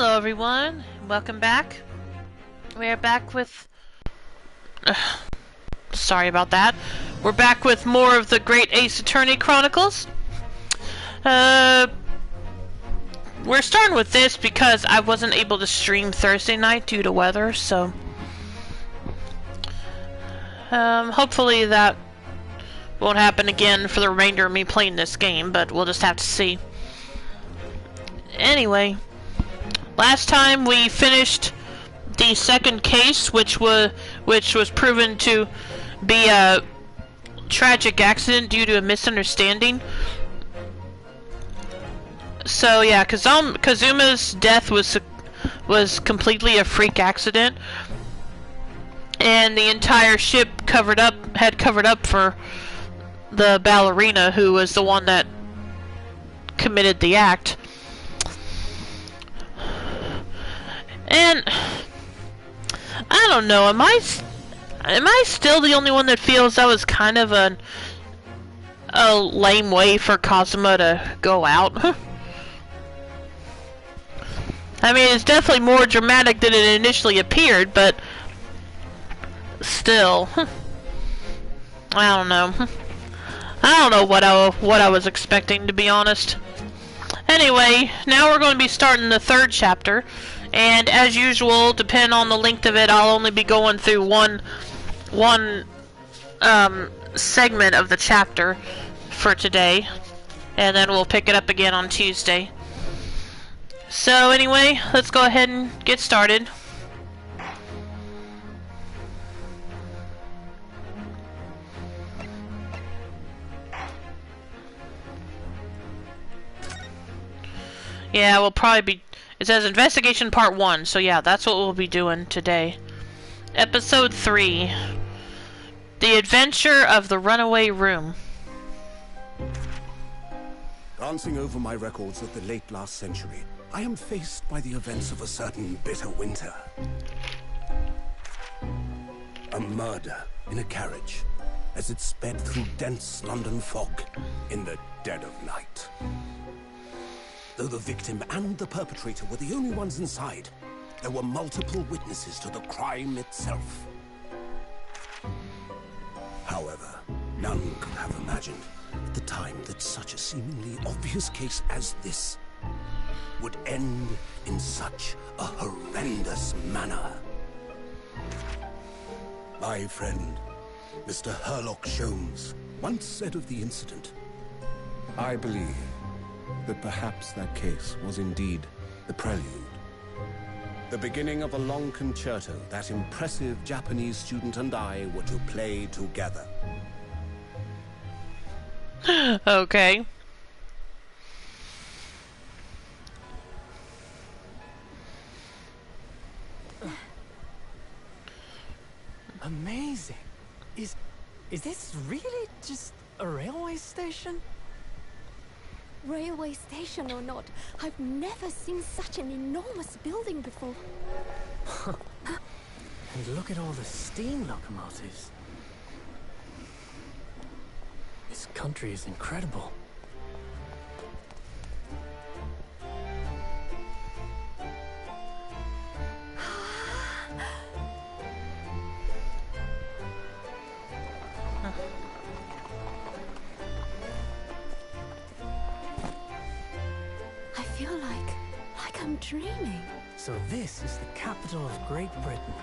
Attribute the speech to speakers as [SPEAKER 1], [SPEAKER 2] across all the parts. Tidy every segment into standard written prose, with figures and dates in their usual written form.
[SPEAKER 1] Hello everyone, welcome back. We are back with... sorry about that. We're back with more of the Great Ace Attorney Chronicles. We're starting with this because I wasn't able to stream Thursday night due to weather, so... hopefully that won't happen again for the remainder of me playing this game, but we'll just have to see. Anyway, last time we finished the second case, which was proven to be a tragic accident due to a misunderstanding. So yeah, Kazuma's death was completely a freak accident, and the entire ship had covered up for the ballerina, who was the one that committed the act. And I don't know, am I still the only one that feels that was kind of a lame way for Kazuma to go out? I mean, it's definitely more dramatic than it initially appeared, but still, I don't know. I don't know what I was expecting, to be honest. Anyway, now we're going to be starting the third chapter. And as usual, depending on the length of it, I'll only be going through one segment of the chapter for today, and then we'll pick it up again on Tuesday. So anyway, let's go ahead and get started. Yeah, we'll probably be... It says Investigation Part 1, so yeah, that's what we'll be doing today. Episode 3. The Adventure of the Runaway Room.
[SPEAKER 2] Glancing over my records of the late last century, I am faced by the events of a certain bitter winter. A murder in a carriage as it sped through dense London fog in the dead of night. Though the victim and the perpetrator were the only ones inside, there were multiple witnesses to the crime itself. However, none could have imagined at the time that such a seemingly obvious case as this would end in such a horrendous manner. My friend, Mr. Herlock Sholmes, once said of the incident,
[SPEAKER 3] I believe that perhaps that case was indeed
[SPEAKER 2] the prelude. The beginning of a long concerto that impressive Japanese student and I were to play together.
[SPEAKER 1] Okay.
[SPEAKER 4] Amazing. Is this really just a railway station?
[SPEAKER 5] Railway station or not, I've never seen such an enormous building before.
[SPEAKER 4] And look at all the steam locomotives. This country is incredible.
[SPEAKER 5] I feel like I'm dreaming.
[SPEAKER 4] So this is the capital of Great Britain.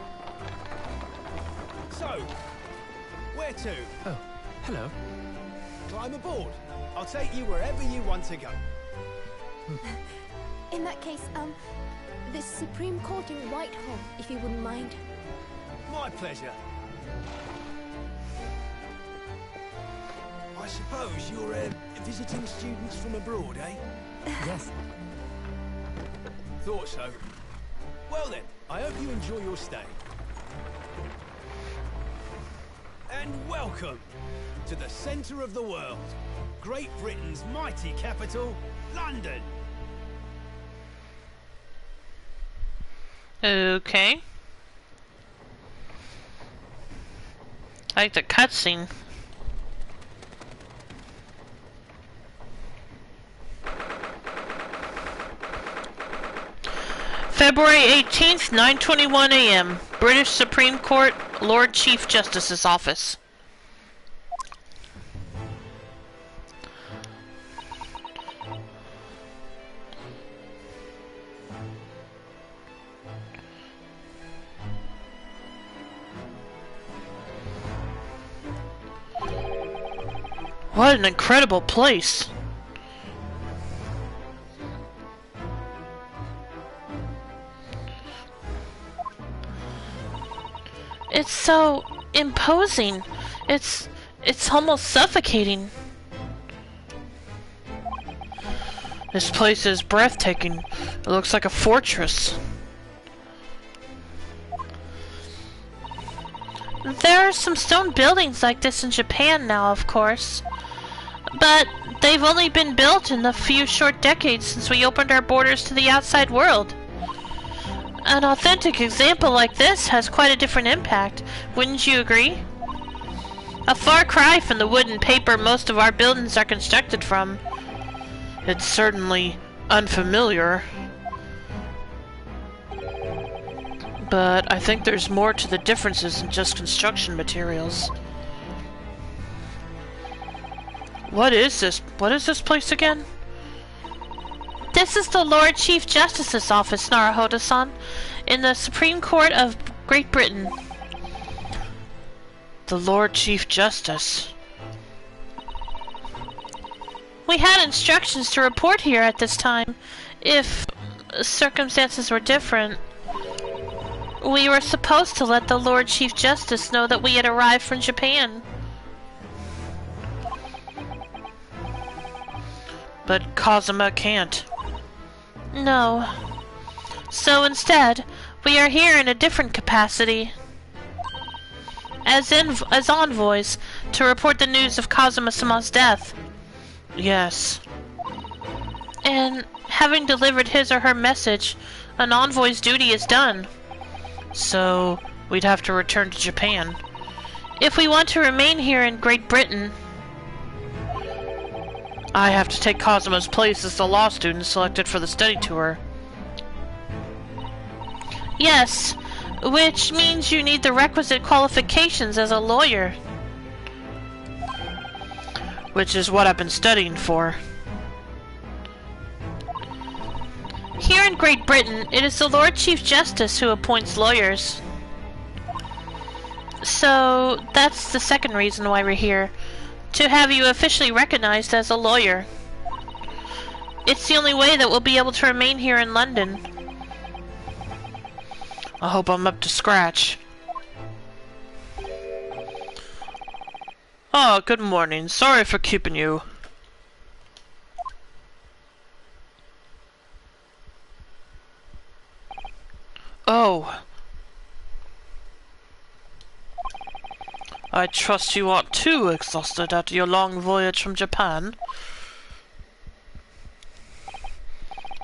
[SPEAKER 6] So, where to?
[SPEAKER 4] Oh, hello.
[SPEAKER 6] Climb aboard. I'll take you wherever you want to go.
[SPEAKER 5] In that case, the Supreme Court in Whitehall, if you wouldn't mind.
[SPEAKER 6] My pleasure. I suppose you're visiting students from abroad, eh?
[SPEAKER 4] Yes.
[SPEAKER 6] Thought so. Well then, I hope you enjoy your stay. And welcome to the centre of the world, Great Britain's mighty capital, London.
[SPEAKER 1] Okay. I like the cutscene. February 18th, 9:21 a.m. British Supreme Court, Lord Chief Justice's office. What an incredible place! It's so imposing. It's almost suffocating. This place is breathtaking. It looks like a fortress. There are some stone buildings like this in Japan now, of course. But they've only been built in the few short decades since we opened our borders to the outside world. An authentic example like this has quite a different impact, wouldn't you agree? A far cry from the wood and paper most of our buildings are constructed from. It's certainly unfamiliar. But I think there's more to the differences than just construction materials. What is this? What is this place again? This is the Lord Chief Justice's office, Naruhodo-san, in the Supreme Court of Great Britain. The Lord Chief Justice. We had instructions to report here at this time. If circumstances were different, we were supposed to let the Lord Chief Justice know that we had arrived from Japan. But Kazuma can't. No. So instead, we are here in a different capacity. As envoys, to report the news of Kazuma-sama's death. Yes. And having delivered his or her message, an envoy's duty is done. So, we'd have to return to Japan. If we want to remain here in Great Britain, I have to take Kazuma's place as the law student selected for the study tour. Yes, which means you need the requisite qualifications as a lawyer. Which is what I've been studying for. Here in Great Britain, it is the Lord Chief Justice who appoints lawyers. So, that's the second reason why we're here. To have you officially recognized as a lawyer. It's the only way that we'll be able to remain here in London. I hope I'm up to scratch. Oh, good morning. Sorry for keeping you. Oh. I trust you aren't too exhausted after your long voyage from Japan.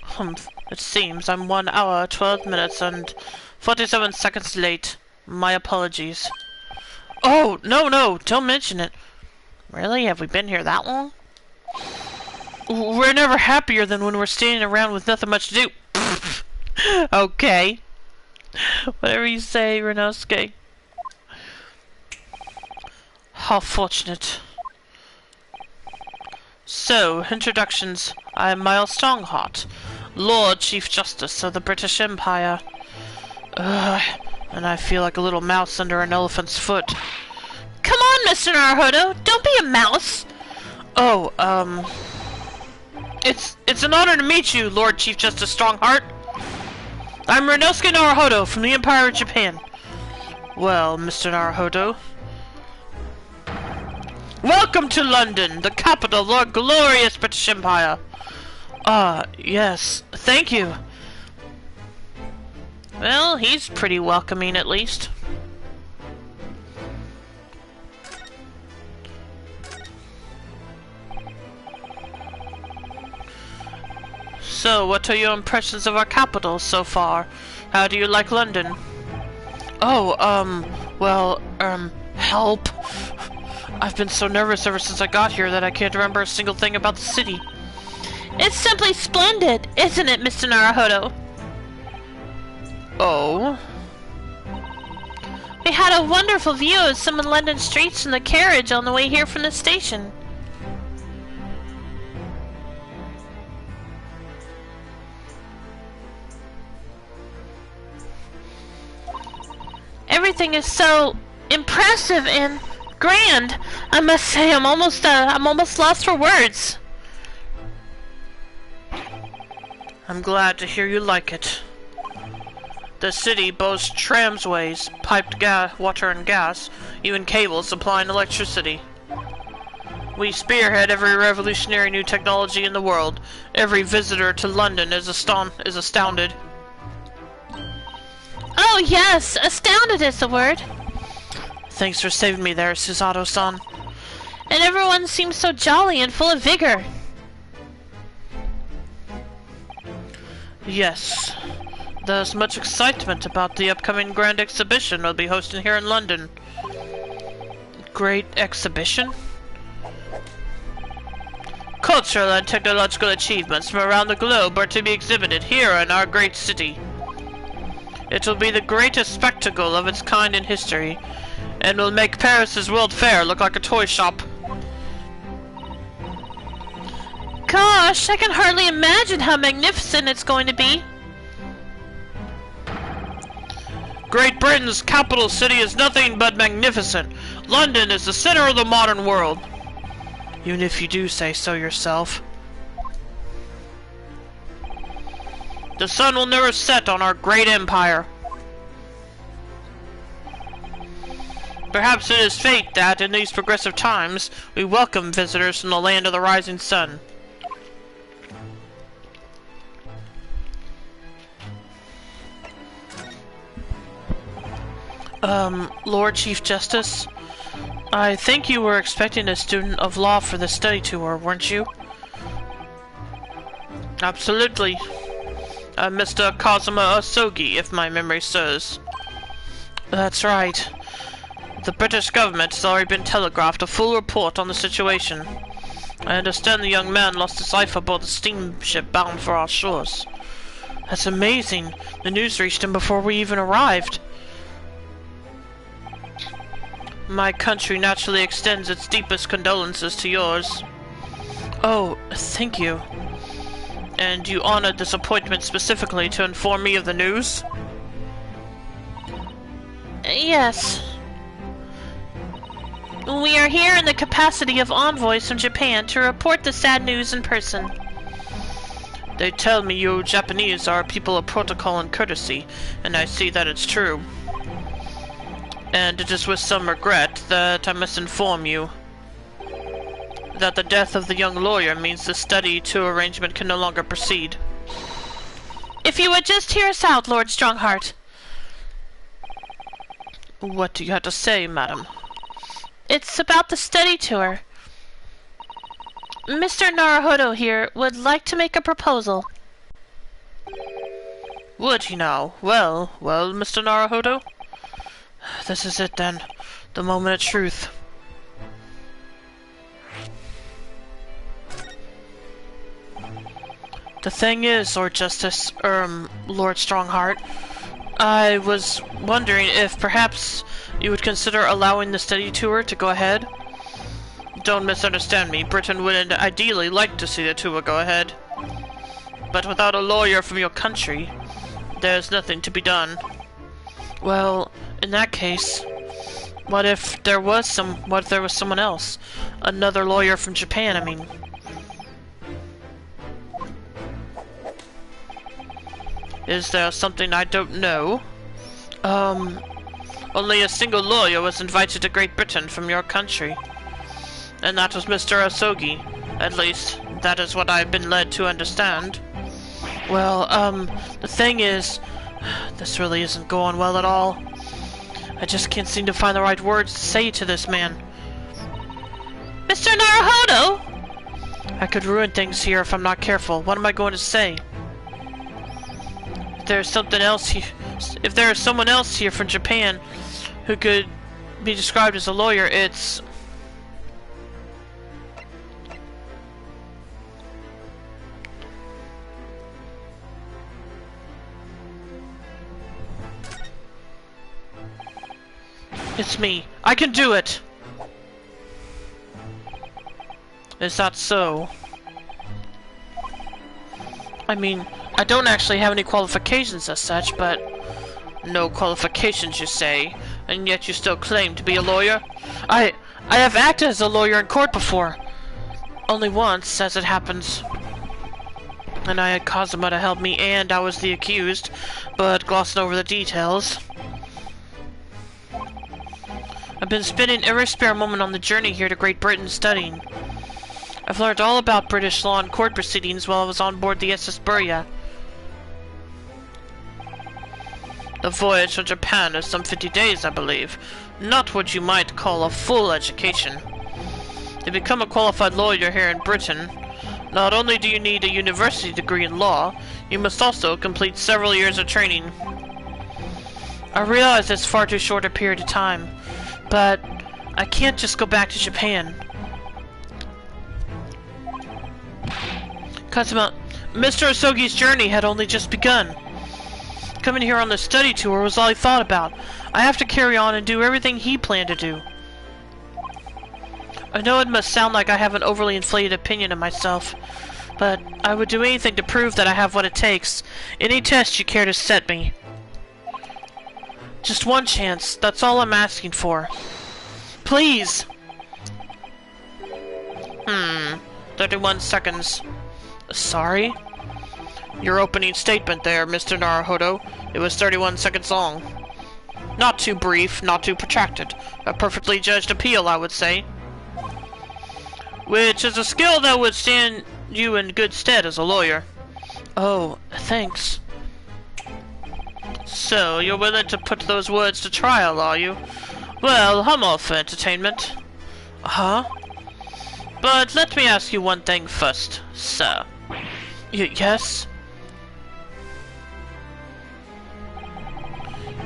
[SPEAKER 1] Humph. It seems I'm 1 hour, 12 minutes, and 47 seconds late. My apologies. Oh, no, don't mention it. Really? Have we been here that long? We're never happier than when we're standing around with nothing much to do. Okay. Whatever you say, Renosuke. How fortunate. So, introductions. I am Miles Strongheart, Lord Chief Justice of the British Empire. Ugh, and I feel like a little mouse under an elephant's foot. Come on, Mr. Naruhodo, don't be a mouse! Oh, It's an honor to meet you, Lord Chief Justice Strongheart. I'm Renosuke Naruhodo from the Empire of Japan. Well, Mr. Naruhodo, welcome to London, the capital of our glorious British Empire. Yes, thank you. Well, he's pretty welcoming at least. So, what are your impressions of our capital so far? How do you like London? Oh, help. I've been so nervous ever since I got here that I can't remember a single thing about the city. It's simply splendid, isn't it, Mr. Naruhodo? Oh? We had a wonderful view of some of London streets from the carriage on the way here from the station. Everything is so impressive and grand. I must say, I'm almost lost for words. I'm glad to hear you like it. The city boasts tramways, piped water and gas, even cables supplying electricity. We spearhead every revolutionary new technology in the world. Every visitor to London is astounded. Oh yes, astounded is the word. Thanks for saving me there, Susato-san. And everyone seems so jolly and full of vigor. Yes. There's much excitement about the upcoming grand exhibition we'll be hosting here in London. Great exhibition? Cultural and technological achievements from around the globe are to be exhibited here in our great city. It will be the greatest spectacle of its kind in history, and will make Paris's World Fair look like a toy shop. Gosh, I can hardly imagine how magnificent it's going to be. Great Britain's capital city is nothing but magnificent. London is the center of the modern world. Even if you do say so yourself. The sun will never set on our great empire. Perhaps it is fate that, in these progressive times, we welcome visitors from the land of the rising sun. Lord Chief Justice, I think you were expecting a student of law for the study tour, weren't you? Absolutely. Mr. Kazuma Asogi, if my memory serves. That's right. The British government has already been telegraphed a full report on the situation. I understand the young man lost his life aboard the steamship bound for our shores. That's amazing. The news reached him before we even arrived. My country naturally extends its deepest condolences to yours. Oh, thank you. And you honored this appointment specifically to inform me of the news? Yes. We are here in the capacity of envoys from Japan to report the sad news in person. They tell me you Japanese are a people of protocol and courtesy, and I see that it's true. And it is with some regret that I must inform you that the death of the young lawyer means the study tour arrangement can no longer proceed. If you would just hear us out, Lord Strongheart. What do you have to say, madam? It's about the study tour. Mr. Naruhodo here would like to make a proposal. Would he now? Well, Mr. Naruhodo? This is it then. The moment of truth. The thing is, Lord Justice, Lord Strongheart, I was wondering if perhaps you would consider allowing the study tour to go ahead. Don't misunderstand me. Britain would ideally like to see the tour go ahead. But without a lawyer from your country, there's nothing to be done. Well, in that case, what if there was someone else? Another lawyer from Japan, I mean. Is there something I don't know? Only a single lawyer was invited to Great Britain from your country. And that was Mr. Asogi. At least, that is what I've been led to understand. Well, the thing is, this really isn't going well at all. I just can't seem to find the right words to say to this man. Mr. Naruhodo! I could ruin things here if I'm not careful. What am I going to say? If there's something else here, if there is someone else here from Japan who could be described as a lawyer, it's... It's me. I can do it! Is that so? I mean, I don't actually have any qualifications as such, but... No qualifications, you say, and yet you still claim to be a lawyer? I have acted as a lawyer in court before. Only once, as it happens. And I had Cosima to help me, and I was the accused, but glossing over the details. I've been spending every spare moment on the journey here to Great Britain studying. I've learned all about British law and court proceedings while I was on board the SS Burya. The voyage from Japan is some 50 days, I believe. Not what you might call a full education. To become a qualified lawyer here in Britain, not only do you need a university degree in law, you must also complete several years of training. I realize it's far too short a period of time, but I can't just go back to Japan. Cosima, Mr. Asogi's journey had only just begun. Coming here on the study tour was all he thought about. I have to carry on and do everything he planned to do. I know it must sound like I have an overly inflated opinion of myself, but I would do anything to prove that I have what it takes. Any test you care to set me. Just one chance, that's all I'm asking for. Please! 31 seconds. Sorry? Your opening statement there, Mr. Naruhodo. It was 31 seconds long. Not too brief, not too protracted. A perfectly judged appeal, I would say. Which is a skill that would stand you in good stead as a lawyer. Oh, thanks. So, you're willing to put those words to trial, are you? Well, I'm all for entertainment. Huh? But let me ask you one thing first, sir. Yes?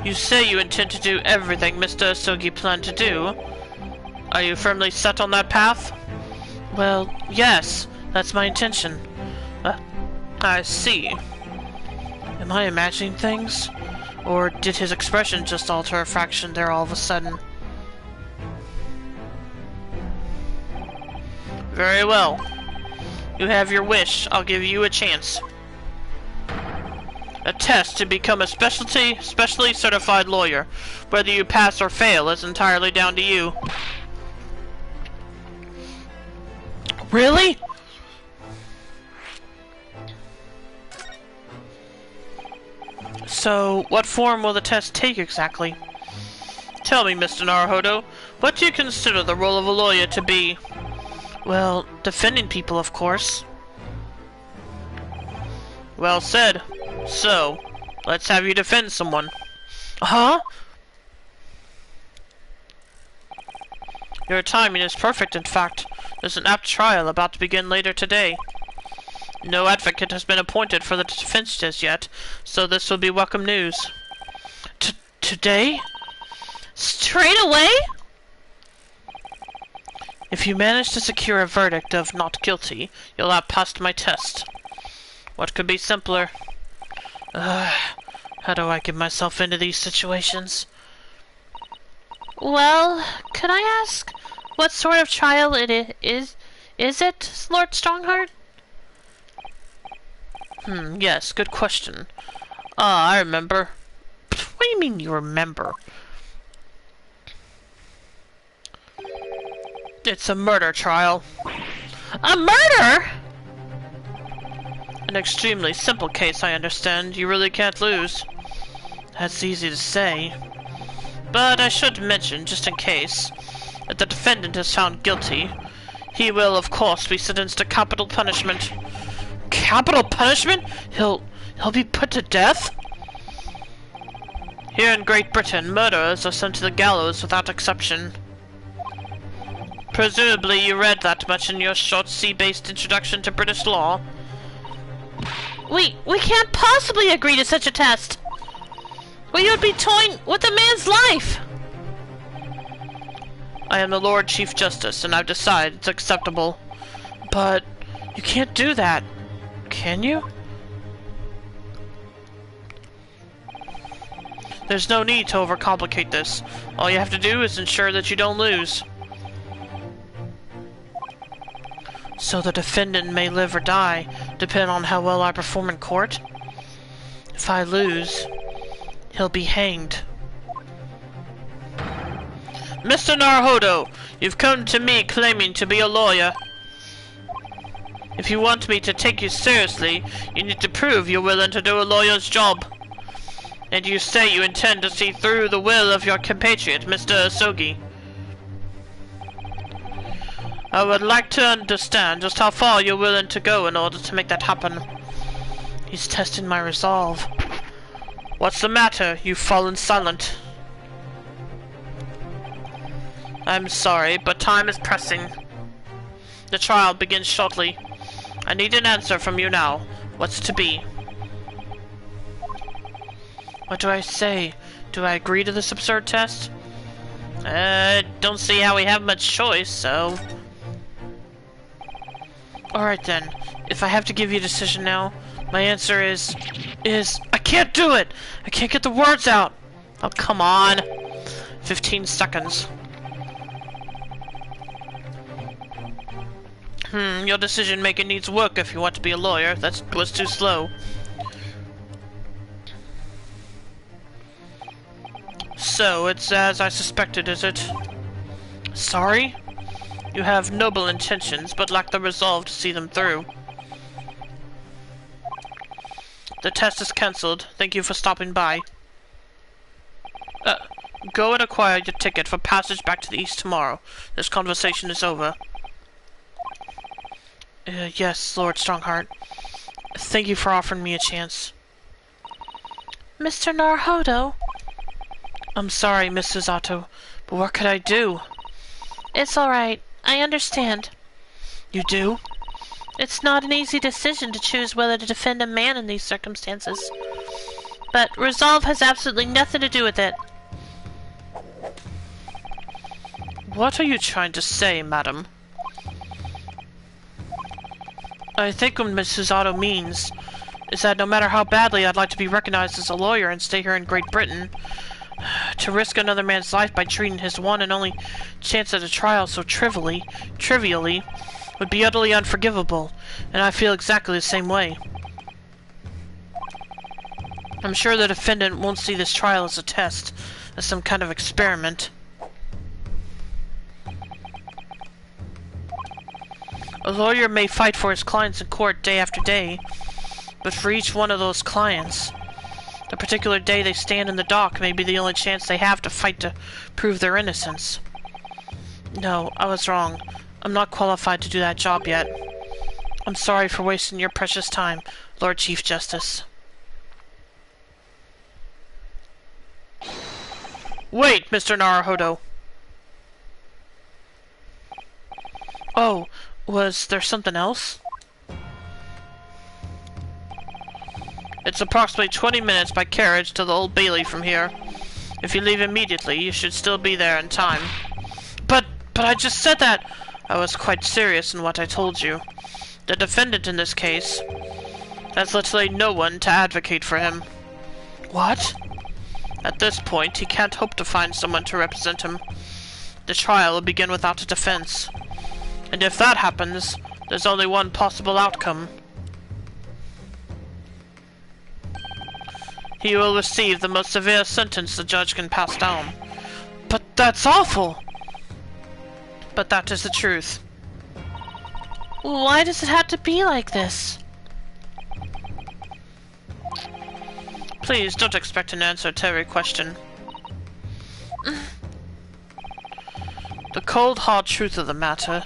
[SPEAKER 1] You say you intend to do everything Mr. Asogi planned to do. Are you firmly set on that path? Well, yes, that's my intention. I see. Am I imagining things? Or did his expression just alter a fraction there all of a sudden? Very well. You have your wish. I'll give you a chance. A test to become a specially certified lawyer. Whether you pass or fail is entirely down to you. Really? So, what form will the test take exactly? Tell me, Mr. Naruhodo, what do you consider the role of a lawyer to be? Well, defending people, of course. Well said. So, let's have you defend someone. Huh? Your timing is perfect, in fact. There's an apt trial about to begin later today. No advocate has been appointed for the defense as yet, so this will be welcome news. Today? Straight away? If you manage to secure a verdict of not guilty, you'll have passed my test. What could be simpler? How do I get myself into these situations? Well, could I ask what sort of trial it is? Is it, Lord Strongheart? Yes, good question. Ah, I remember. What do you mean you remember? It's a murder trial. A murder?! An extremely simple case, I understand. You really can't lose. That's easy to say. But I should mention, just in case, that the defendant is found guilty. He will, of course, be sentenced to capital punishment. Capital punishment? He'll be put to death? Here in Great Britain, murderers are sent to the gallows without exception. Presumably you read that much in your short sea-based introduction to British law. We can't possibly agree to such a test! We would be toying with a man's life! I am the Lord Chief Justice, and I've decided it's acceptable. But you can't do that, can you? There's no need to overcomplicate this. All you have to do is ensure that you don't lose. So the defendant may live or die, depending on how well I perform in court? If I lose, he'll be hanged. Mr. Naruhodo, you've come to me claiming to be a lawyer. If you want me to take you seriously, you need to prove you're willing to do a lawyer's job. And you say you intend to see through the will of your compatriot, Mr. Asogi. I would like to understand just how far you're willing to go in order to make that happen. He's testing my resolve. What's the matter? You've fallen silent. I'm sorry, but time is pressing. The trial begins shortly. I need an answer from you now. What's to be? What do I say? Do I agree to this absurd test? Don't see how we have much choice, so... Alright then. If I have to give you a decision now, my answer is... I can't do it! I can't get the words out! Oh, come on! 15 seconds. Your decision making needs work if you want to be a lawyer. That was too slow. So, it's as I suspected, is it? Sorry? You have noble intentions, but lack the resolve to see them through. The test is cancelled. Thank you for stopping by. Go and acquire your ticket for passage back to the east tomorrow. This conversation is over. Yes, Lord Strongheart. Thank you for offering me a chance. Mr. Naruhodo? I'm sorry, Miss Susato, but what could I do? It's alright. I understand. You do? It's not an easy decision to choose whether to defend a man in these circumstances. But resolve has absolutely nothing to do with it. What are you trying to say, madam? I think what Miss Susato means is that no matter how badly I'd like to be recognized as a lawyer and stay here in Great Britain, to risk another man's life by treating his one and only chance at a trial so trivially, would be utterly unforgivable, and I feel exactly the same way. I'm sure the defendant won't see this trial as a test, as some kind of experiment. A lawyer may fight for his clients in court day after day, but for each one of those clients, the particular day they stand in the dock may be the only chance they have to fight to prove their innocence. No, I was wrong. I'm not qualified to do that job yet. I'm sorry for wasting your precious time, Lord Chief Justice. Wait, Mr. Naruhodo! Oh, was there something else? It's approximately 20 minutes by carriage to the Old Bailey from here. If you leave immediately, you should still be there in time. But I just said that! I was quite serious in what I told you. The defendant in this case has literally no one to advocate for him. What? At this point, he can't hope to find someone to represent him. The trial will begin without a defense. And if that happens, there's only one possible outcome. He will receive the most severe sentence the judge can pass down. But that's awful! But that is the truth. Why does it have to be like this? Please, don't expect an answer to every question. The cold, hard truth of the matter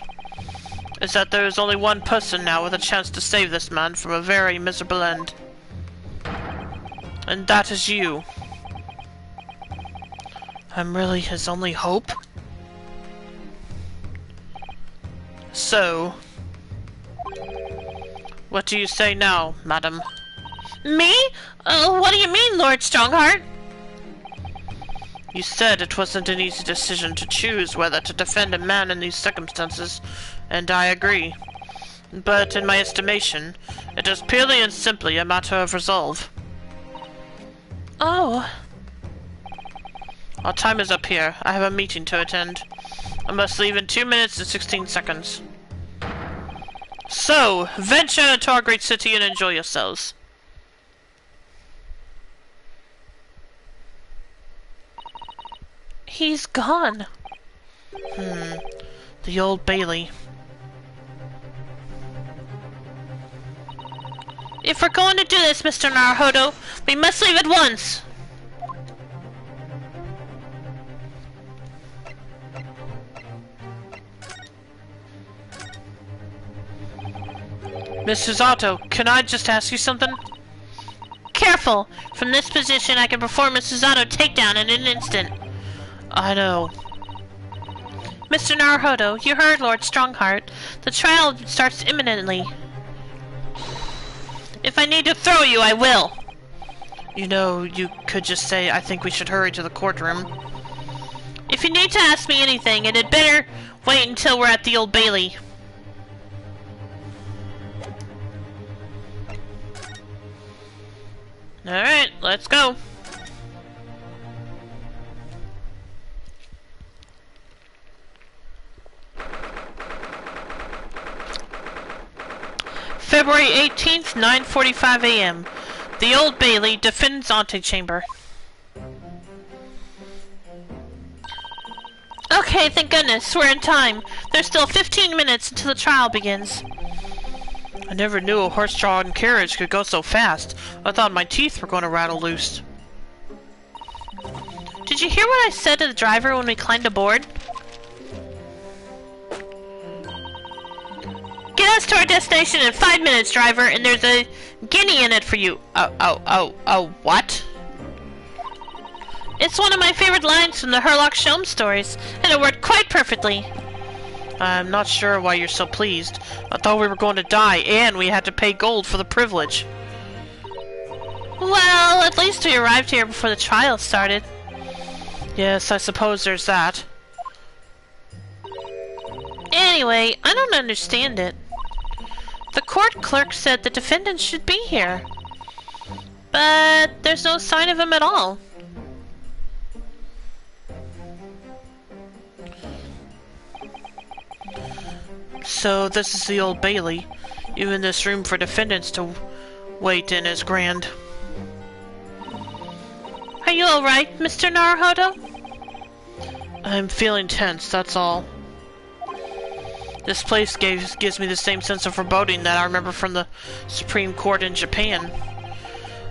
[SPEAKER 1] is that there is only one person now with a chance to save this man from a very miserable end. And that is you. I'm really his only hope? So, what do you say now, madam? Me? What do you mean, Lord Strongheart? You said it wasn't an easy decision to choose whether to defend a man in these circumstances, and I agree. But in my estimation, it is purely and simply a matter of resolve. Oh. Our time is up here. I have a meeting to attend. I must leave in 2 minutes and 16 seconds. So, venture to our great city and enjoy yourselves. He's gone. The Old Bailey. If we're going to do this, Mr. Naruhodo, we must leave at once. Mrs. Otto, can I just ask you something? Careful! From this position, I can perform Mrs. Otto takedown in an instant. I know. Mr. Naruhodo, you heard Lord Strongheart. The trial starts imminently. If I need to throw you, I will. You know, you could just say, I think we should hurry to the courtroom. If you need to ask me anything, it had better wait until we're at the Old Bailey. Alright, let's go. February 18th, 9:45 a.m. The Old Bailey, defendant's antechamber. Okay, thank goodness, we're in time. There's still 15 minutes until the trial begins. I never knew a horse-drawn carriage could go so fast. I thought my teeth were going to rattle loose. Did you hear what I said to the driver when we climbed aboard? Get us to our destination in 5 minutes, driver, and there's a guinea in it for you. What? It's one of my favorite lines from the Herlock Sholmes stories, and it worked quite perfectly. I'm not sure why you're so pleased. I thought we were going to die, and we had to pay gold for the privilege. Well, at least we arrived here before the trial started. Yes, I suppose there's that. Anyway, I don't understand it. The court clerk said the defendant should be here. But there's no sign of him at all. So this is the Old Bailey. Even this room for defendants to wait in is grand. Are you alright, Mr. Naruhodo? I'm feeling tense, that's all. This place gives me the same sense of foreboding that I remember from the Supreme Court in Japan.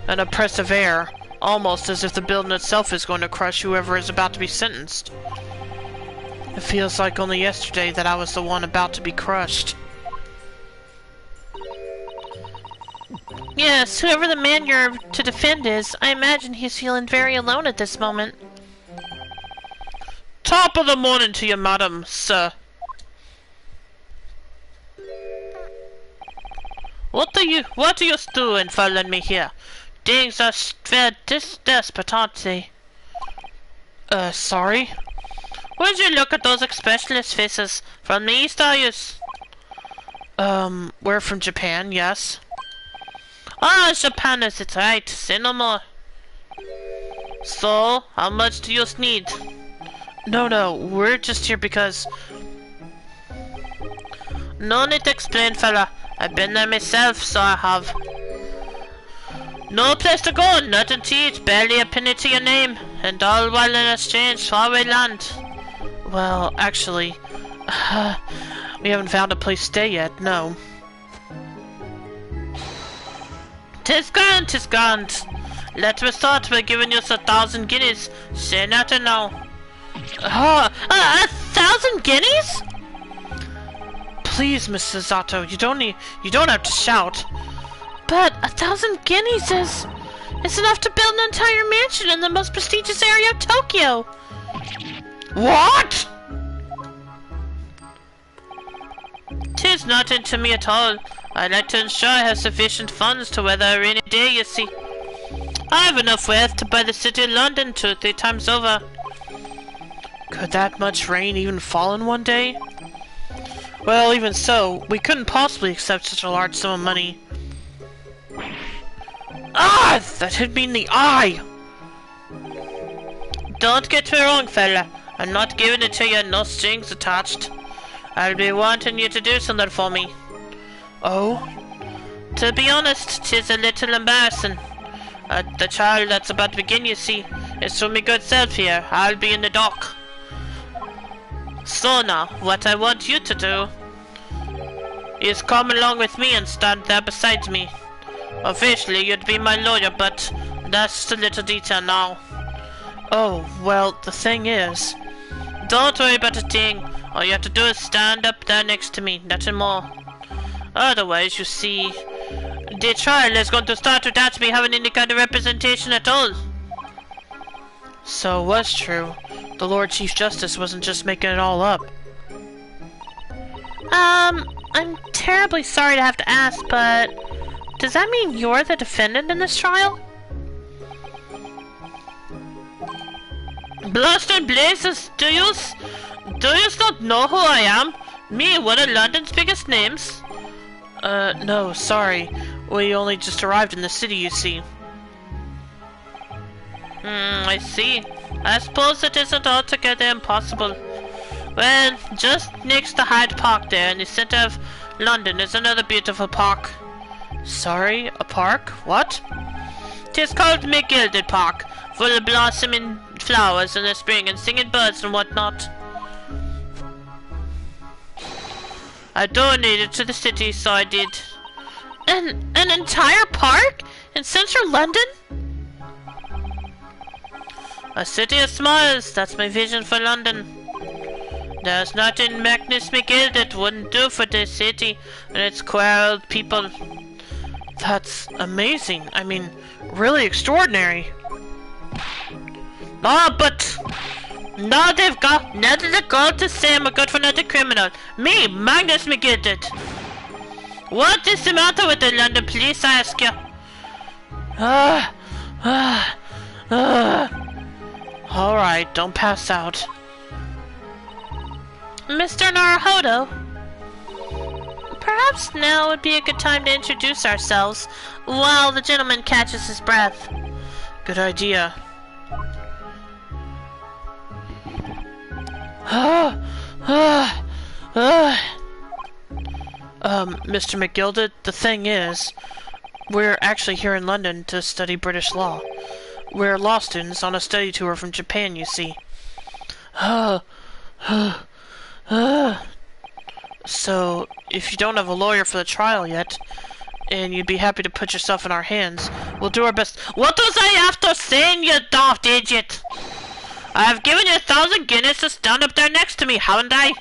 [SPEAKER 1] An oppressive air, almost as if the building itself is going to crush whoever is about to be sentenced. It feels like only yesterday that I was the one about to be crushed. Yes, whoever the man you're to defend is, I imagine he's feeling very alone at this moment. Top of the morning to you, madam, sir. What are you doing following me here? Things are very desperate, aren't they? Sorry? Would you look at those expressionless faces? From the East, are you? We're from Japan, yes. Ah, Japan is it right. Say no more. So, how much do you need? No, we're just here because... No need to explain, fella. I've been there myself, so I have. No place to go, nothing to eat, barely a penny to your name, and all while in exchange for away land. Well, actually, we haven't found a place to stay yet, no. 'Tis grand. Let me start by giving you 1,000 guineas. Say nothing now. 1,000 guineas? Please, Mrs. Otto, you don't have to shout. But 1,000 guineas is enough to build an entire mansion in the most prestigious area of Tokyo. What? 'Tis nothing to me at all. I like to ensure I have sufficient funds to weather a rainy day, you see. I have enough wealth to buy the city of London 2 or 3 times over. Could that much rain even fall in one day? Well, even so, we couldn't possibly accept such a large sum of money. Ah! That hit me in the eye! don't get me wrong, fella. I'm not giving it to you, no strings attached. I'll be wanting you to do something for me. Oh? To be honest, 'tis a little embarrassing. The trial that's about to begin, you see, is for me good self here. I'll be in the dock. So now, what I want you to do is come along with me and stand there beside me. Officially, you'd be my lawyer, but that's a little detail now. Oh, well, the thing is... Don't worry about a thing. All you have to do is stand up there next to me, nothing more. Otherwise, you see, the trial is going to start without me having any kind of representation at all. So it was true. The Lord Chief Justice wasn't just making it all up. I'm terribly sorry to have to ask, but does that mean you're the defendant in this trial? Blast and blazes, do you not know who I am? Me, one of London's biggest names? No, sorry. We only just arrived in the city, you see. I see. I suppose it isn't altogether impossible. Well, just next to Hyde Park there, in the centre of London, is another beautiful park. Sorry, a park? What? 'Tis called McGilded Park, full of blossoming flowers in the spring and singing birds and whatnot. I donated to the city, so I did. An entire park? In central London? A city of smiles, that's my vision for London. There's nothing Magnus McGilded wouldn't do for this city and its queer old people. That's amazing. I mean, really extraordinary. Oh, but now they've got the gold to say I'm a good for nothing criminal. Me, Magnus McGilded. What is the matter with the London police, I ask you? Alright, don't pass out. Mr. Naruhodo, perhaps now would be a good time to introduce ourselves while the gentleman catches his breath. Good idea. Mr. McGilded, the thing is, we're actually here in London to study British law. We're law students on a study tour from Japan, you see. So, if you don't have a lawyer for the trial yet, and you'd be happy to put yourself in our hands, we'll do our best. What was I after saying, you daft idiot? I've given you 1,000 Guinness to stand up there next to me, haven't I?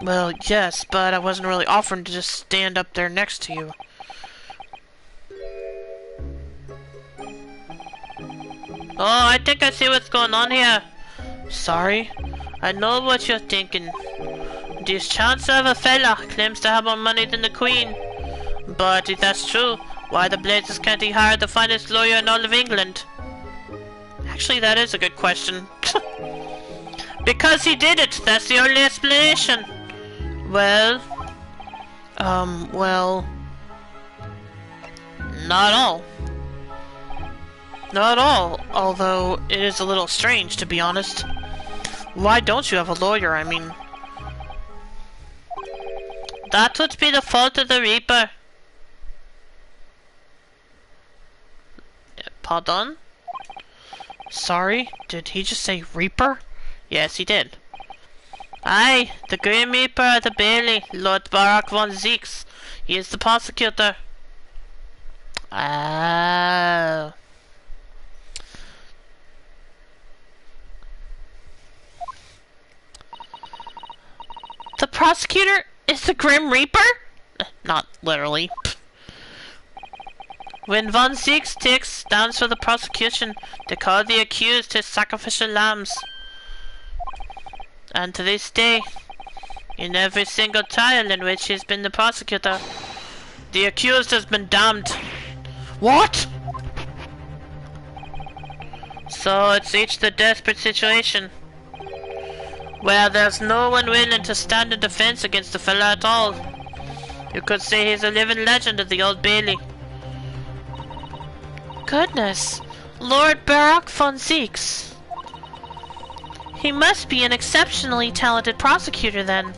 [SPEAKER 1] Well, yes, but I wasn't really offering to just stand up there next to you. Oh, I think I see what's going on here. Sorry? I know what you're thinking. This Chancellor of a fella claims to have more money than the Queen. But if that's true, why the blazes can't he hire the finest lawyer in all of England? Actually, that is a good question. Because he did it, that's the only explanation. Well... well... Not all. Not all, although it is a little strange, to be honest. Why don't you have a lawyer, I mean? That would be the fault of the Reaper. Pardon? Sorry, did he just say Reaper? Yes, he did. Aye, the Grim Reaper of the Bailey, Lord Barak von Zeeks. He is the prosecutor. Ah. The prosecutor is the Grim Reaper? Not literally. When Von Zeeks stands for the prosecution, they call the accused his sacrificial lambs. And to this day, in every single trial in which he's been the prosecutor, the accused has been damned. What? So it's reached a desperate situation where there's no one willing to stand in defense against the fella at all. You could say he's a living legend of the Old Bailey. Goodness, Lord Barak von Zeeks. He must be an exceptionally talented prosecutor then.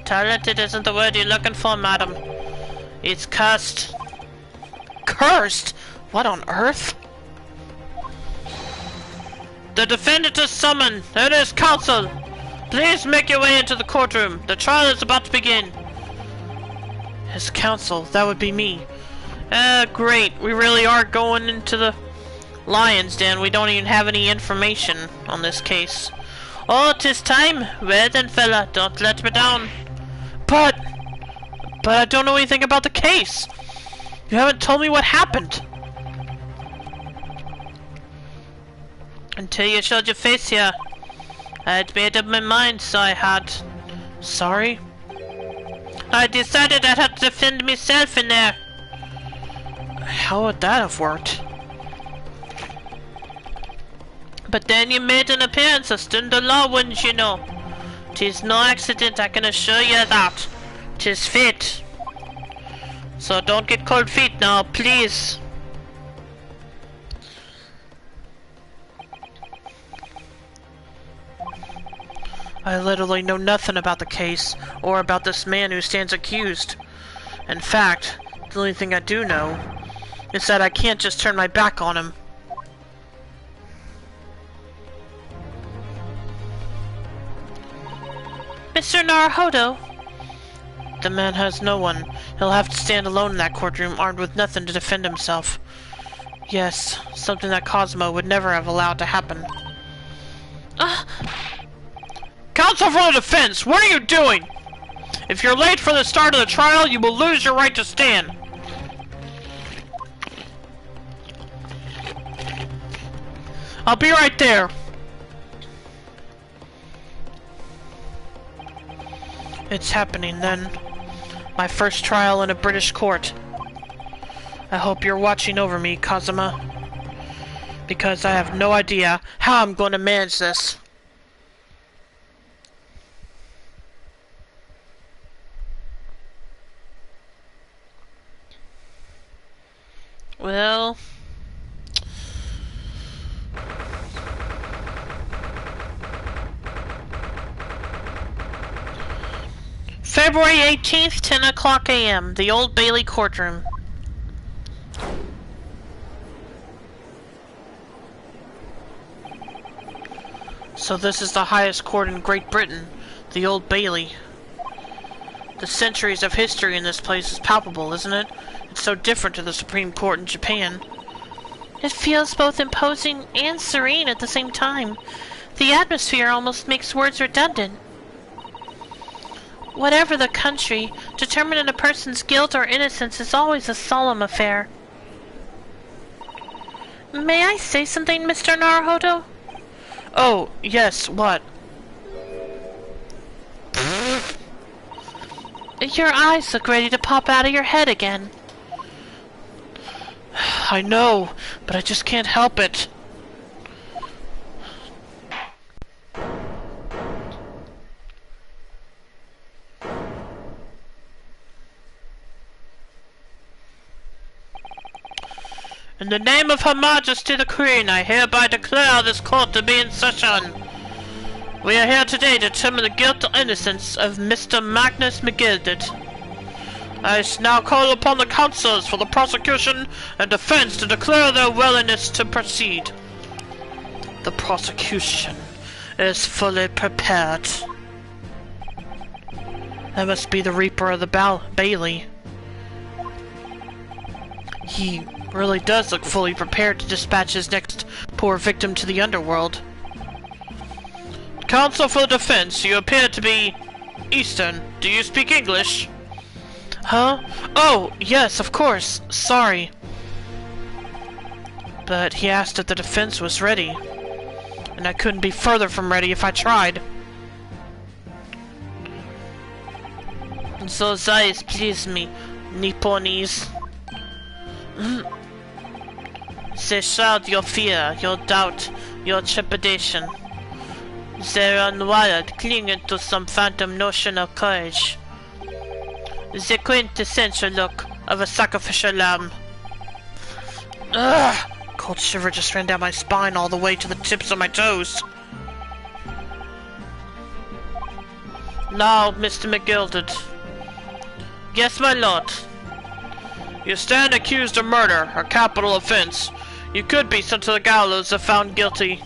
[SPEAKER 1] Talented isn't the word you're looking for, madam. It's cursed. Cursed? What on earth? The defendant is summoned. It is counsel. Please make your way into the courtroom. The trial is about to begin. His counsel, that would be me. Great. We really are going into the lion's den. We don't even have any information on this case. Oh, 'tis time. Well then, fella, don't let me down. But I don't know anything about the case. You haven't told me what happened. Until you showed your face here. I had made up my mind, so I had. Sorry? I decided I'd have to defend myself in there. How would that have worked? But then you made an appearance, a stood the law, wouldn't you know? 'Tis no accident, I can assure you that. 'Tis fate. So don't get cold feet now, please. I literally know nothing about the case, or about this man who stands accused. In fact, the only thing I do know is that I can't just turn my back on him. Mr. Naruhodo? The man has no one. He'll have to stand alone in that courtroom, armed with nothing to defend himself. Yes, something that Cosmo would never have allowed to happen. Counsel for the defense, what are you doing? If you're late for the start of the trial, you will lose your right to stand. I'll be right there. It's happening then. My first trial in a British court. I hope you're watching over me, Kazuma. Because I have no idea how I'm going to manage this. Well... February 18th, 10 o'clock a.m., the Old Bailey courtroom. So this is the highest court in Great Britain, the Old Bailey. The centuries of history in this place is palpable, isn't it? It's so different to the Supreme Court in Japan. It feels both imposing and serene at the same time. The atmosphere almost makes words redundant. Whatever the country, determining a person's guilt or innocence is always a solemn affair. May I say something, Mr. Naruhodo? Oh, yes, what? Your eyes look ready to pop out of your head again. I know, but I just can't help it. In the name of Her Majesty the Queen, I hereby declare this court to be in session. We are here today to determine the guilt or innocence of Mr. Magnus McGilded. I now call upon the counsels for the prosecution and defense to declare their willingness to proceed. The prosecution is fully prepared. That must be the Reaper of the Bailey. He really does look fully prepared to dispatch his next poor victim to the underworld. Counsel for the defense, you appear to be Eastern. Do you speak English? Huh? Oh, yes, of course. Sorry. But he asked if the defense was ready. And I couldn't be further from ready if I tried. Those eyes please me, Nipponese. They shroud your fear, your doubt, your trepidation. They run wild, clinging to some phantom notion of courage. The quintessential look of a sacrificial lamb. Ugh! cold shiver just ran down my spine all the way to the tips of my toes. Now, Mr. McGilded. Yes, my lord. You stand accused of murder, a capital offense. You could be sent to the gallows if found guilty.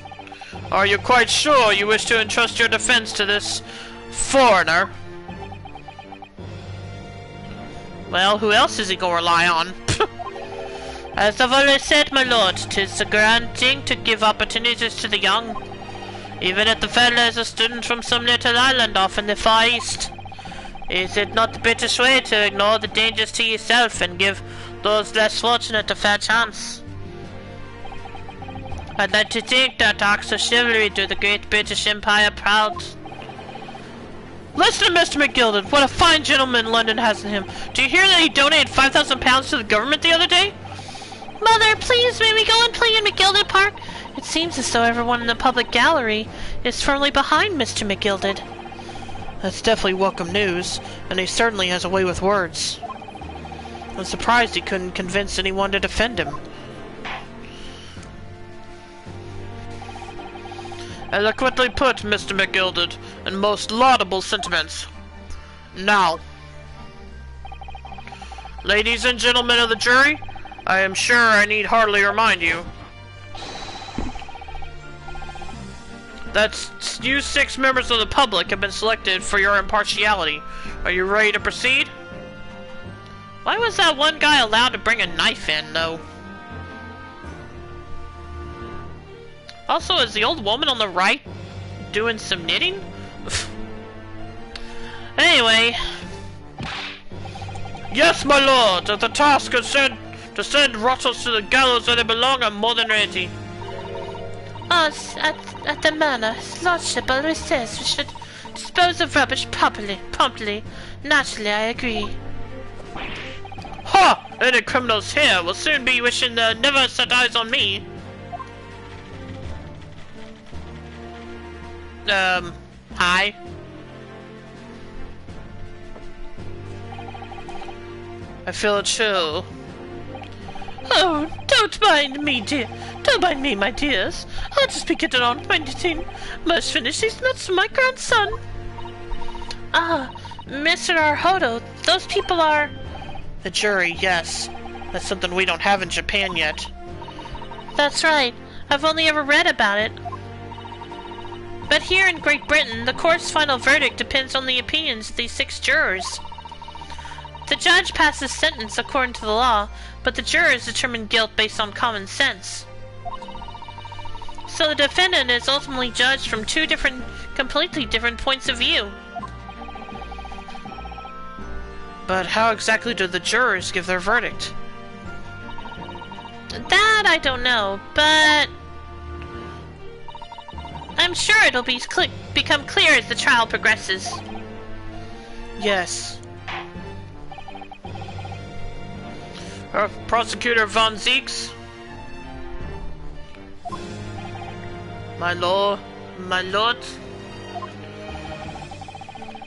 [SPEAKER 1] Are you quite sure you wish to entrust your defense to this foreigner? Well, who else is he gonna rely on? As I've always said, my lord, 'tis a grand thing to give opportunities to the young. Even if the fellow is a student from some little island off in the Far East. Is it not the British way to ignore the dangers to yourself and give those less fortunate a fair chance? I'd like to think that acts of chivalry do the great British Empire proud. Listen to Mr. McGilded, what a fine gentleman London has in him. Do you hear that he donated £5,000 to the government the other day? Mother, please, may we go and play in McGilded Park? It seems as though everyone in the public gallery is firmly behind Mr. McGilded. That's definitely welcome news, and he certainly has a way with words. I'm surprised he couldn't convince anyone to defend him. Eloquently put, Mr. McGilded, and most laudable sentiments. Now, ladies and gentlemen of the jury, I am sure I need hardly remind you that you 6 members of the public have been selected for your impartiality. Are you ready to proceed? Why was that one guy allowed to bring a knife in, though? Also, is the old woman on the right doing some knitting? Anyway. Yes, my lord, at the task is said to send rotters to the gallows where they belong, I'm more than ready. At the manor, his lordship always says we should dispose of rubbish promptly. Naturally, I agree. Ha! Any criminals here will soon be wishing they never set eyes on me. Hi. I feel a chill. Oh, don't mind me, dear. Don't mind me, my dears. I'll just be getting on with my knitting. Must finish these nuts for my grandson. Ah, Mr. Arhodo, those people are... The jury, yes. That's something we don't have in Japan yet. That's right. I've only ever read about it. But here in Great Britain, the court's final verdict depends on the opinions of these 6 jurors. The judge passes sentence according to the law, but the jurors determine guilt based on common sense. So the defendant is ultimately judged from 2 completely different points of view. But how exactly do the jurors give their verdict? That I don't know, but I'm sure it'll become clear as the trial progresses. Yes. Prosecutor Von Zeeks? My lord?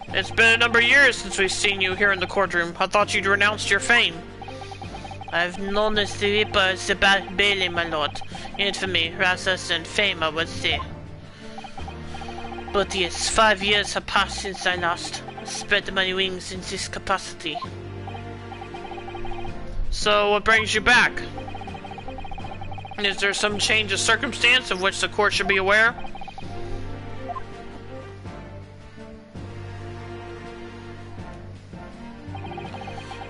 [SPEAKER 1] It's been a number of years since we've seen you here in the courtroom. I thought you'd renounced your fame. I've known as the Reaper as the Bat Bailey, my lord. Infamy, rather than fame, I would say. But yes, 5 years have passed since I last spread my wings in this capacity. So, what brings you back? Is there some change of circumstance of which the court should be aware?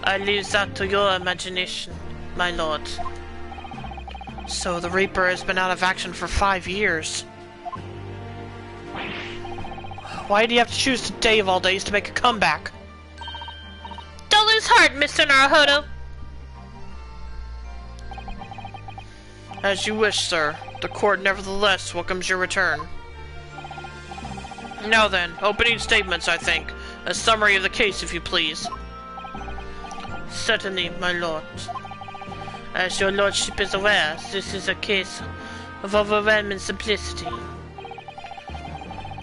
[SPEAKER 1] I leave that to your imagination, my lord. So the Reaper has been out of action for 5 years. Why do you have to choose today of all days to make a comeback? Don't lose heart, Mr. Naruhodo! As you wish, sir. The court nevertheless welcomes your return. Now then, opening statements, I think. A summary of the case, if you please. Certainly, my lord. As your lordship is aware, this is a case of overwhelming simplicity.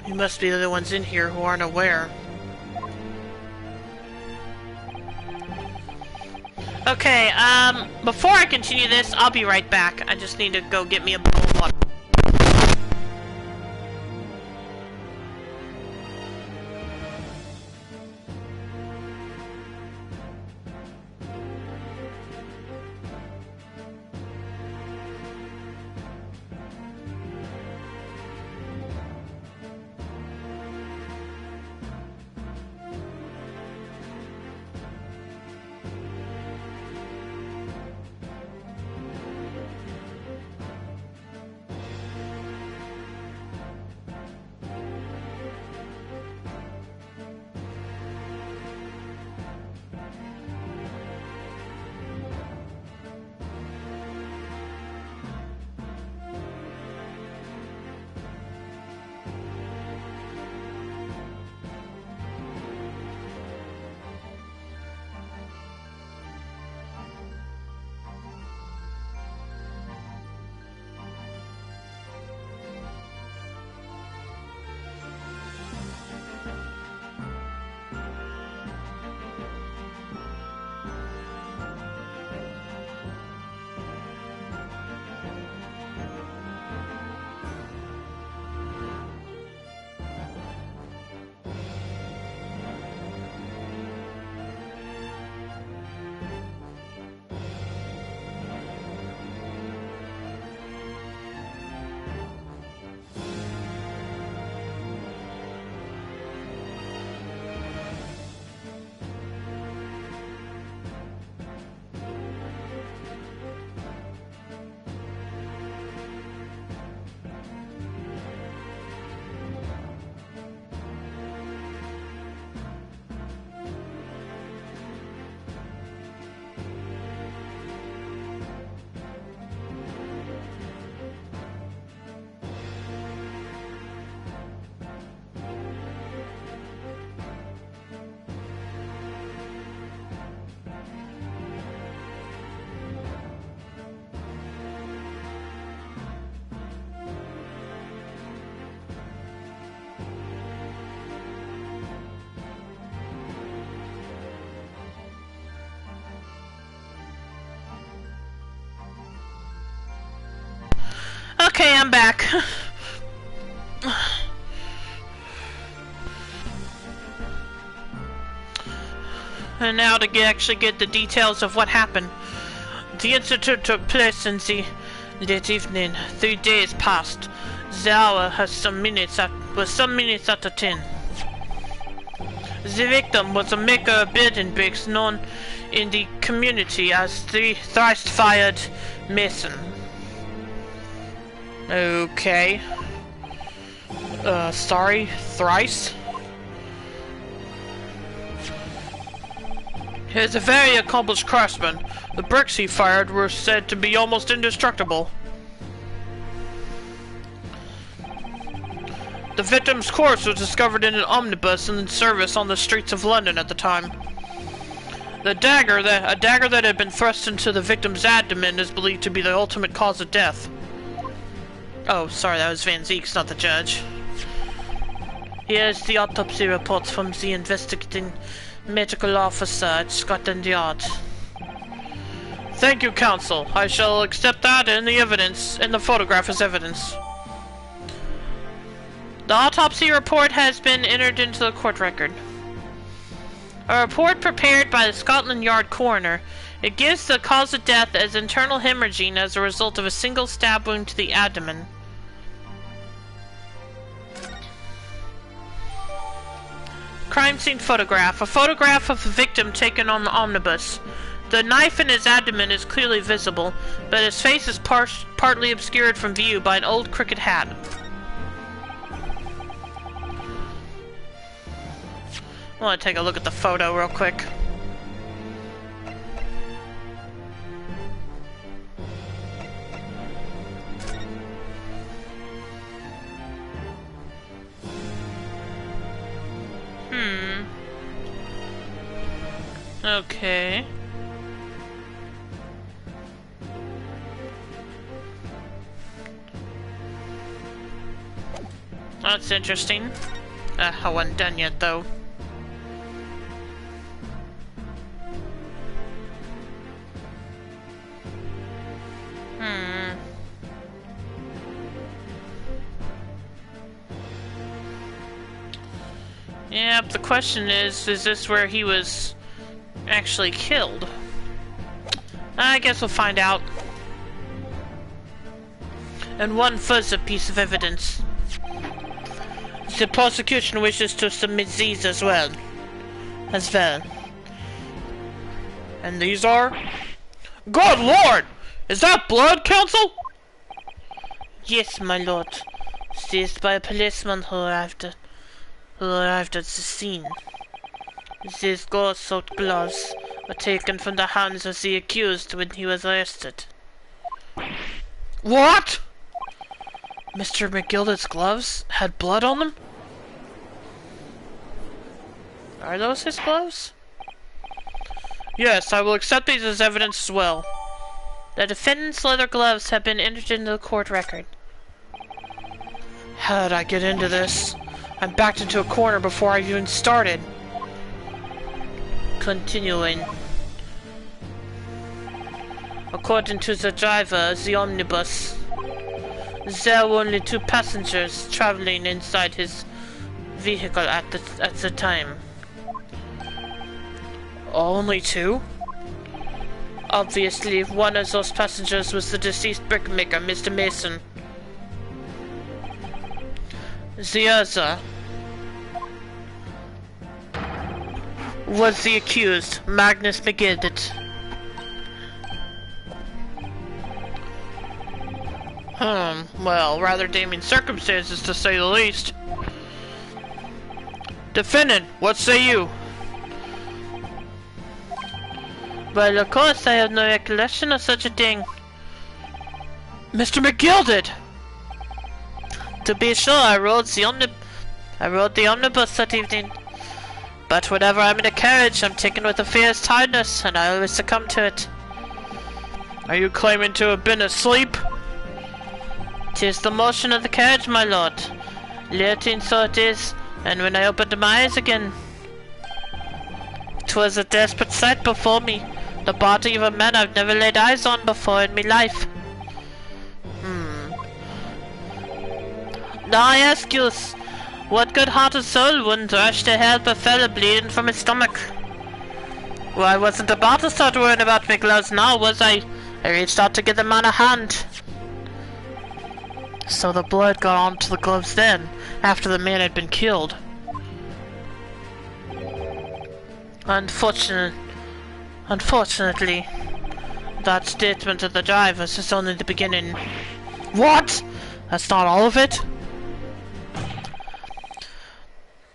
[SPEAKER 1] You must be the only ones in here who aren't aware. Okay, before I continue this, I'll be right back. I just need to go get me a bowl of water. Okay, I'm back. And now to actually get the details of what happened. The incident took place in the late evening. 3 days passed. The hour was some minutes after 10. The victim was a maker of building bricks known in the community as the thrice-fired mason. Okay. Sorry, thrice? He is a very accomplished craftsman. The bricks he fired were said to be almost indestructible. The victim's corpse was discovered in an omnibus in service on the streets of London at the time. A dagger that had been thrust into the victim's abdomen is believed to be the ultimate cause of death. Oh, sorry, that was Van Zeeks, not the judge. Here's the autopsy reports from the investigating medical officer at Scotland Yard. Thank you, counsel. I shall accept that and the evidence, and the photograph as evidence. The autopsy report has been entered into the court record. A report prepared by the Scotland Yard coroner. It gives the cause of death as internal hemorrhaging as a result of a single stab wound to the abdomen. Crime scene photograph. A photograph of the victim taken on the omnibus. The knife in his abdomen is clearly visible, but his face is partly obscured from view by an old cricket hat. I want to take a look at the photo real quick. Okay. That's interesting. I wasn't done yet, though. Yeah, but the question is this where he was actually killed? I guess we'll find out. And one further piece of evidence. The prosecution wishes to submit these as well. And these are? Good Lord! Is that blood, Counsel? Yes, my lord. Seized by a policeman who arrived at the scene. These gore-soaked gloves were taken from the hands of the accused when he was arrested. What? Mr. McGilded's gloves had blood on them? Are those his gloves? Yes, I will accept these as evidence as well. The defendant's leather gloves have been entered into the court record. How did I get into this? I'm backed into a corner before I even started. Continuing. According to the driver of the omnibus, there were only 2 passengers traveling inside his vehicle at the time. Only 2? Obviously, one of those passengers was the deceased brickmaker, Mr. Mason. The other was the accused, Magnus McGildet. Well, rather damning circumstances to say the least. Defendant, what say you? Well, of course, I have no recollection of such a thing. Mr. McGilded! To be sure, I rode the omnibus that evening. But whenever I'm in a carriage, I'm taken with a fierce tiredness, and I always succumb to it. Are you claiming to have been asleep? 'Tis the motion of the carriage, my lord. Lilting so it is, and when I opened my eyes again, 'twas a desperate sight before me. The body of a man I've never laid eyes on before in me life. Now I ask you, what good-hearted soul wouldn't rush to help a fellow bleeding from his stomach? Well, I wasn't about to start worrying about my gloves now, was I? I reached out to give the man a hand. So the blood got onto the gloves then, after the man had been killed. Unfortunately, that statement of the driver's is only the beginning. What? That's not all of it?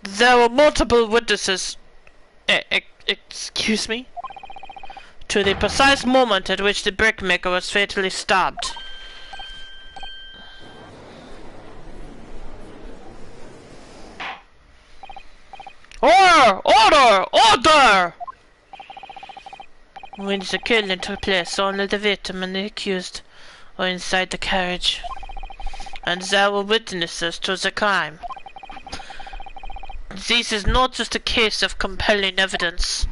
[SPEAKER 1] There were multiple witnesses, excuse me, to the precise moment at which the brickmaker was fatally stabbed. Order! When the killing took place, only the victim and the accused were inside the carriage, and there were witnesses to the crime. This is not just a case of compelling evidence.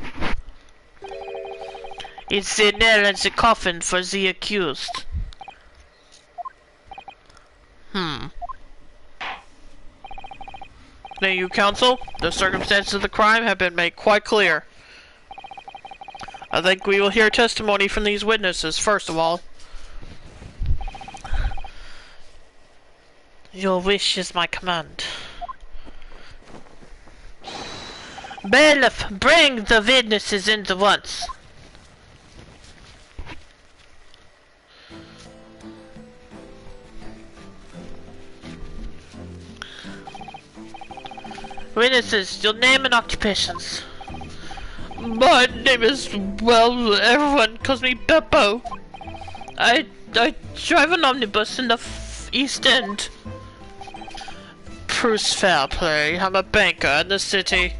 [SPEAKER 1] It's the nail in the coffin for the accused. Thank you, counsel. The circumstances of the crime have been made quite clear. I think we will hear testimony from these witnesses, first of all. Your wish is my command. Bailiff, bring the witnesses in at once. Witnesses, your name and occupations. My name is, well, everyone calls me Beppo. I drive an omnibus in the East End. Bruce Fairplay, I'm a banker in the city.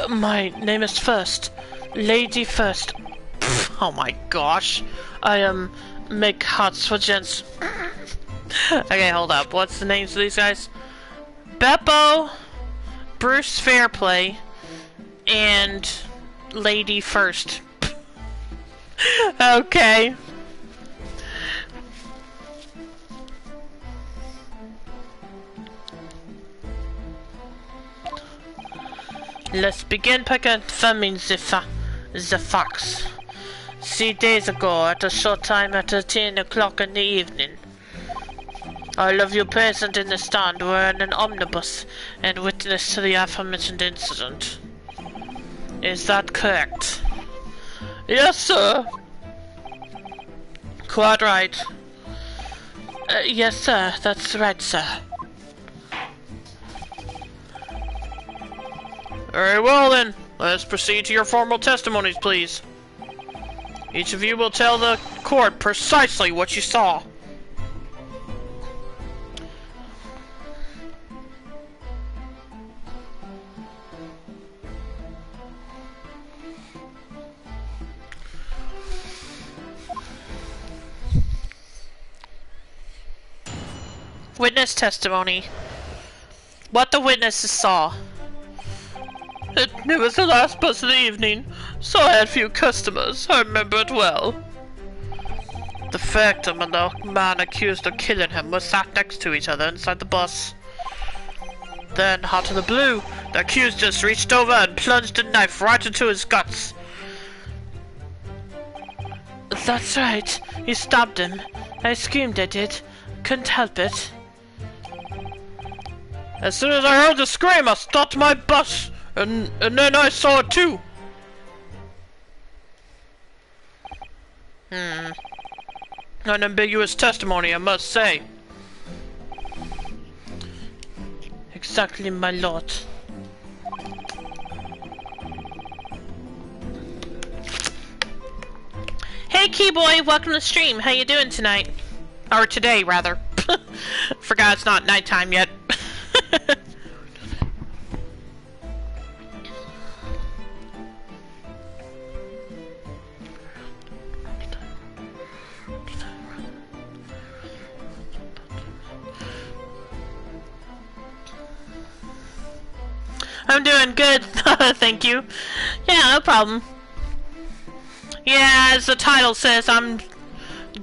[SPEAKER 1] My name is First. Lady First. Oh my gosh. I make hearts for gents. Okay, hold up. What's the names of these guys? Beppo, Bruce Fairplay, and Lady First. Okay. Let's begin by confirming the facts. 3 days ago, at a short time after 10 o'clock in the evening, all of you present in the stand were in an omnibus and witnessed to the aforementioned incident. Is that correct? Yes, sir. Quite right. Yes, sir. That's right, sir. Very well, then. Let's proceed to your formal testimonies, please. Each of you will tell the court precisely what you saw. Witness testimony. What the witnesses saw. It was the last bus of the evening, so I had few customers. I remember it well. The victim and the man accused of killing him were sat next to each other inside the bus. Then, out of the blue, the accused just reached over and plunged a knife right into his guts. That's right. He stabbed him. I screamed at it. Couldn't help it. As soon as I heard the scream, I stopped my bus, and then I saw it too. Unambiguous testimony, I must say. Exactly, my lord. Hey, Keyboy, welcome to the stream. How you doing tonight? Or today, rather. Forgot it's not nighttime yet. I'm doing good, thank you. Yeah, no problem. Yeah, as the title says, I'm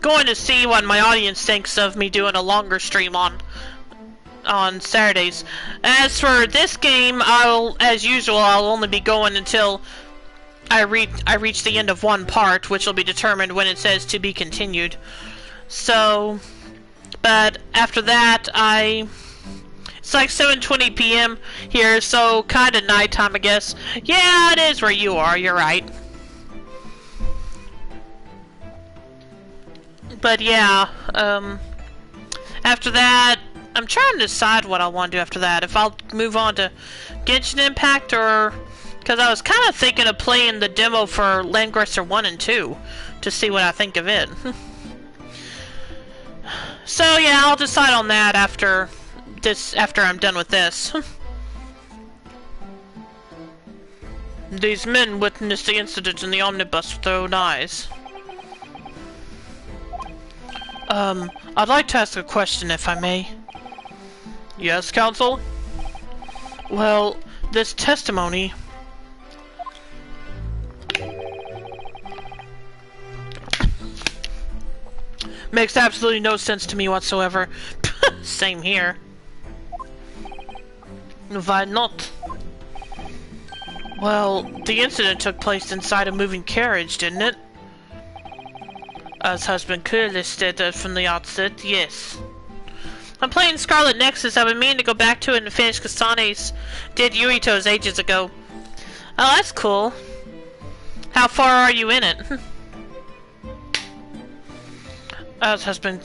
[SPEAKER 1] going to see what my audience thinks of me doing a longer stream on Saturdays. As for this game, as usual, I'll only be going until I reach the end of one part, which will be determined when it says to be continued. So, but after that, it's like 7:20 p.m. here, so kind of nighttime, I guess. Yeah, it is where you are, you're right. But yeah, after that, I'm trying to decide what I want to do after that. If I'll move on to Genshin Impact, or... because I was kind of thinking of playing the demo for Landgracer 1 and 2 to see what I think of it. So yeah, I'll decide on that after I'm done with this. These men witnessed the incident in the omnibus with their own eyes. I'd like to ask a question, if I may. Yes, counsel? Well, this testimony... makes absolutely no sense to me whatsoever. Same here. Why not? Well, the incident took place inside a moving carriage, didn't it? As has been clearly stated from the outset, yes. I'm playing Scarlet Nexus. I've been meaning to go back to it and finish Kasane's did Yurito's ages ago. Oh, that's cool. How far are you in it? As has been...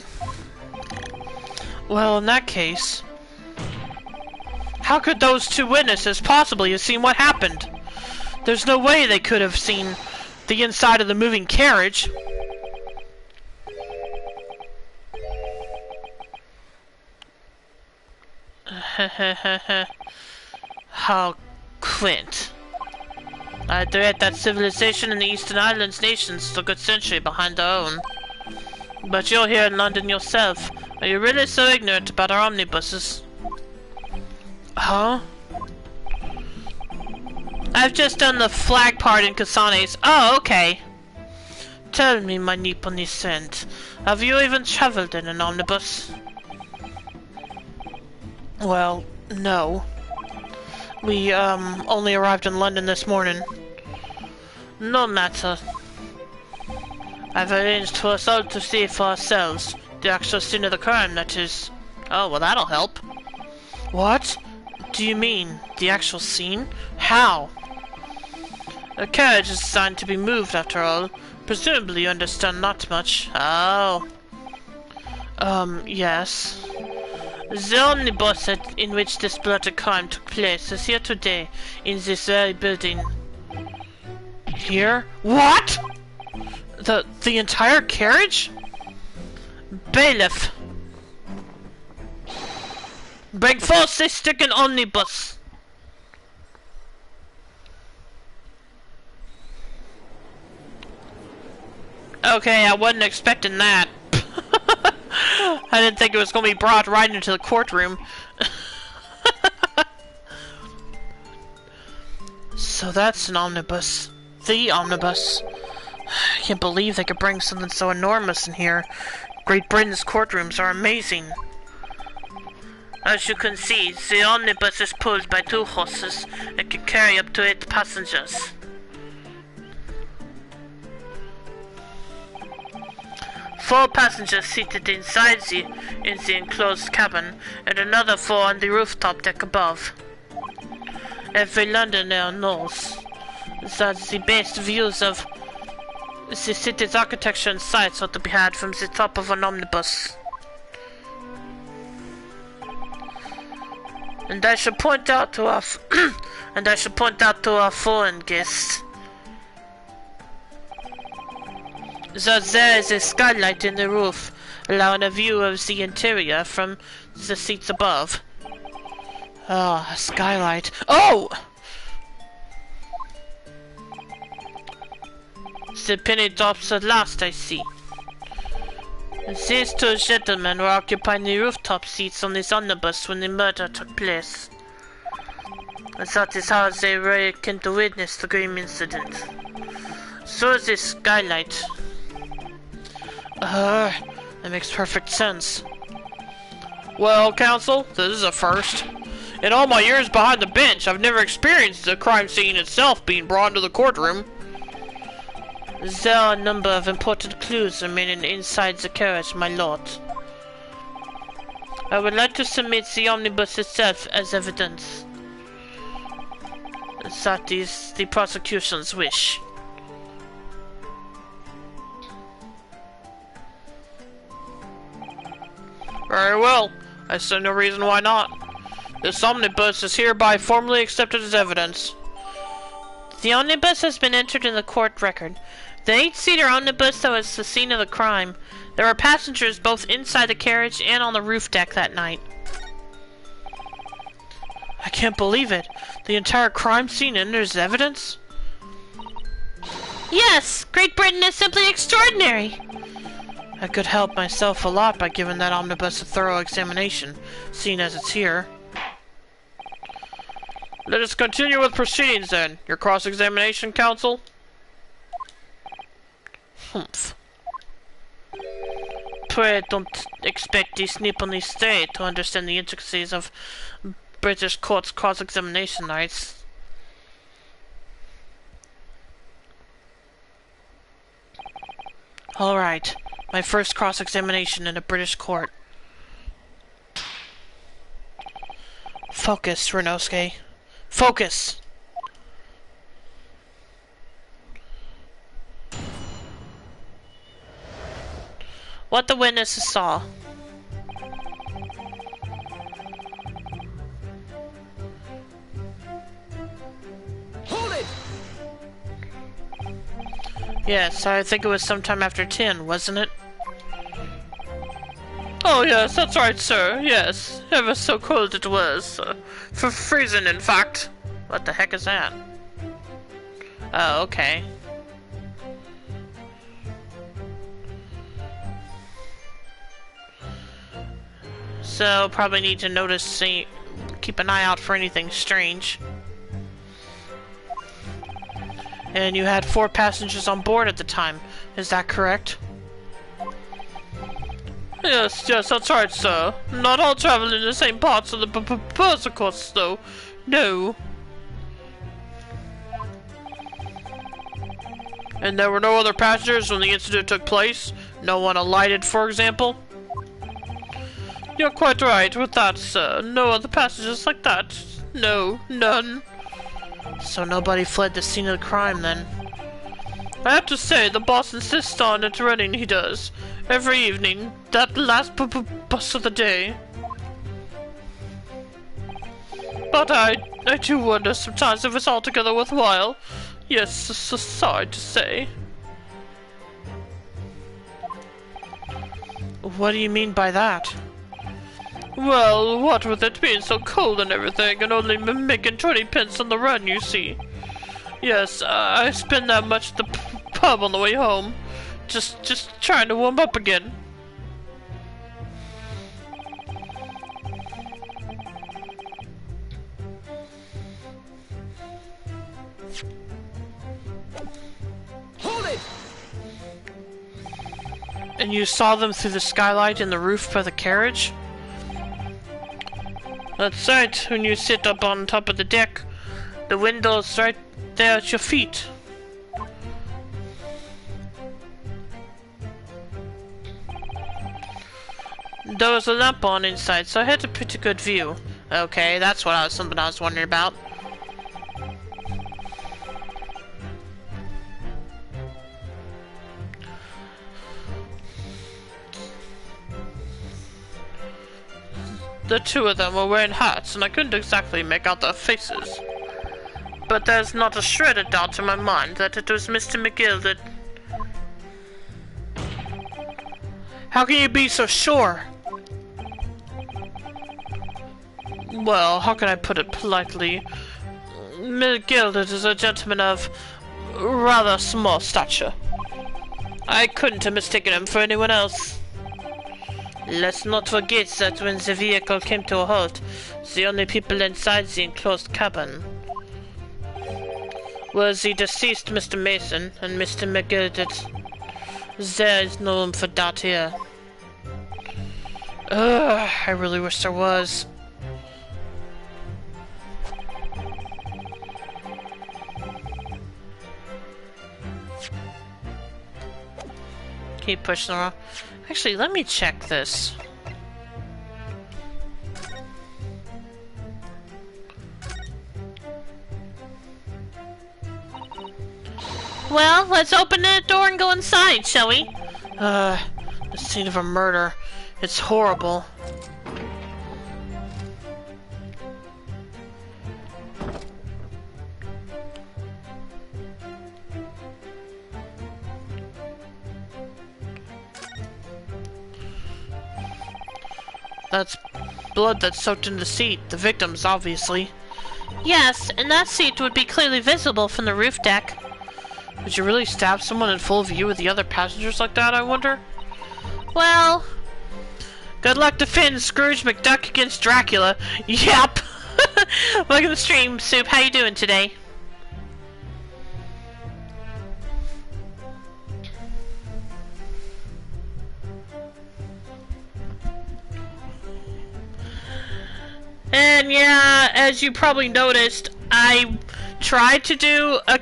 [SPEAKER 1] Well, in that case... How could those two witnesses possibly have seen what happened? There's no way they could have seen the inside of the moving carriage. How quaint. I dread that civilization in the Eastern Islands nations took a century behind their own. But you're here in London yourself. Are you really so ignorant about our omnibuses? Huh? I've just done the flag part in Kasane's. Oh, okay. Tell me, my Nipponiscent, have you even traveled in an omnibus? Well, no. We, only arrived in London this morning. No matter. I've arranged for us all to see for ourselves. The actual scene of the crime, that is. Oh, well that'll help. What? Do you mean, the actual scene? How? The carriage is designed to be moved, after all. Presumably you understand not much. Oh. Yes. The omnibus in which this bloody crime took place is here today, in this very building. Here? What? The entire carriage? Bailiff! Bring forth this sticking omnibus! Okay, I wasn't expecting that. I didn't think it was going to be brought right into the courtroom. So that's an omnibus. The omnibus. I can't believe they could bring something so enormous in here. Great Britain's courtrooms are amazing. As you can see, the omnibus is pulled by 2 horses and can carry up to 8 passengers. 4 passengers seated inside in the enclosed cabin, and another 4 on the rooftop deck above. Every Londoner knows that the best views of the city's architecture and sights are to be had from the top of an omnibus. And I should point out to our foreign guests that there is a skylight in the roof, allowing a view of the interior from the seats above. Oh, a skylight. Oh! The penny drops at last, I see. These 2 gentlemen were occupying the rooftop seats on this omnibus when the murder took place. That is how they came to witness the grim incident. So this skylight. That makes perfect sense. Well, counsel, this is a first. In all my years behind the bench, I've never experienced the crime scene itself being brought into the courtroom. There are a number of important clues remaining inside the carriage, my lord. I would like to submit the omnibus itself as evidence. That is the prosecution's wish. Very well. I see no reason why not. This omnibus is hereby formally accepted as evidence. The omnibus has been entered in the court record. The 8-seater omnibus that was the scene of the crime. There were passengers both inside the carriage and on the roof deck that night. I can't believe it. The entire crime scene enters evidence? Yes! Great Britain is simply extraordinary! I could help myself a lot by giving that omnibus a thorough examination, seeing as it's here. Let us continue with proceedings then. Your cross-examination, counsel? Humph. Pray don't expect this Nippon state to understand the intricacies of British courts' cross-examination rights. Alright, my first cross-examination in a British court. Focus, Renosuke. Focus! What the witnesses saw.
[SPEAKER 6] Hold it!
[SPEAKER 1] Yes, I think it was sometime after 10, wasn't it? Oh yes, that's right, sir. Yes, ever so cold it was. For freezing, in fact. What the heck is that? Oh, okay. So, probably need to keep an eye out for anything strange. And you had 4 passengers on board at the time, is that correct? Yes, that's right, sir. Not all travel in the same parts of the bus, of course, though. No. And there were no other passengers when the incident took place? No one alighted, for example? You're quite right with that, sir. No other passengers like that. No, none. So nobody fled the scene of the crime, then? I have to say, the boss insists on it running, he does. Every evening. That last bus of the day. But I do wonder sometimes if it's altogether worthwhile. Yes, sorry to say. What do you mean by that? Well, what with it being so cold and everything, and only making 20 pence on the run, you see. Yes, I spend that much at the pub on the way home. Just trying to warm up again.
[SPEAKER 6] Hold it!
[SPEAKER 1] And you saw them through the skylight in the roof by the carriage? That's right, when you sit up on top of the deck. The window's right there at your feet. There was a lamp on inside, so I had a pretty good view. Okay, that's something I was wondering about. The two of them were wearing hats, and I couldn't exactly make out their faces. But there's not a shred of doubt in my mind that it was Mr. McGill that... How can you be so sure? Well, how can I put it politely? McGill is a gentleman of rather small stature. I couldn't have mistaken him for anyone else. Let's not forget that when the vehicle came to a halt, the only people inside the enclosed cabin was the deceased Mr. Mason and Mr. McGill. There is no room for doubt here. Ugh, I really wish there was. Keep pushing around. Actually, let me check this. Well, let's open the door and go inside, shall we? The scene of a murder. It's horrible. That's blood that's soaked in the seat. The victim's, obviously. Yes, and that seat would be clearly visible from the roof deck. Would you really stab someone in full view with the other passengers like that, I wonder? Well... Good luck to Finn, Scrooge McDuck against Dracula. Yep! Welcome to the stream, Soup. How you doing today? And yeah, as you probably noticed, I tried to do a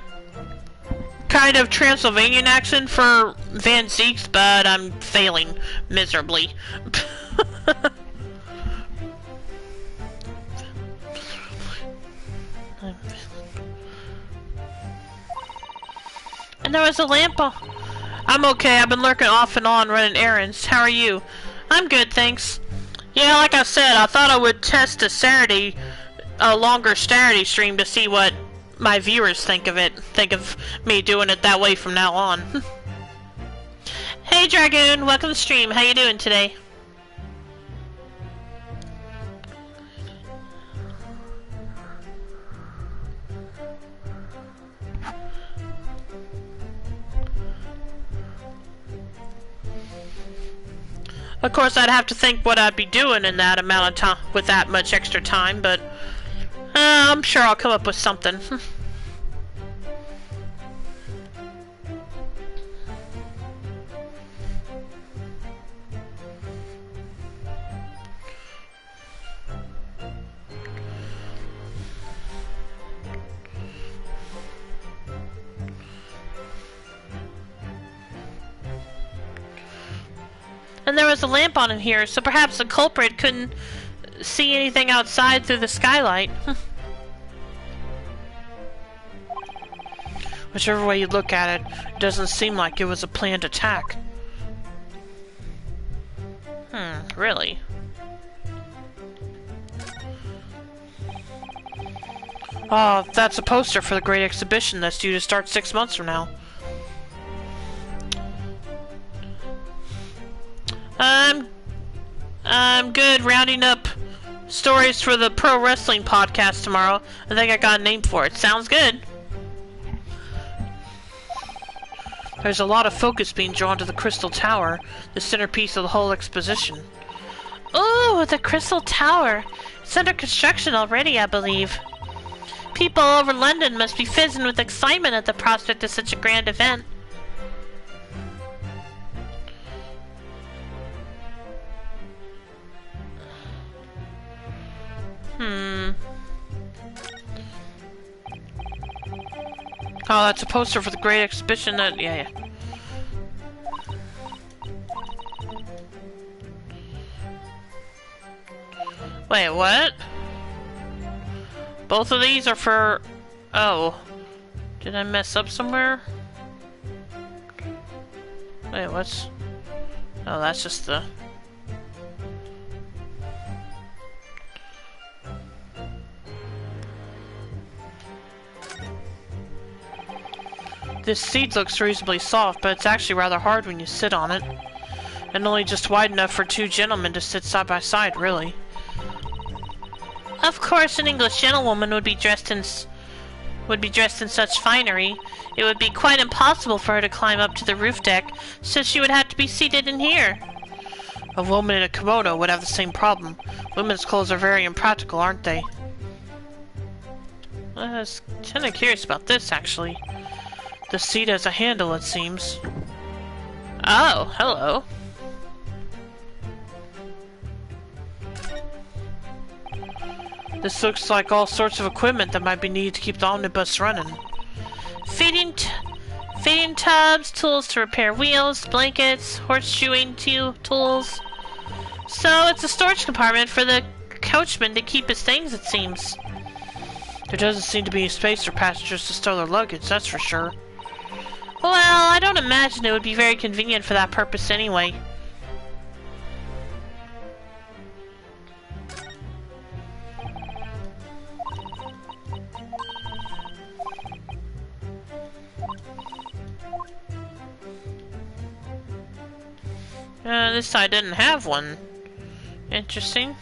[SPEAKER 1] kind of Transylvanian accent for Van Zeeks, but I'm failing miserably. And there was a lamp on. I'm okay, I've been lurking off and on running errands. How are you? I'm good, thanks. Yeah, like I said, I thought I would test a longer Saturday stream to see what my viewers think of it. Think of me doing it that way from now on. Hey Dragoon, welcome to the stream. How you doing today? Of course, I'd have to think what I'd be doing in that amount of time, with that much extra time, but I'm sure I'll come up with something. And there was a lamp on in here, so perhaps the culprit couldn't see anything outside through the skylight. Whichever way you look at it, it doesn't seem like it was a planned attack. Really? Oh, that's a poster for the great exhibition that's due to start 6 months from now. I'm good rounding up stories for the pro wrestling podcast tomorrow. I think I got a name for it. Sounds good. There's a lot of focus being drawn to the Crystal Tower, the centerpiece of the whole exposition. Ooh, the Crystal Tower. It's under construction already, I believe. People all over London must be fizzing with excitement at the prospect of such a grand event. Oh, that's a poster for the great exhibition that... yeah. Wait, what? Both of these are for... oh. Did I mess up somewhere? Wait, what's... oh, that's just the... this seat looks reasonably soft, but it's actually rather hard when you sit on it. And only just wide enough for 2 gentlemen to sit side by side, really. Of course, an English gentlewoman would be dressed in such finery. It would be quite impossible for her to climb up to the roof deck, so she would have to be seated in here. A woman in a kimono would have the same problem. Women's clothes are very impractical, aren't they? I was kind of curious about this, actually. The seat has a handle, it seems. Oh, hello. This looks like all sorts of equipment that might be needed to keep the omnibus running. Feeding tubs, tools to repair wheels, blankets, horseshoeing tools. So it's a storage compartment for the coachman to keep his things, it seems. There doesn't seem to be any space for passengers to stow their luggage, that's for sure. Well, I don't imagine it would be very convenient for that purpose anyway. This side didn't have one. Interesting.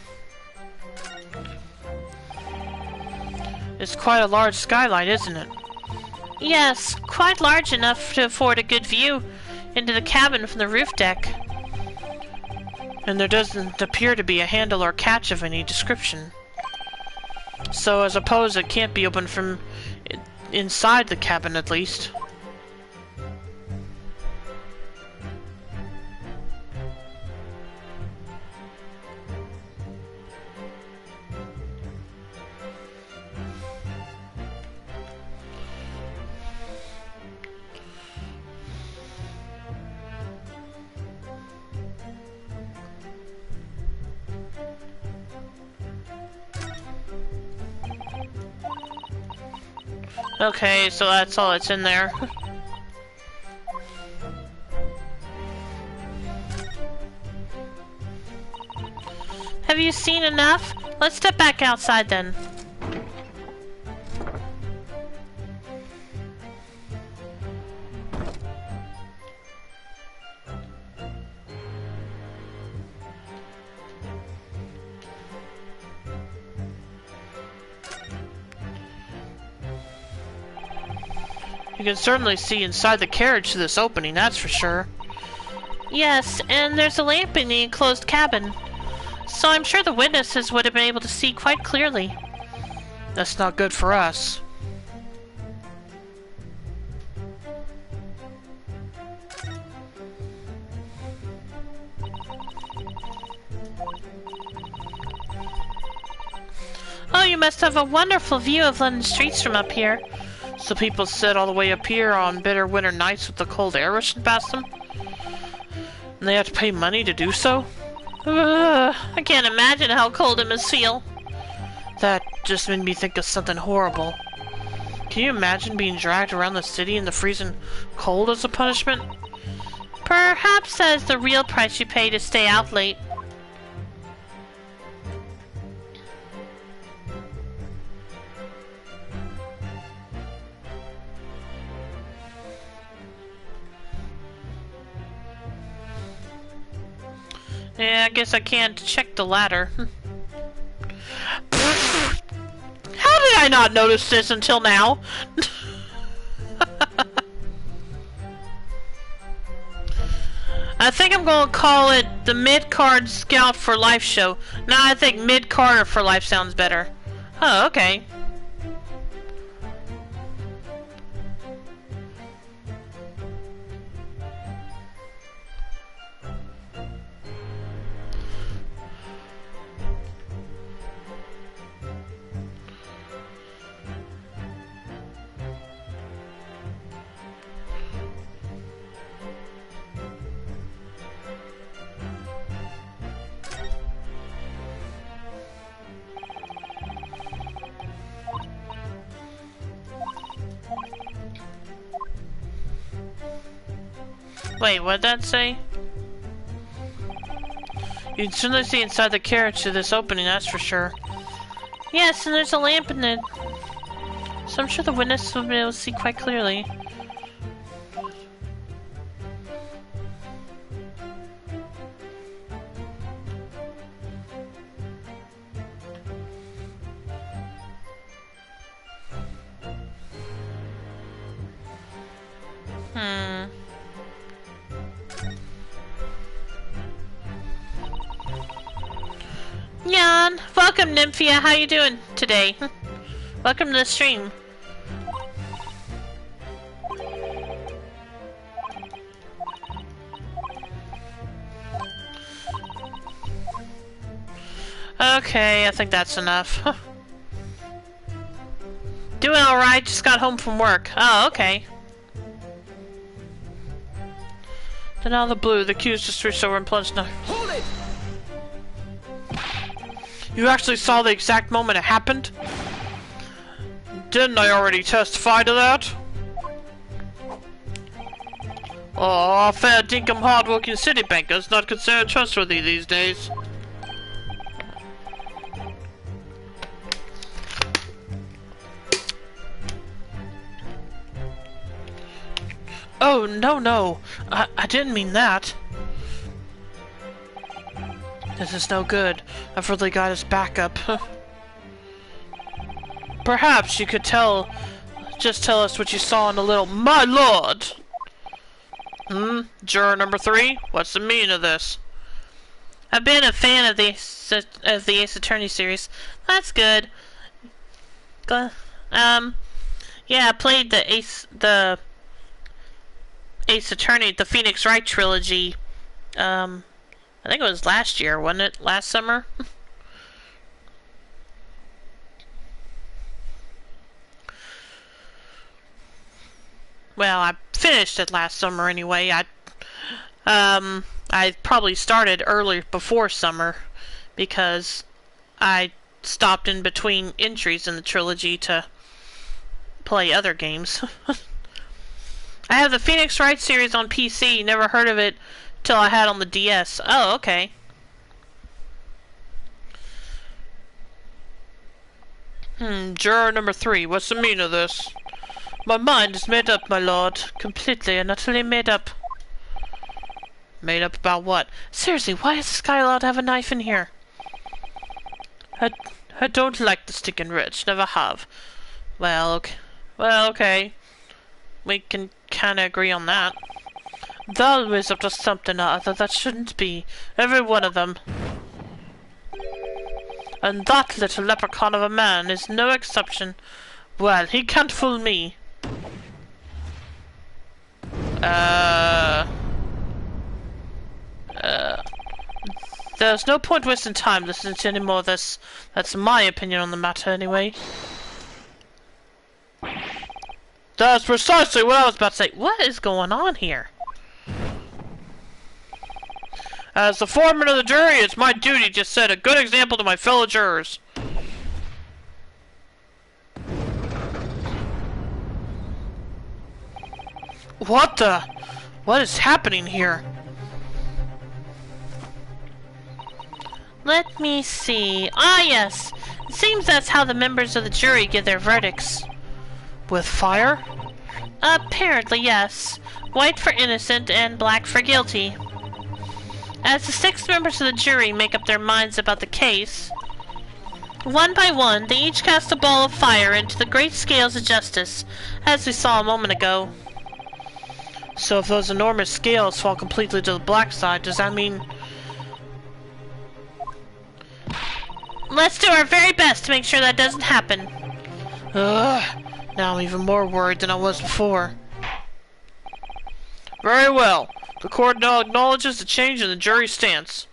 [SPEAKER 1] It's quite a large skylight, isn't it? Yes, quite large enough to afford a good view into the cabin from the roof deck. And there doesn't appear to be a handle or catch of any description. So I suppose it can't be opened from inside the cabin, at least. Okay, so that's all that's in there. Have you seen enough? Let's step back outside then. You can certainly see inside the carriage to this opening, that's for sure. Yes, and there's a lamp in the enclosed cabin. So I'm sure the witnesses would have been able to see quite clearly. That's not good for us. Oh, you must have a wonderful view of London streets from up here. So people sit all the way up here on bitter winter nights with the cold air rushing past them? And they have to pay money to do so? I can't imagine how cold it must feel. That just made me think of something horrible. Can you imagine being dragged around the city in the freezing cold as a punishment? Perhaps that is the real price you pay to stay out late. Yeah, I guess I can't check the ladder. How did I not notice this until now? I think I'm gonna call it the Mid-Card Scout for Life show. No, I think Mid-Carter for Life sounds better. Oh, okay. Wait, what'd that say? You can certainly see inside the carriage to this opening, that's for sure. Yes, and there's a lamp in it. So I'm sure the witness will be able to see quite clearly. Jan, welcome Nymphia, how you doing today? Welcome to the stream. Okay, I think that's enough. Doing alright, just got home from work. Oh, okay. Then out of the blue, the accused just reached over and plunged now.
[SPEAKER 6] Hold it!
[SPEAKER 1] You actually saw the exact moment it happened? Didn't I already testify to that? Oh, fair dinkum hard-working city banker's not considered trustworthy these days. Oh, no. I didn't mean that. This is no good. I've really got his back up. Perhaps you could just tell us what you saw in the little... My lord! Juror number 3? What's the meaning of this? I've been a fan of the Ace Attorney series. That's good. Yeah, I played the Ace Attorney, the Phoenix Wright trilogy, I think it was last year, wasn't it? Last summer? Well, I finished it last summer anyway. I probably started early before summer because I stopped in between entries in the trilogy to play other games. I have the Phoenix Wright series on PC, never heard of it till I had on the DS. Oh, okay. Juror number 3, what's the meaning of this? My mind is made up, my lord. Completely and utterly made up. Made up about what? Seriously, why does this guy allowed to have a knife in here? I don't like the stinking rich, never have. Well, okay. We can kinda agree on that. They're always up to something or other that shouldn't be. Every one of them. And that little leprechaun of a man is no exception. Well, he can't fool me. There's no point wasting time listening to any more of this. That's my opinion on the matter, anyway. That's precisely what I was about to say. What is going on here? As the foreman of the jury, it's my duty to set a good example to my fellow jurors. What is happening here?
[SPEAKER 7] Let me see. Ah, yes. It seems that's how the members of the jury give their verdicts.
[SPEAKER 1] With fire?
[SPEAKER 7] Apparently, yes. White for innocent and black for guilty. As the 6 members of the jury make up their minds about the case, one by one, they each cast a ball of fire into the great scales of justice, as we saw a moment ago.
[SPEAKER 1] So if those enormous scales fall completely to the black side, does that mean...
[SPEAKER 7] Let's do our very best to make sure that doesn't happen.
[SPEAKER 1] Ugh, now I'm even more worried than I was before. Very well. The court now acknowledges the change in the jury's stance.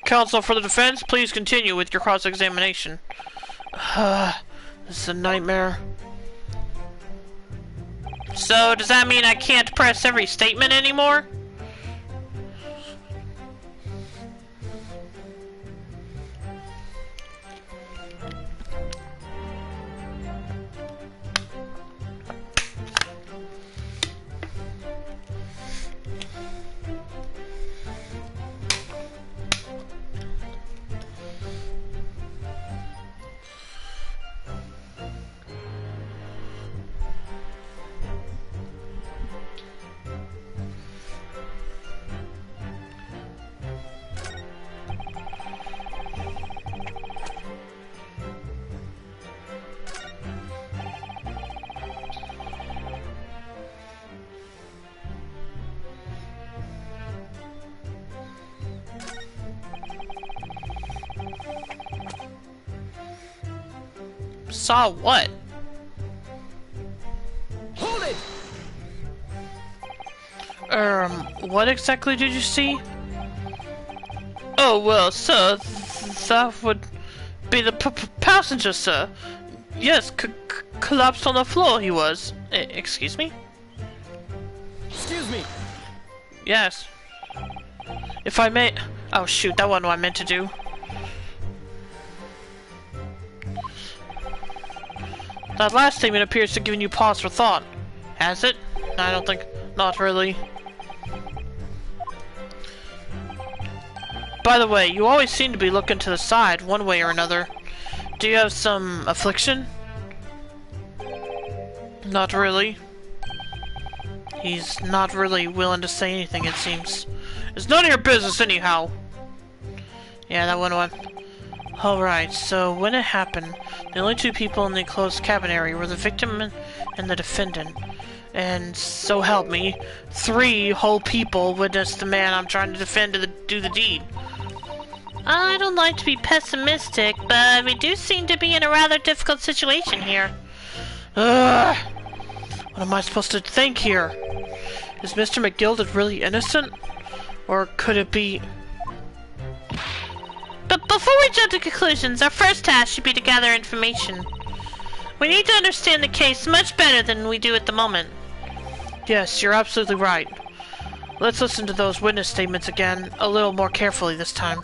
[SPEAKER 1] Counsel for the defense, please continue with your cross-examination. This is a nightmare.
[SPEAKER 7] So, does that mean I can't press every statement anymore?
[SPEAKER 1] Saw what?
[SPEAKER 6] Hold it!
[SPEAKER 1] What exactly did you see? Oh, well, sir, that would be the passenger, sir. Yes, collapsed on the floor he was. Excuse me?
[SPEAKER 6] Excuse me.
[SPEAKER 1] Yes. If I may... Oh, shoot, that wasn't what I meant to do. That last statement appears to have given you pause for thought. Has it? I don't think... Not really. By the way, you always seem to be looking to the side, one way or another. Do you have some affliction? Not really. He's not really willing to say anything, it seems. It's none of your business anyhow! Yeah, that one went. Alright, so when it happened, the only 2 people in the closed cabin area were the victim and the defendant. And so help me, 3 whole people witnessed the man I'm trying to defend to do the deed.
[SPEAKER 7] I don't like to be pessimistic, but we do seem to be in a rather difficult situation here.
[SPEAKER 1] Ugh! What am I supposed to think here? Is Mr. McGilded really innocent? Or could it be...
[SPEAKER 7] But before we jump to conclusions, our first task should be to gather information. We need to understand the case much better than we do at the moment.
[SPEAKER 1] Yes, you're absolutely right. Let's listen to those witness statements again, a little more carefully this time.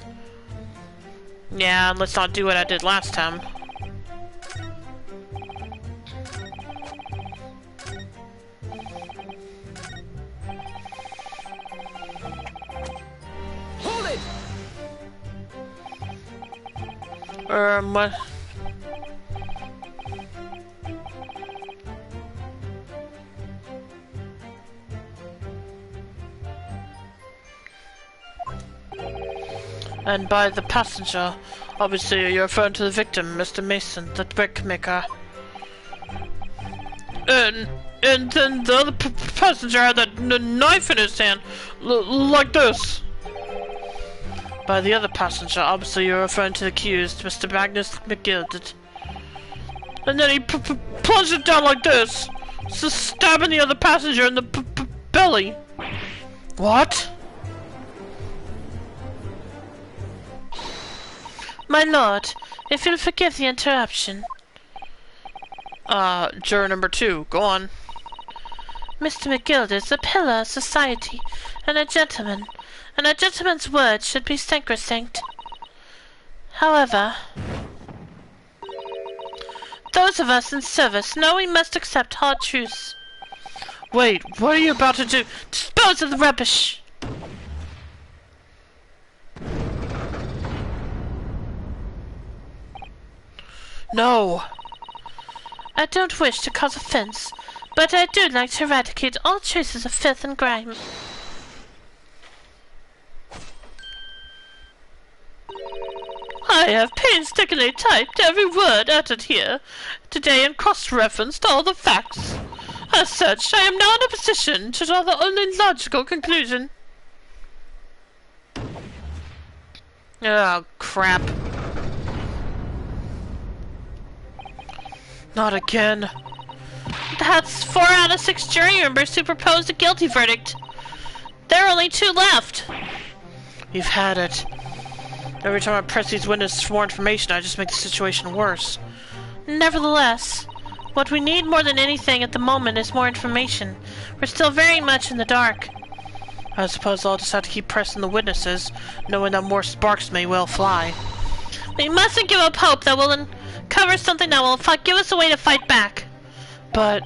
[SPEAKER 1] Yeah, and let's not do what I did last time.
[SPEAKER 6] Hold it!
[SPEAKER 1] What? And by the passenger, obviously you're referring to the victim, Mr. Mason, the brickmaker. And then the other passenger had that knife in his hand, like this. By the other passenger, obviously you're referring to the accused, Mr. Magnus McGilded. And then he plunged it down like this, stabbing the other passenger in the belly. What?
[SPEAKER 7] My lord, if you'll forgive the interruption.
[SPEAKER 1] Juror number 2, go on.
[SPEAKER 7] Mr. McGild is a pillar of society and a gentleman, and a gentleman's word should be sacrosanct. However, those of us in service know we must accept hard truths.
[SPEAKER 1] Wait, what are you about to do?
[SPEAKER 7] Dispose of the rubbish!
[SPEAKER 1] No!
[SPEAKER 7] I don't wish to cause offense, but I do like to eradicate all traces of filth and grime. I have painstakingly typed every word uttered here today and cross-referenced all the facts. As such, I am now in a position to draw the only logical conclusion.
[SPEAKER 1] Oh, crap. Not again.
[SPEAKER 7] That's 4 out of 6 jury members who proposed a guilty verdict. There are only 2 left.
[SPEAKER 1] You've had it. Every time I press these witnesses for more information, I just make the situation worse.
[SPEAKER 7] Nevertheless, what we need more than anything at the moment is more information. We're still very much in the dark.
[SPEAKER 1] I suppose I'll just have to keep pressing the witnesses, knowing that more sparks may well fly.
[SPEAKER 7] We mustn't give up hope that we'll uncover something that will give us a way to fight back.
[SPEAKER 1] But...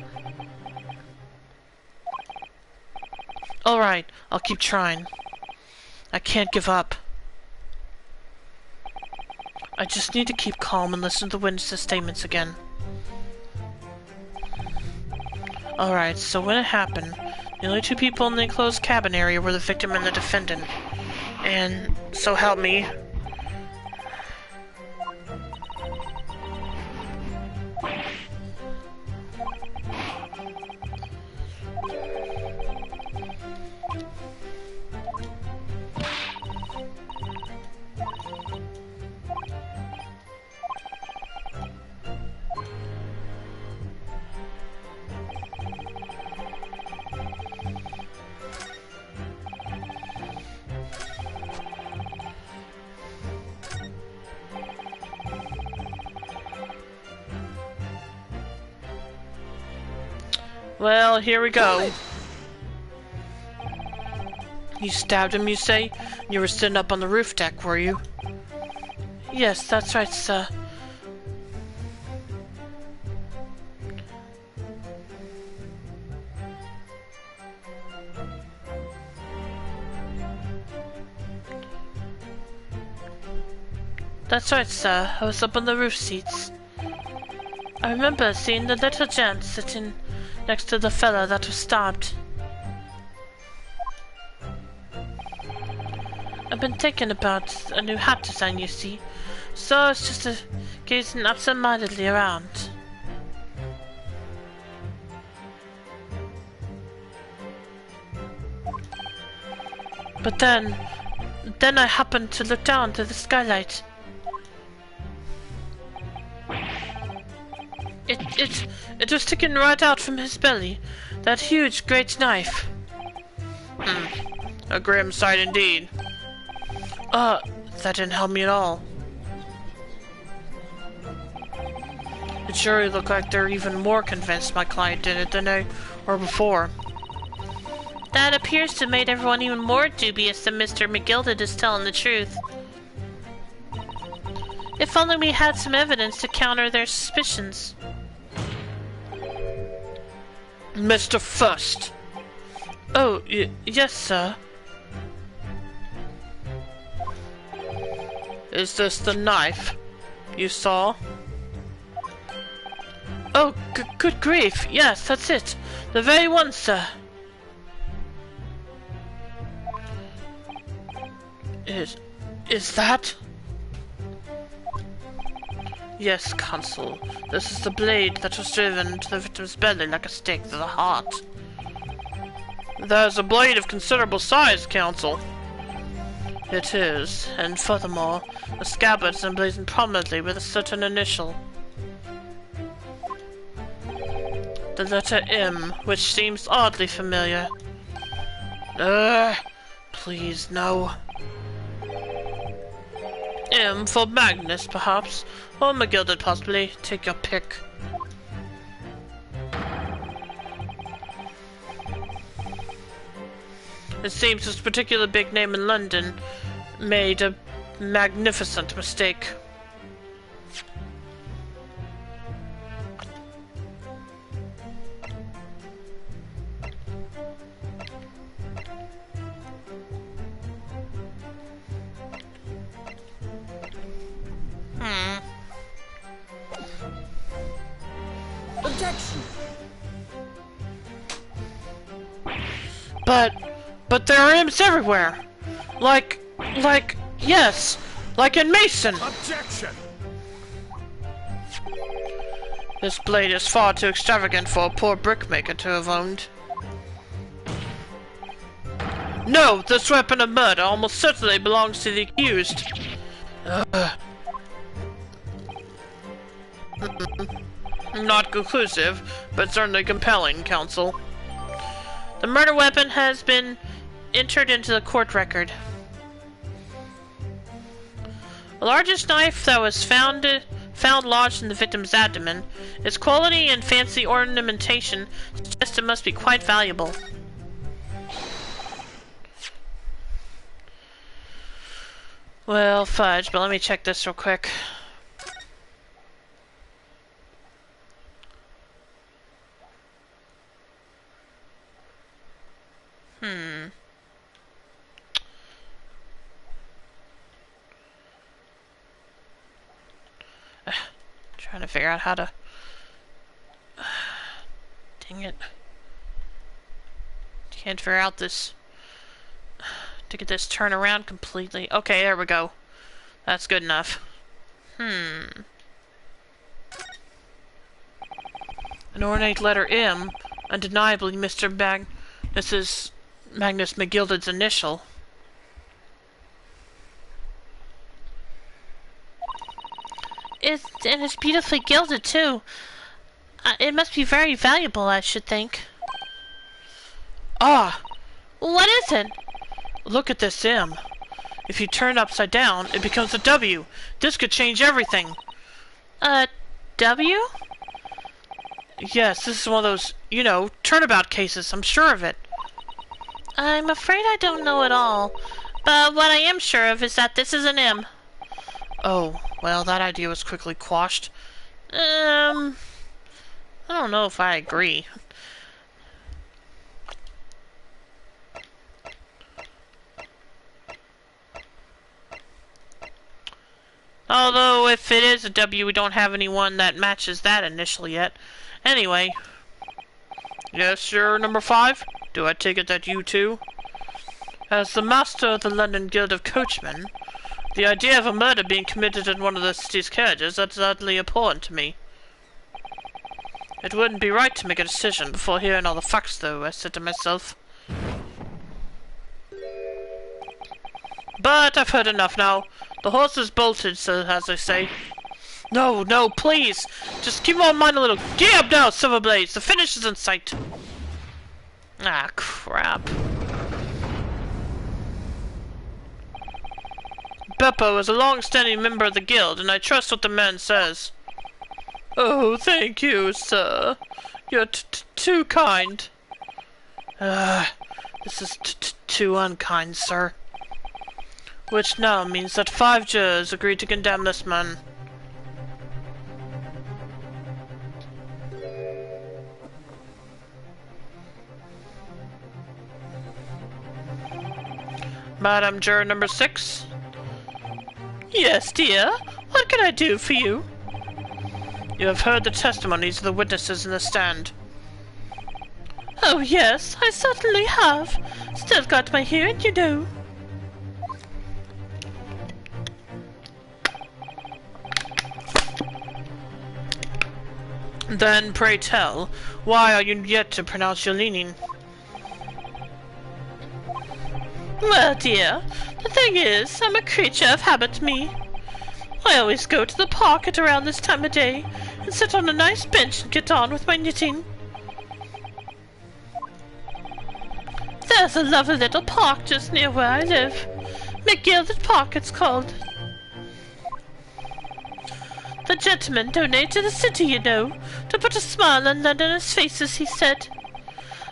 [SPEAKER 1] Alright, I'll keep trying. I can't give up. I just need to keep calm and listen to the witnesses' statements again. Alright, so when it happened, the only 2 people in the enclosed cabin area were the victim and the defendant. And, so help me, well, here we go. You stabbed him, you say? You were sitting up on the roof deck, were you?
[SPEAKER 7] Yes, that's right, sir. That's right, sir. I was up on the roof seats. I remember seeing the little gent sitting next to the fella that was stabbed. I've been thinking about a new hat design, you see, so I was just gazing absent-mindedly around. But then I happened to look down through the skylight. It was sticking right out from his belly, that huge great knife.
[SPEAKER 1] A grim sight indeed.
[SPEAKER 7] That didn't help me at all.
[SPEAKER 1] The jury look like they're even more convinced my client did it than they were before.
[SPEAKER 7] That appears to have made everyone even more dubious that Mr. McGilded is telling the truth. If only we had some evidence to counter their suspicions.
[SPEAKER 1] Mr. First!
[SPEAKER 7] Oh, yes, sir.
[SPEAKER 1] Is this the knife you saw?
[SPEAKER 7] Oh, good grief, yes, that's it. The very one, sir.
[SPEAKER 1] Is that? Yes, Consul. This is the blade that was driven to the victim's belly like a stake to the heart. That is a blade of considerable size, Counsel. It is, and furthermore, the scabbard is emblazoned prominently with a certain initial. The letter M, which seems oddly familiar. Please, no. M for Magnus, perhaps, or McGilded, possibly. Take your pick. It seems this particular big name in London made a magnificent mistake.
[SPEAKER 6] Objection!
[SPEAKER 1] But there are imps everywhere. Yes, like in Mason.
[SPEAKER 6] Objection!
[SPEAKER 1] This blade is far too extravagant for a poor brickmaker to have owned. No, this weapon of murder almost certainly belongs to the accused. Not conclusive, but certainly compelling, counsel. The murder weapon has been entered into the court record. The largest knife that was found lodged in the victim's abdomen. Its quality and fancy ornamentation suggest it must be quite valuable. Well, fudge, but let me check this real quick. Trying to figure out how to... Dang it. Can't figure out this... to get this turn around completely. Okay, there we go. That's good enough. An ornate letter M, undeniably Mr. Magnus McGilded's initial.
[SPEAKER 7] And it's beautifully gilded, too. It must be very valuable, I should think.
[SPEAKER 1] Ah!
[SPEAKER 7] What is it?
[SPEAKER 1] Look at this M. If you turn it upside down, it becomes a W. This could change everything.
[SPEAKER 7] W?
[SPEAKER 1] Yes, this is one of those, you know, turnabout cases. I'm sure of it.
[SPEAKER 7] I'm afraid I don't know it all. But what I am sure of is that this is an M.
[SPEAKER 1] Oh, well, that idea was quickly quashed. I don't know if I agree. Although, if it is a W, we don't have anyone that matches that initial yet. Anyway. Yes, sir, number 5? Do I take it that you too? As the master of the London Guild of Coachmen, the idea of a murder being committed in one of the city's carriages is utterly abhorrent to me. It wouldn't be right to make a decision before hearing all the facts, though, I said to myself. But I've heard enough now. The horse is bolted, so as they say. No, no, please! Just keep my mind a little. Get up now, Silverblaze! The finish is in sight! Ah, crap. Beppo is a long-standing member of the guild, and I trust what the man says. Oh, thank you, sir. You're too kind. This is too unkind, sir. Which now means that 5 jurors agreed to condemn this man. Madam Juror number 6? Yes, dear. What can I do for you? You have heard the testimonies of the witnesses in the stand. Oh, yes, I certainly have. Still got my hearing, you know. Then, pray tell, why are you yet to pronounce your leaning? Well, dear, the thing is, I'm a creature of habit, me. I always go to the park at around this time of day, and sit on a nice bench and get on with my knitting. There's a lovely little park just near where I live. McGilded Park, it's called. The gentleman donated to the city, you know, to put a smile on Londoners' faces, he said.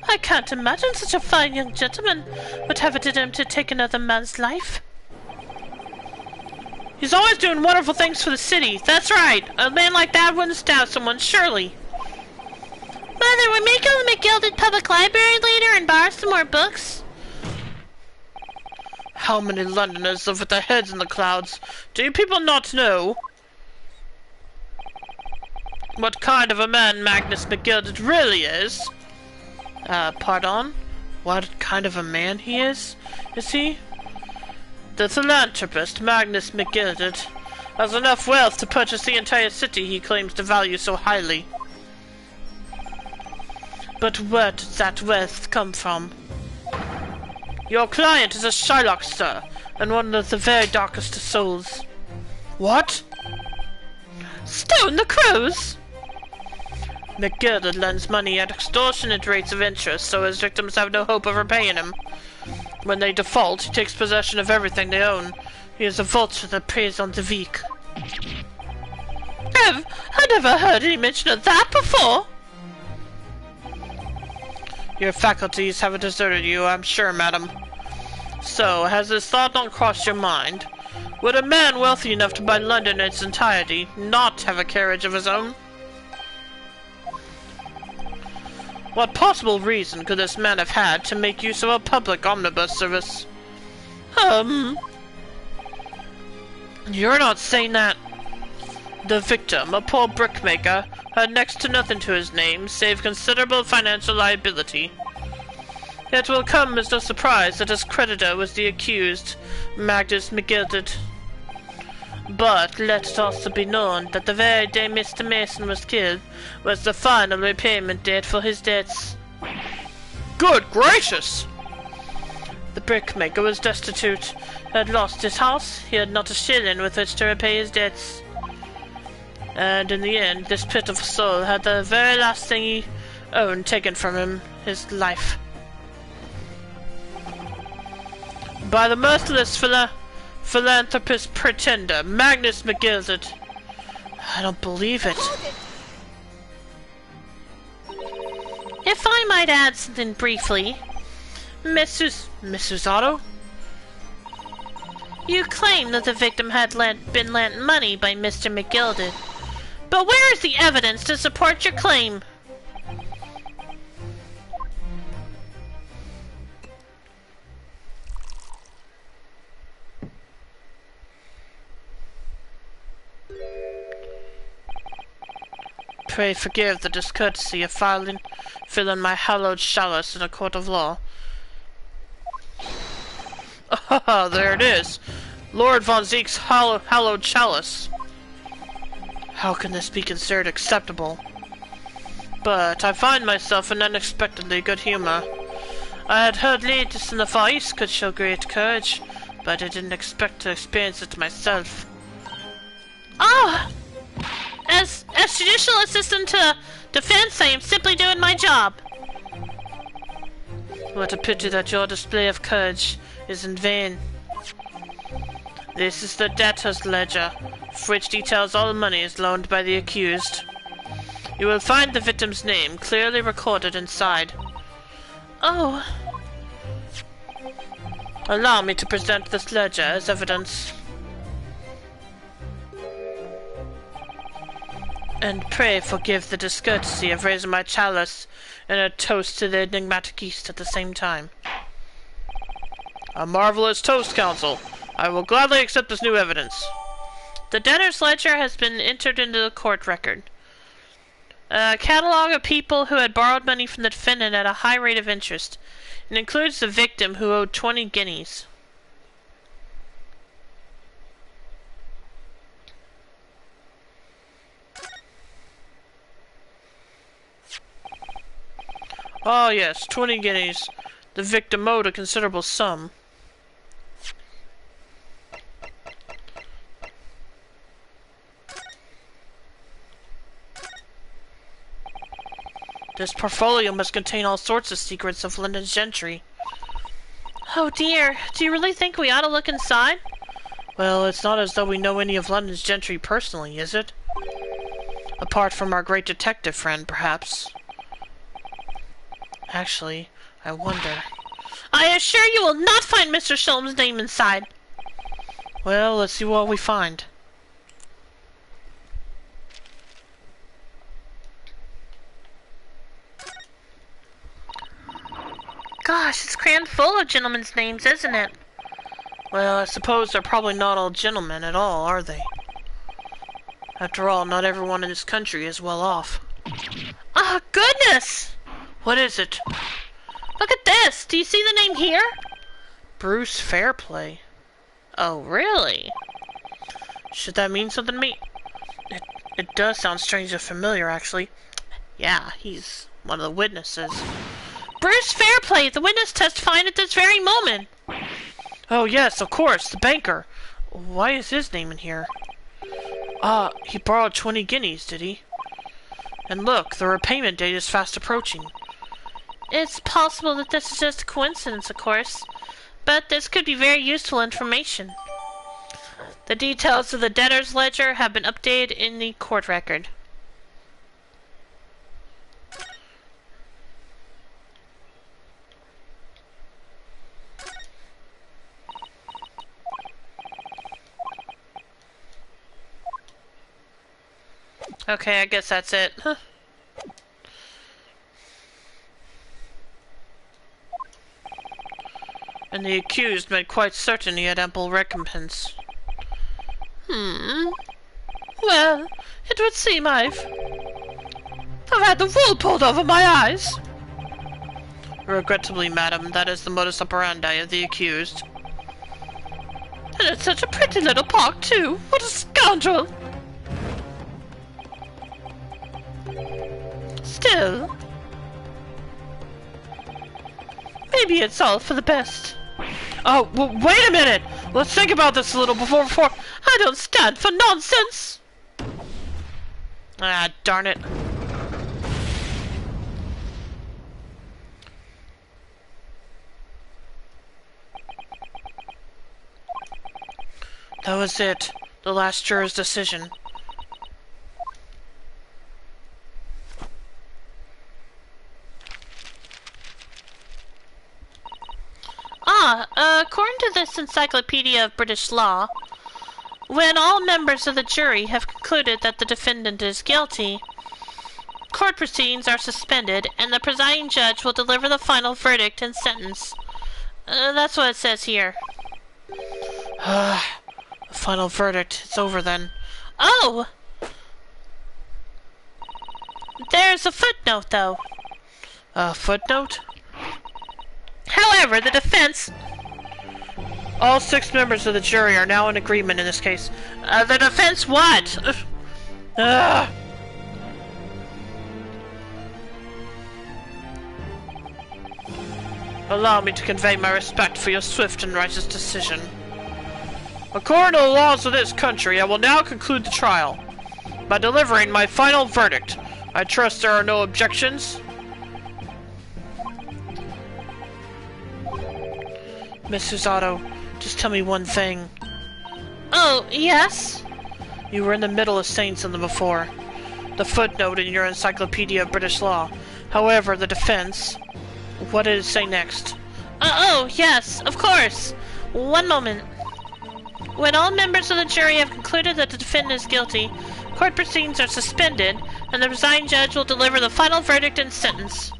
[SPEAKER 7] I can't imagine such a fine young gentleman would have it in him to take another man's life.
[SPEAKER 1] He's always doing wonderful things for the city. That's right. A man like that wouldn't stab someone, surely.
[SPEAKER 7] Mother, would we go to the McGilded Public Library later and borrow some more books?
[SPEAKER 1] How many Londoners live with their heads in the clouds? Do you people not know what kind of a man Magnus McGilded really is? Pardon? What kind of a man he is he? The philanthropist Magnus McGilded has enough wealth to purchase the entire city he claims to value so highly. But where does that wealth come from? Your client is a Shylock, sir, and one of the very darkest of souls. What?
[SPEAKER 7] Stone the crows!
[SPEAKER 1] McGilded lends money at extortionate rates of interest, so his victims have no hope of repaying him. When they default, he takes possession of everything they own. He is a vulture that preys on the weak.
[SPEAKER 7] I never heard any mention of that before!
[SPEAKER 1] Your faculties haven't deserted you, I'm sure, madam. So, has this thought not crossed your mind? Would a man wealthy enough to buy London in its entirety not have a carriage of his own? What possible reason could this man have had to make use of a public omnibus service? You're not saying that... The victim, a poor brickmaker, had next to nothing to his name, save considerable financial liability. It will come as no surprise that his creditor was the accused, Magnus McGilded. But let it also be known that the very day Mr. Mason was killed was the final repayment date for his debts. Good gracious! The brickmaker was destitute, had lost his house, he had not a shilling with which to repay his debts. And in the end, this pitiful soul had the very last thing he owned taken from him, his life. By the merciless philanthropist pretender, Magnus McGilded. I don't believe it.
[SPEAKER 7] If I might add something briefly,
[SPEAKER 1] Mrs. Otto?
[SPEAKER 7] You claim that the victim had been lent money by Mr. McGilded. But where is the evidence to support your claim?
[SPEAKER 1] Pray forgive the discourtesy of filling my hallowed chalice in a court of law. Ah, there it is. Lord Von Zeke's hallowed chalice. How can this be considered acceptable? But I find myself in unexpectedly good humor. I had heard ladies in the Far East could show great courage, but I didn't expect to experience it myself.
[SPEAKER 7] Oh! As judicial assistant to defense, I am simply doing my job.
[SPEAKER 1] What a pity that your display of courage is in vain. This is the debtor's ledger, which details all the monies loaned by the accused. You will find the victim's name clearly recorded inside.
[SPEAKER 7] Oh.
[SPEAKER 1] Allow me to present this ledger as evidence. And pray forgive the discourtesy of raising my chalice and a toast to the enigmatic East at the same time. A marvelous toast, Counsel. I will gladly accept this new evidence.
[SPEAKER 7] The debtor's ledger has been entered into the court record. A catalog of people who had borrowed money from the defendant at a high rate of interest. It includes the victim who owed 20 guineas.
[SPEAKER 1] Ah, yes, 20 guineas. The victim owed a considerable sum. This portfolio must contain all sorts of secrets of London's gentry.
[SPEAKER 7] Oh dear, do you really think we ought to look inside?
[SPEAKER 1] Well, it's not as though we know any of London's gentry personally, is it? Apart from our great detective friend, perhaps. Actually, I wonder.
[SPEAKER 7] I assure you will not find Mr. Sholm's name inside.
[SPEAKER 1] Well, let's see what we find.
[SPEAKER 7] Gosh, it's crammed full of gentlemen's names, isn't it?
[SPEAKER 1] Well, I suppose they're probably not all gentlemen at all, are they? After all, not everyone in this country is well off.
[SPEAKER 7] Oh, goodness!
[SPEAKER 1] What is it?
[SPEAKER 7] Look at this! Do you see the name here?
[SPEAKER 1] Bruce Fairplay.
[SPEAKER 7] Oh, really?
[SPEAKER 1] Should that mean something to me? It does sound strangely familiar, actually. Yeah, he's one of the witnesses.
[SPEAKER 7] Bruce Fairplay, the witness testifying at this very moment.
[SPEAKER 1] Oh yes, of course, the banker. Why is his name in here? He borrowed 20 guineas, did he? And look, the repayment date is fast approaching.
[SPEAKER 7] It's possible that this is just a coincidence, of course, but this could be very useful information. The details of the debtor's ledger have been updated in the court record.
[SPEAKER 1] Okay, I guess that's it. Huh. And the accused made quite certain he had ample recompense.
[SPEAKER 7] Well, it would seem I've had the wool pulled over my eyes.
[SPEAKER 1] Regrettably, madam, that is the modus operandi of the accused.
[SPEAKER 7] And it's such a pretty little park, too. What a scoundrel! Still, maybe it's all for the best.
[SPEAKER 1] Oh, well, wait a minute! Let's think about this a little before...
[SPEAKER 7] I don't stand for nonsense!
[SPEAKER 1] Ah, darn it. That was it. The last juror's decision.
[SPEAKER 7] According to this Encyclopedia of British Law, when all members of the jury have concluded that the defendant is guilty, court proceedings are suspended and the presiding judge will deliver the final verdict and sentence. That's what it says here.
[SPEAKER 1] The final verdict. It's over then.
[SPEAKER 7] Oh! There's a footnote, though.
[SPEAKER 1] A footnote?
[SPEAKER 7] However, the defense...
[SPEAKER 1] All 6 members of the jury are now in agreement in this case.
[SPEAKER 7] The defense what?
[SPEAKER 1] Allow me to convey my respect for your swift and righteous decision. According to the laws of this country, I will now conclude the trial by delivering my final verdict. I trust there are no objections. Miss Susato, just tell me one thing.
[SPEAKER 7] Oh, yes?
[SPEAKER 1] You were in the middle of saying something before. The footnote in your Encyclopedia of British Law. However, the defense... What did it say next?
[SPEAKER 7] Oh, yes, of course. One moment. When all members of the jury have concluded that the defendant is guilty, court proceedings are suspended, and the presiding judge will deliver the final verdict and sentence.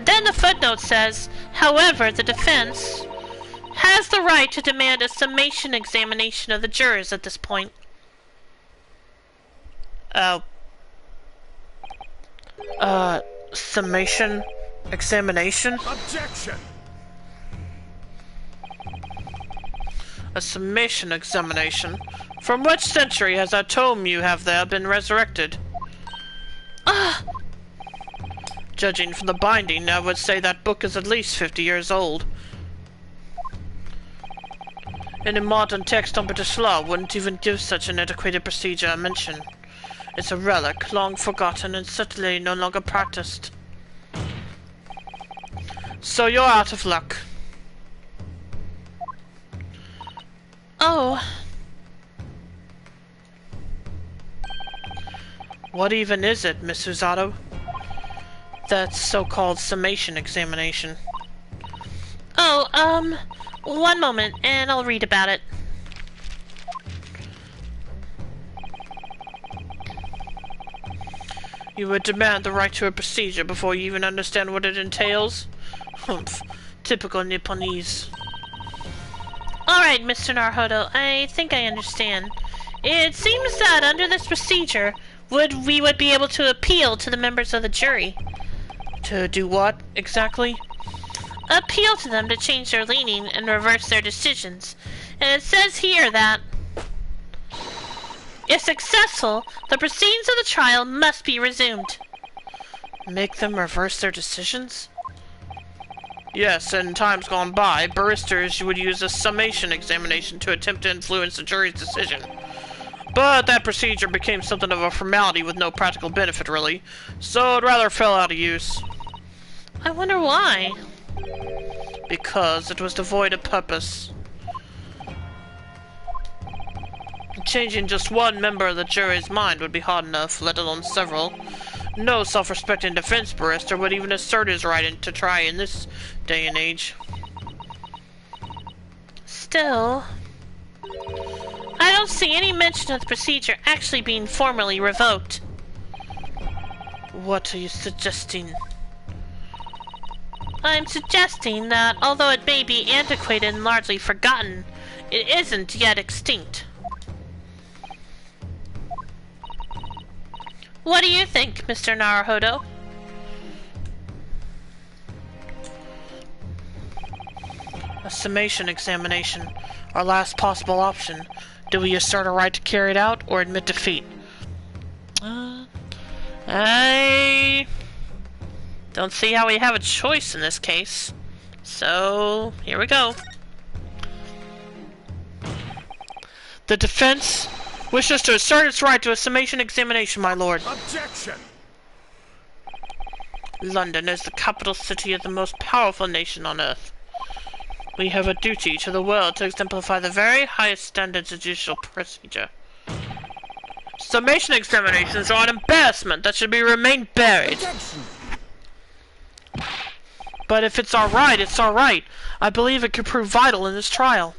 [SPEAKER 7] Then the footnote says, however, the defense has the right to demand a summation examination of the jurors at this point.
[SPEAKER 1] Summation? Examination?
[SPEAKER 2] Objection!
[SPEAKER 1] A summation examination? From which century has that tome you have there been resurrected? Judging from the binding, I would say that book is at least 50 years old. And a modern text on British law wouldn't even give such an antiquated procedure a mention. It's a relic, long forgotten and certainly no longer practiced. So you're out of luck.
[SPEAKER 7] Oh.
[SPEAKER 1] What even is it, Miss Susato? that so-called summation examination?
[SPEAKER 7] Oh, one moment, and I'll read about it.
[SPEAKER 1] You would demand the right to a procedure before you even understand what it entails? Humph. Typical Nipponese.
[SPEAKER 7] Alright, Mr. Naruhodo, I think I understand. It seems that under this procedure, we would be able to appeal to the members of the jury.
[SPEAKER 1] To do what, exactly?
[SPEAKER 7] Appeal to them to change their leaning and reverse their decisions. And it says here that, if successful, the proceedings of the trial must be resumed.
[SPEAKER 1] Make them reverse their decisions? Yes, in times gone by, barristers would use a summation examination to attempt to influence the jury's decision. But that procedure became something of a formality with no practical benefit, really, so it rather fell out of use.
[SPEAKER 7] I wonder why.
[SPEAKER 1] Because it was devoid of purpose. Changing just one member of the jury's mind would be hard enough, let alone several. No self-respecting defense barrister would even assert his right to try in this day and age.
[SPEAKER 7] Still, I don't see any mention of the procedure actually being formally revoked.
[SPEAKER 1] What are you suggesting?
[SPEAKER 7] I'm suggesting that, although it may be antiquated and largely forgotten, it isn't yet extinct. What do you think, Mr. Naruhodo?
[SPEAKER 1] A summation examination. Our last possible option. Do we assert a right to carry it out, or admit defeat? I don't see how we have a choice in this case. So, here we go. The defense wishes to assert its right to a summation examination, my lord.
[SPEAKER 2] Objection!
[SPEAKER 1] London is the capital city of the most powerful nation on earth. We have a duty to the world to exemplify the very highest standards of judicial procedure. Summation examinations are an embarrassment that should remain buried.
[SPEAKER 2] Objection!
[SPEAKER 1] But if it's our right, it's our right. I believe it could prove vital in this trial.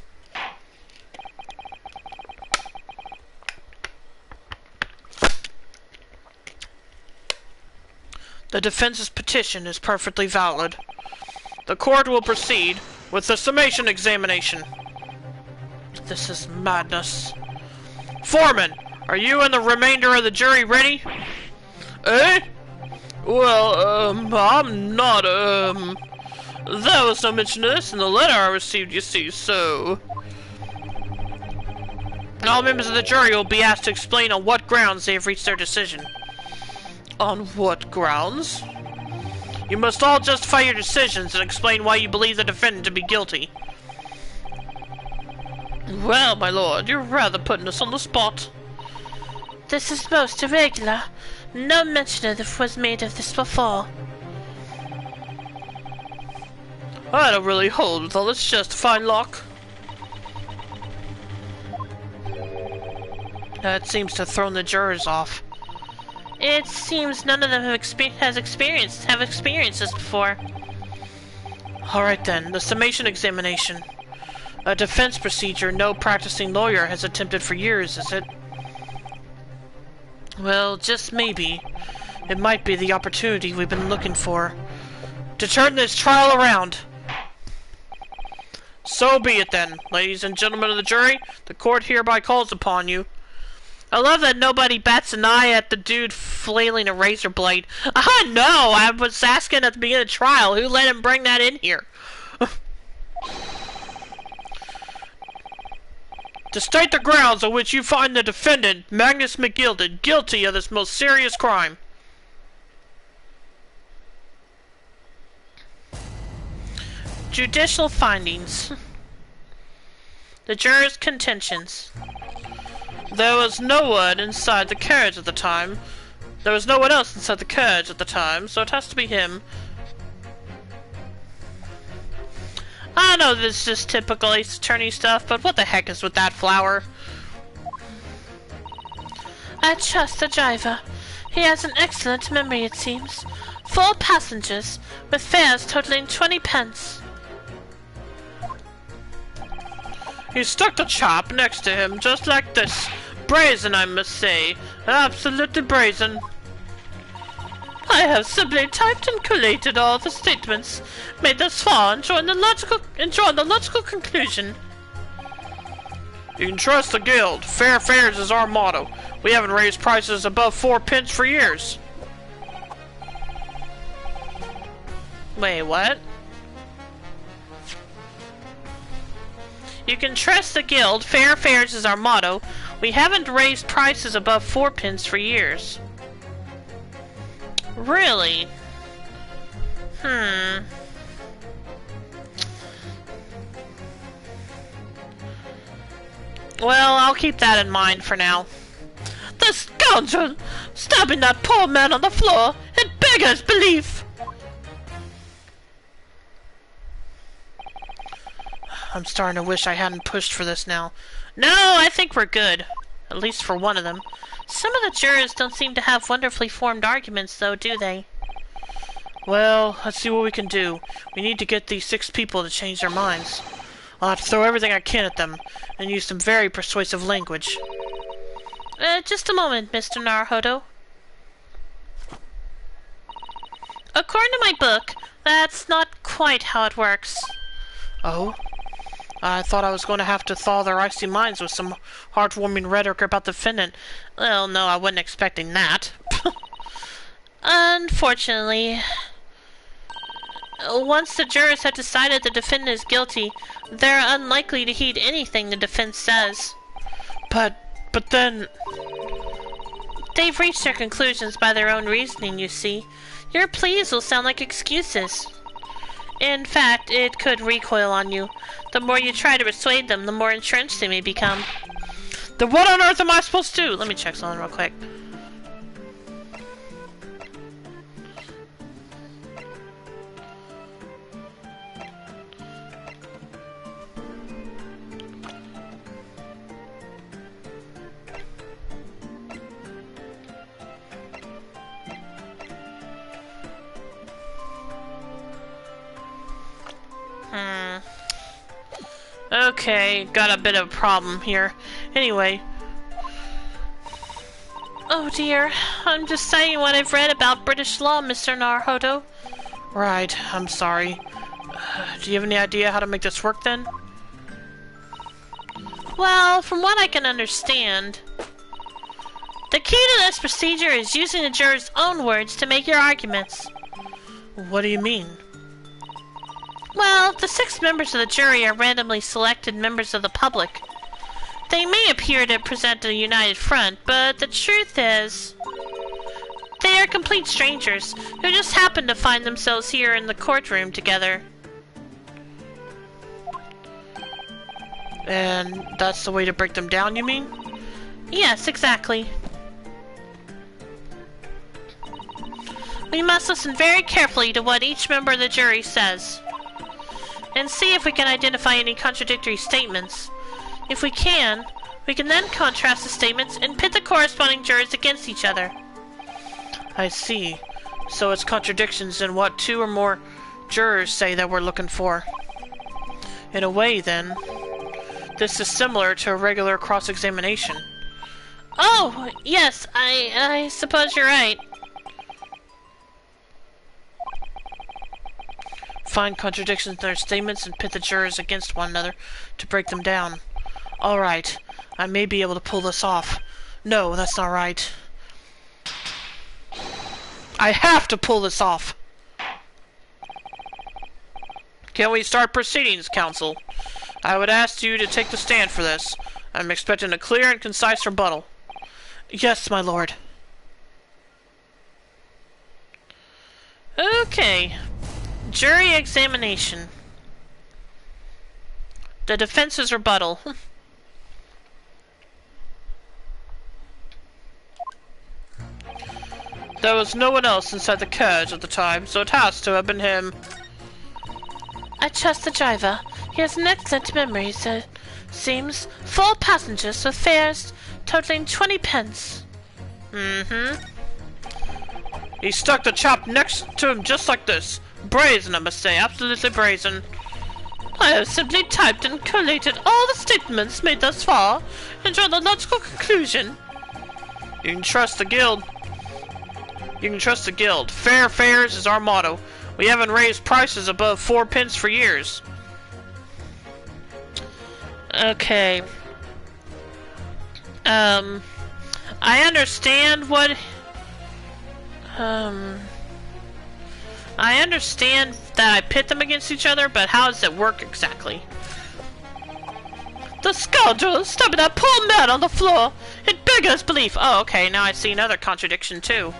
[SPEAKER 1] The defense's petition is perfectly valid. The court will proceed with the summation examination. This is madness. Foreman, are you and the remainder of the jury ready? Eh? Well, I'm not, there was no mention of this in the letter I received, you see, so... All members of the jury will be asked to explain on what grounds they have reached their decision. On what grounds? You must all justify your decisions and explain why you believe the defendant to be guilty. Well, my lord, you're rather putting us on the spot.
[SPEAKER 7] This is most irregular. No mention of this was made of this before.
[SPEAKER 1] I don't really hold with all this justifying luck. That seems to have thrown the jurors off.
[SPEAKER 7] It seems none of them have experienced this before.
[SPEAKER 1] Alright then, the summation examination. A defense procedure no practicing lawyer has attempted for years, is it? Well, just maybe. It might be the opportunity we've been looking for. To turn this trial around. So be it then, ladies and gentlemen of the jury. The court hereby calls upon you. I love that nobody bats an eye at the dude flailing a razor blade. No, I was asking at the beginning of the trial, who let him bring that in here? To state the grounds on which you find the defendant, Magnus McGilded, guilty of this most serious crime.
[SPEAKER 7] Judicial findings. The jurors' contentions.
[SPEAKER 1] There was no one inside the carriage at the time. There was no one else inside the carriage at the time, so it has to be him. I know this is just typical Ace Attorney stuff, but what the heck is with that flower?
[SPEAKER 7] I trust the driver. He has an excellent memory, it seems. 4 passengers, with fares totaling 20 pence.
[SPEAKER 1] He stuck the chop next to him just like this. Brazen, I must say. Absolutely brazen.
[SPEAKER 7] I have simply typed and collated all the statements made thus far and drawn the logical conclusion.
[SPEAKER 1] You can trust the guild. Fair fares is our motto. We haven't raised prices above 4 pence for years.
[SPEAKER 7] Wait, what? You can trust the guild. Fair fares is our motto. We haven't raised prices above 4 pence for years. Really?
[SPEAKER 1] Well, I'll keep that in mind for now.
[SPEAKER 7] The scoundrel! Stabbing that poor man on the floor! It beggars belief!
[SPEAKER 1] I'm starting to wish I hadn't pushed for this now. No, I think we're good. At least for one of them.
[SPEAKER 7] Some of the jurors don't seem to have wonderfully formed arguments, though, do they?
[SPEAKER 1] Well, let's see what we can do. We need to get these 6 people to change their minds. I'll have to throw everything I can at them, and use some very persuasive language.
[SPEAKER 7] Just a moment, Mr. Naruhodo. According to my book, that's not quite how it works.
[SPEAKER 1] Oh? I thought I was going to have to thaw their icy minds with some heartwarming rhetoric about the defendant.
[SPEAKER 7] Well, no, I wasn't expecting that. Unfortunately, once the jurors have decided the defendant is guilty, they're unlikely to heed anything the defense says.
[SPEAKER 1] But then...
[SPEAKER 7] They've reached their conclusions by their own reasoning, you see. Your pleas will sound like excuses. In fact, it could recoil on you. The more you try to persuade them, the more entrenched they may become.
[SPEAKER 1] Then what on earth am I supposed to do? Let me check something real quick. Okay, got a bit of a problem here. Anyway.
[SPEAKER 7] Oh dear, I'm just saying what I've read about British law, Mr. Naruhodo.
[SPEAKER 1] Right, I'm sorry. Do you have any idea how to make this work then?
[SPEAKER 7] Well, from what I can understand, the key to this procedure is using the jurors' own words to make your arguments.
[SPEAKER 1] What do you mean?
[SPEAKER 7] Well, the 6 members of the jury are randomly selected members of the public. They may appear to present a united front, but the truth is, they are complete strangers who just happen to find themselves here in the courtroom together.
[SPEAKER 1] And that's the way to break them down, you mean?
[SPEAKER 7] Yes, exactly. We must listen very carefully to what each member of the jury says, and see if we can identify any contradictory statements. If we can then contrast the statements and pit the corresponding jurors against each other.
[SPEAKER 1] I see. So it's contradictions in what 2 or more jurors say that we're looking for. In a way, then, this is similar to a regular cross-examination.
[SPEAKER 7] Oh, yes, I suppose you're right.
[SPEAKER 1] Find contradictions in their statements and pit the jurors against one another to break them down. Alright, I may be able to pull this off. No, that's not right. I have to pull this off! Can we start proceedings, counsel? I would ask you to take the stand for this. I'm expecting a clear and concise rebuttal. Yes, my lord.
[SPEAKER 7] Okay. Jury examination. The defense's rebuttal.
[SPEAKER 1] There was no one else inside the carriage at the time, so it has to have been him.
[SPEAKER 7] I trust the driver. He has an excellent memory, so seems 4 passengers with fares totaling 20 pence.
[SPEAKER 1] He stuck the chap next to him just like this. Brazen, I must say, absolutely brazen.
[SPEAKER 7] I have simply typed and collated all the statements made thus far and drawn a logical conclusion.
[SPEAKER 1] You can trust the guild. You can trust the guild. Fair fares is our motto. We haven't raised prices above 4 pence for years.
[SPEAKER 7] Okay. I understand what... I understand that I pit them against each other, but how does it work exactly?
[SPEAKER 1] The scoundrel is stabbing that poor man on the floor! It beggars belief! Oh, okay, now I see another contradiction, too.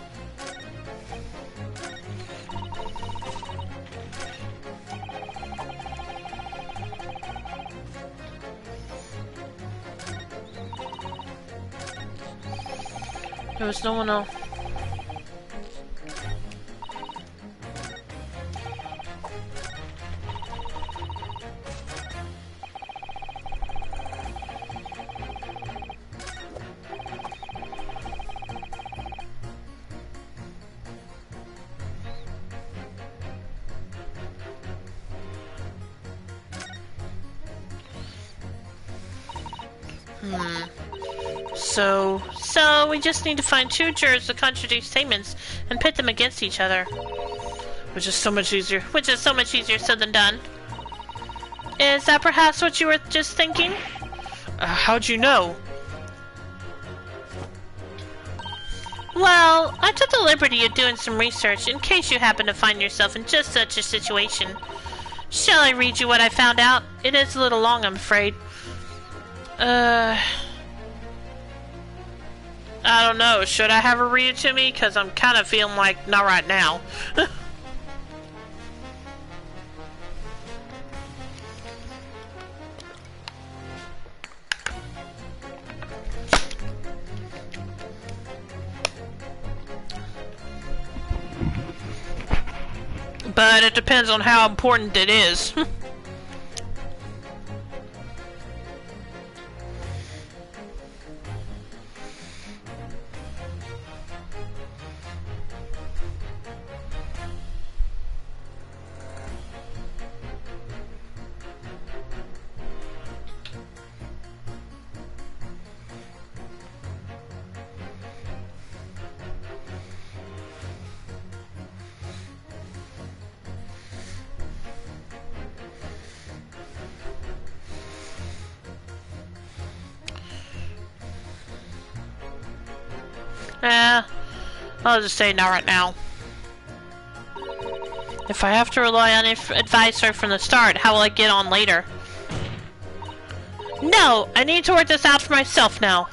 [SPEAKER 7] There was no one else. So we just need to find 2 jurors to contradict statements and pit them against each other.
[SPEAKER 1] Which is so much easier.
[SPEAKER 7] Which is so much easier said than done. Is that perhaps what you were just thinking?
[SPEAKER 1] How'd you know?
[SPEAKER 7] Well, I took the liberty of doing some research in case you happen to find yourself in just such a situation. Shall I read you what I found out? It is a little long, I'm afraid.
[SPEAKER 1] I don't know. Should I have her read it to me? Because I'm kind of feeling like, not right now. But it depends on how important it is. I'll just say not right now.
[SPEAKER 7] If I have to rely on advice right from the start, how will I get on later? No! I need to work this out for myself now.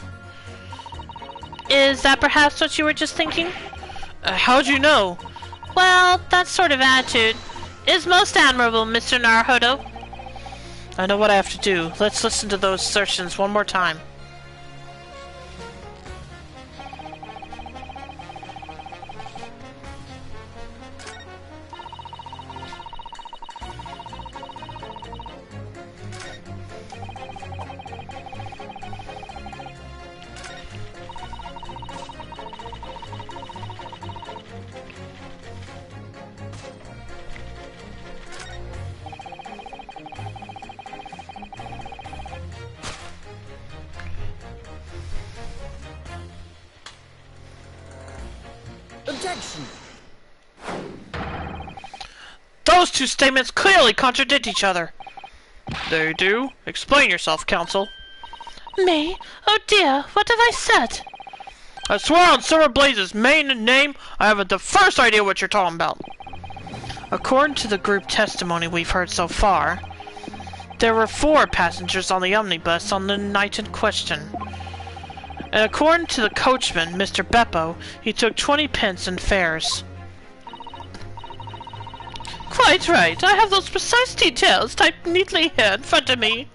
[SPEAKER 7] Is that perhaps what you were just thinking?
[SPEAKER 1] How'd you know?
[SPEAKER 7] Well, that sort of attitude is most admirable, Mr. Naruhodo.
[SPEAKER 1] I know what I have to do. Let's listen to those assertions one more time.
[SPEAKER 6] Objection!
[SPEAKER 1] Those 2 statements clearly contradict each other. They do. Explain yourself, counsel.
[SPEAKER 7] Me? Oh dear, what have I said?
[SPEAKER 1] I swear on Silver Blaze's main name, I haven't the first idea what you're talking about. According to the group testimony we've heard so far, there were 4 passengers on the omnibus on the night in question. And according to the coachman, Mr. Beppo, he took 20 pence in fares.
[SPEAKER 7] Quite right. I have those precise details typed neatly here in front of me.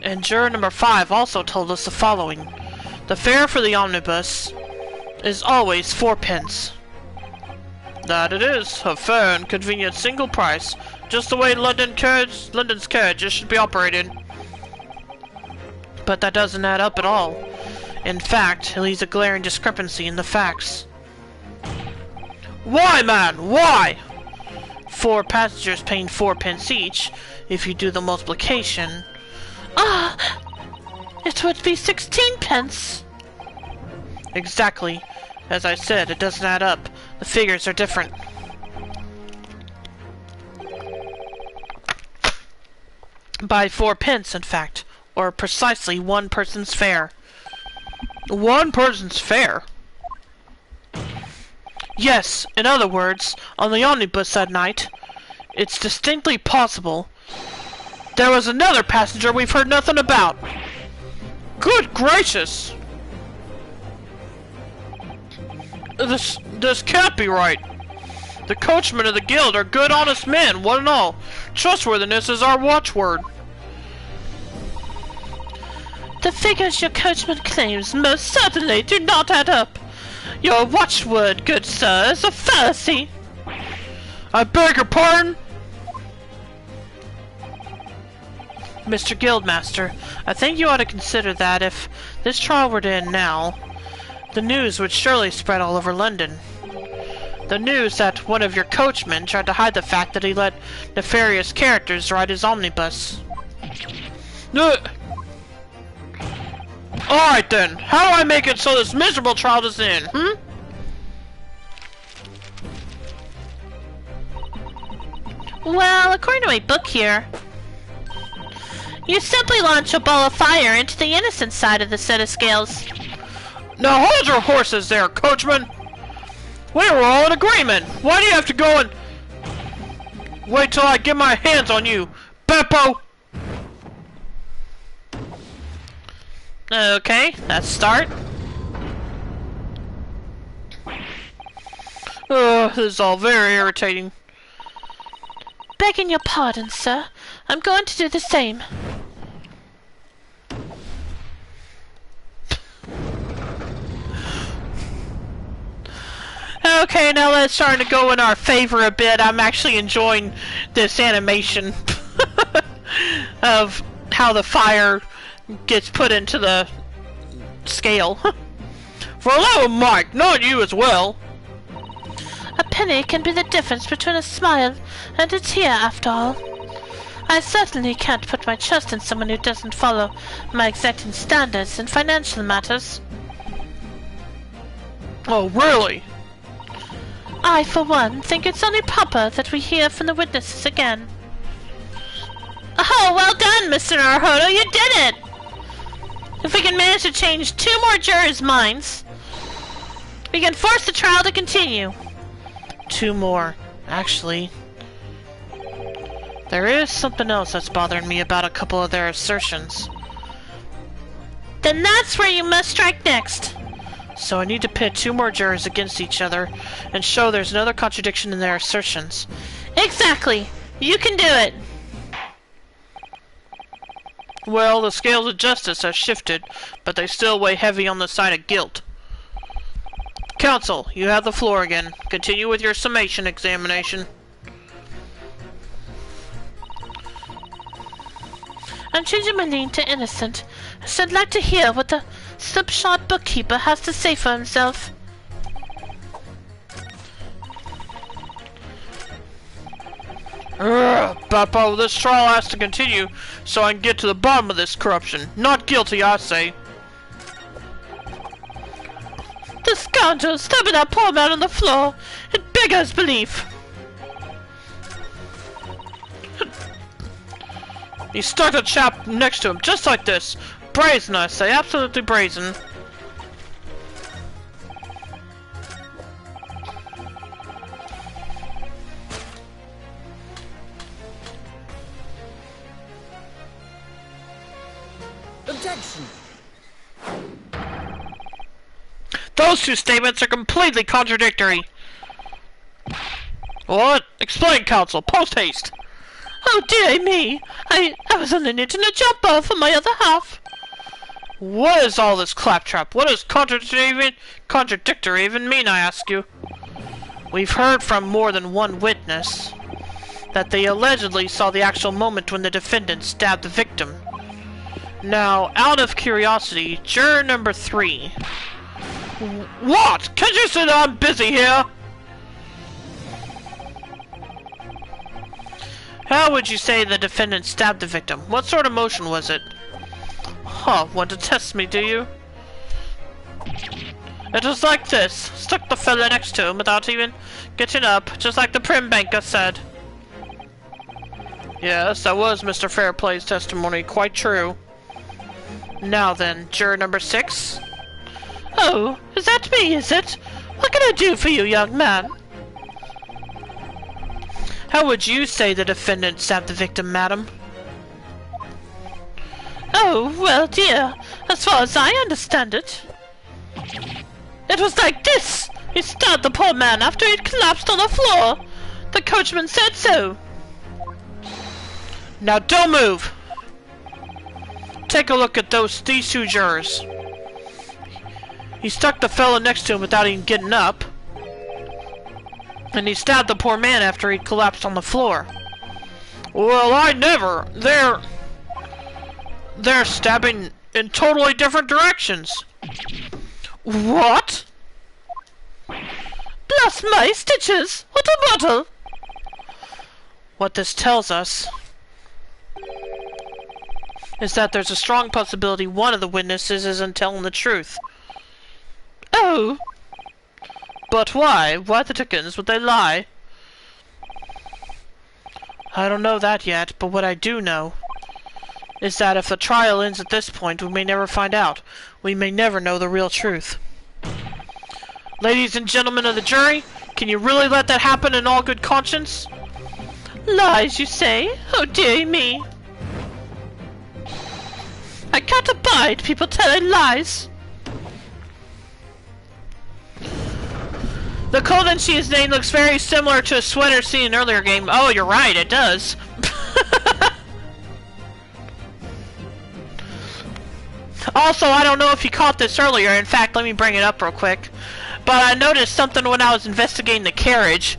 [SPEAKER 1] And juror number 5 also told us the following. The fare for the omnibus is always 4 pence. That it is, a fair and convenient single price, just the way London's carriages should be operated. But that doesn't add up at all. In fact, it leaves a glaring discrepancy in the facts. Why, man? Why? 4 passengers paying 4 pence each. If you do the multiplication...
[SPEAKER 7] Ah! It would be 16 pence.
[SPEAKER 1] Exactly. As I said, it doesn't add up. The figures are different. By 4 pence, in fact. Or precisely 1 person's fare. 1 person's fare? Yes, in other words, on the omnibus that night, it's distinctly possible there was another passenger we've heard nothing about. Good gracious! This can't be right. The coachmen of the guild are good, honest men, one and all. Trustworthiness is our watchword.
[SPEAKER 7] The figures your coachman claims most certainly do not add up. Your watchword, good sir, is a fallacy.
[SPEAKER 1] I beg your pardon? Mr. Guildmaster, I think you ought to consider that if this trial were to end now, the news would surely spread all over London. The news that one of your coachmen tried to hide the fact that he let nefarious characters ride his omnibus. Alright then, how do I make it so this miserable trial doesn't end,
[SPEAKER 7] Well, according to my book here, you simply launch a ball of fire into the innocent side of the set of scales.
[SPEAKER 1] Now hold your horses there, coachman! We were all in agreement! Why do you have to go and... wait till I get my hands on you, Beppo!
[SPEAKER 7] Okay, let's start.
[SPEAKER 1] This is all very irritating.
[SPEAKER 7] Begging your pardon, sir. I'm going to do the same.
[SPEAKER 1] Okay, now that's starting to go in our favor a bit. I'm actually enjoying this animation of how the fire gets put into the scale. For the love of Mike, not you as well.
[SPEAKER 7] A penny can be the difference between a smile and a tear, after all. I certainly can't put my trust in someone who doesn't follow my exacting standards in financial matters.
[SPEAKER 1] Oh, really?
[SPEAKER 7] I, for one, think it's only proper that we hear from the witnesses again. Oh, well done, Mr. Naruhodo, you did it! If we can manage to change 2 more jurors' minds, we can force the trial to continue.
[SPEAKER 1] 2 more. Actually, there is something else that's bothering me about a couple of their assertions.
[SPEAKER 7] Then that's where you must strike next.
[SPEAKER 1] So I need to pit 2 more jurors against each other and show there's another contradiction in their assertions.
[SPEAKER 7] Exactly. You can do it.
[SPEAKER 1] Well, the scales of justice have shifted, but they still weigh heavy on the side of guilt. Counsel, you have the floor again. Continue with your summation examination.
[SPEAKER 7] I'm changing my name to Innocent, as I'd like to hear what the slipshod bookkeeper has to say for himself.
[SPEAKER 1] Beppo, this trial has to continue so I can get to the bottom of this corruption. Not guilty, I say.
[SPEAKER 7] The scoundrel stabbing that poor man on the floor. It beggars belief.
[SPEAKER 1] He stuck a chap next to him, just like this. Brazen, I say, absolutely brazen.
[SPEAKER 6] Objection!
[SPEAKER 1] Those 2 statements are completely contradictory. What? Explain, counsel, post haste.
[SPEAKER 7] Oh dear me! I was only knitting a jumper for my other half.
[SPEAKER 1] What is all this claptrap? What does contradictory even mean, I ask you? We've heard from more than one witness that they allegedly saw the actual moment when the defendant stabbed the victim. Now, out of curiosity, juror number 3. What? Can't you see that I'm busy here? How would you say the defendant stabbed the victim? What sort of motion was it? Huh, want to test me, do you? It was like this. Stuck the fella next to him without even getting up, just like the prim banker said. Yes, that was Mr. Fairplay's testimony. Quite true. Now then, juror number 6. Oh, is that me, is it? What can I do for you, young man? How would you say the defendant stabbed the victim, madam? Oh, well, dear, as far as I understand it, it was like this. He stabbed the poor man after he'd collapsed on the floor. The coachman said so. Now don't move. Take a look at these 2 jurors. He stuck the fella next to him without even getting up. And he stabbed the poor man after he'd collapsed on the floor. Well, I never. They're stabbing in totally different directions. What? Bless my stitches! What a muddle! What this tells us is that there's a strong possibility one of the witnesses isn't telling the truth. Oh! But why? Why the dickens would they lie? I don't know that yet, but what I do know is that if the trial ends at this point, we may never find out. We may never know the real truth. Ladies and gentlemen of the jury, can you really let that happen in all good conscience? Lies, you say? Oh, dear me. I can't abide people telling lies. The Cold-and-Cheese name looks very similar to a sweater seen in an earlier game. Oh, you're right, it does. Also, I don't know if you caught this earlier. In fact, let me bring it up real quick. But I noticed something when I was investigating the carriage.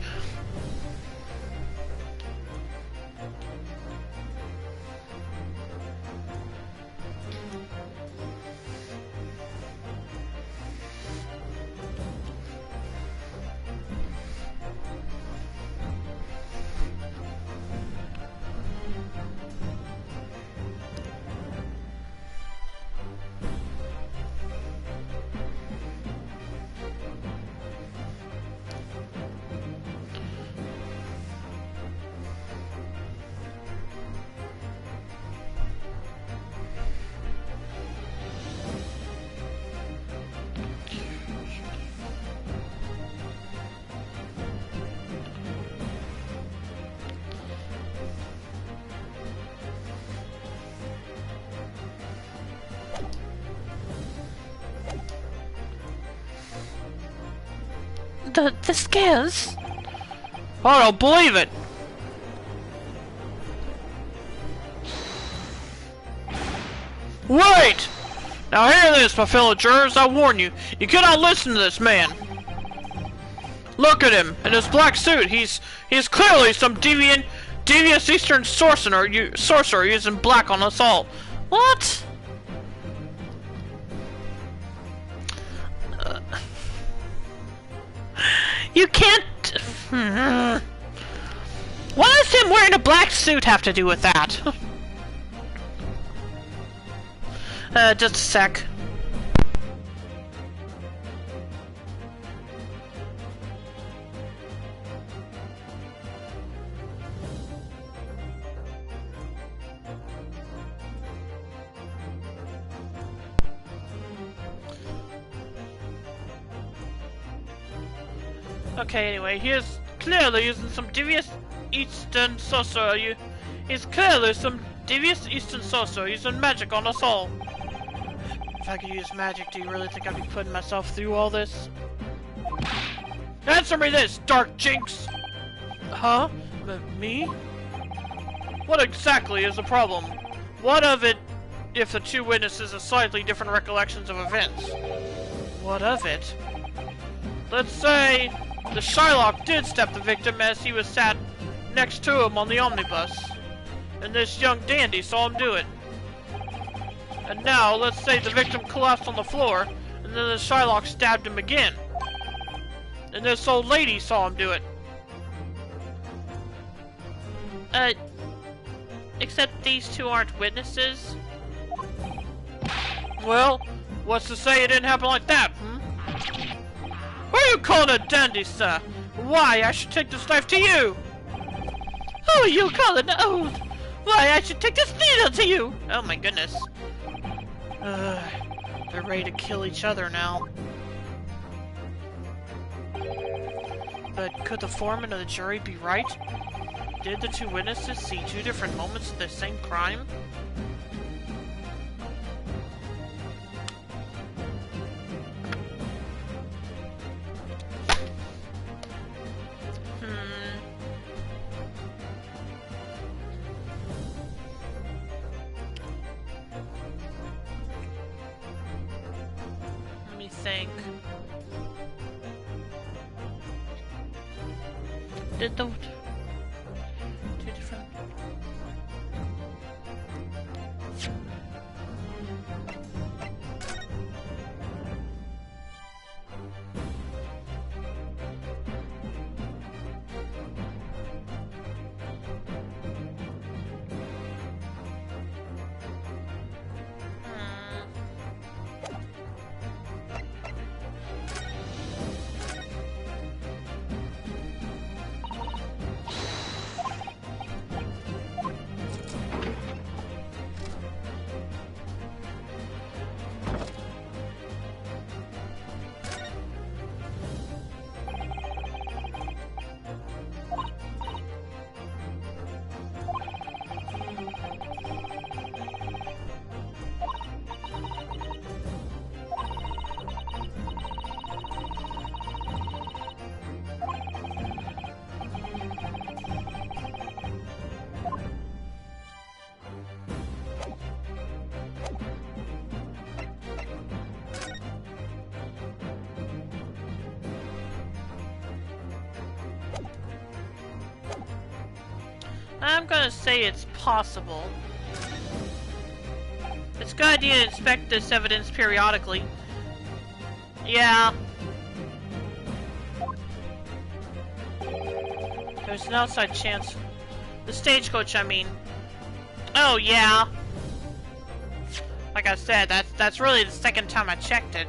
[SPEAKER 1] The scales? I don't believe it! Wait! Now hear this, my fellow jurors, I warn you. You cannot listen to this man. Look at him, in his black suit. He's clearly some devious Eastern sorcerer using black on us all. What? You can't... What does him wearing a black suit have to do with that? Just a sec. Okay, anyway, he is clearly using some devious Eastern sorcerer. He's clearly some devious Eastern sorcerer using magic on us all. If I could use magic, do you really think I'd be putting myself through all this? Answer me this, Dark Jinx! Huh? Me? What exactly is the problem? What of it if the 2 witnesses have slightly different recollections of events? What of it? Let's say the Shylock did stab the victim as he was sat next to him on the omnibus, and this young dandy saw him do it. And now, let's say the victim collapsed on the floor, and then the Shylock stabbed him again, and this old lady saw him do it.
[SPEAKER 7] Except these two aren't witnesses.
[SPEAKER 1] Well, what's to say it didn't happen like that, Who are you calling a dandy, sir? Why, I should take this knife to you!
[SPEAKER 7] Who are you calling old? Why, I should take this needle to you!
[SPEAKER 1] Oh my goodness. They're ready to kill each other now. But could the foreman of the jury be right? Did the two witnesses see two different moments of the same crime? Let me think.
[SPEAKER 7] Did the two different... I'm gonna say it's possible. It's a good idea to inspect this evidence periodically. Yeah. There's an outside chance. The stagecoach, I mean. Oh, yeah. Like I said, that's really the second time I checked it.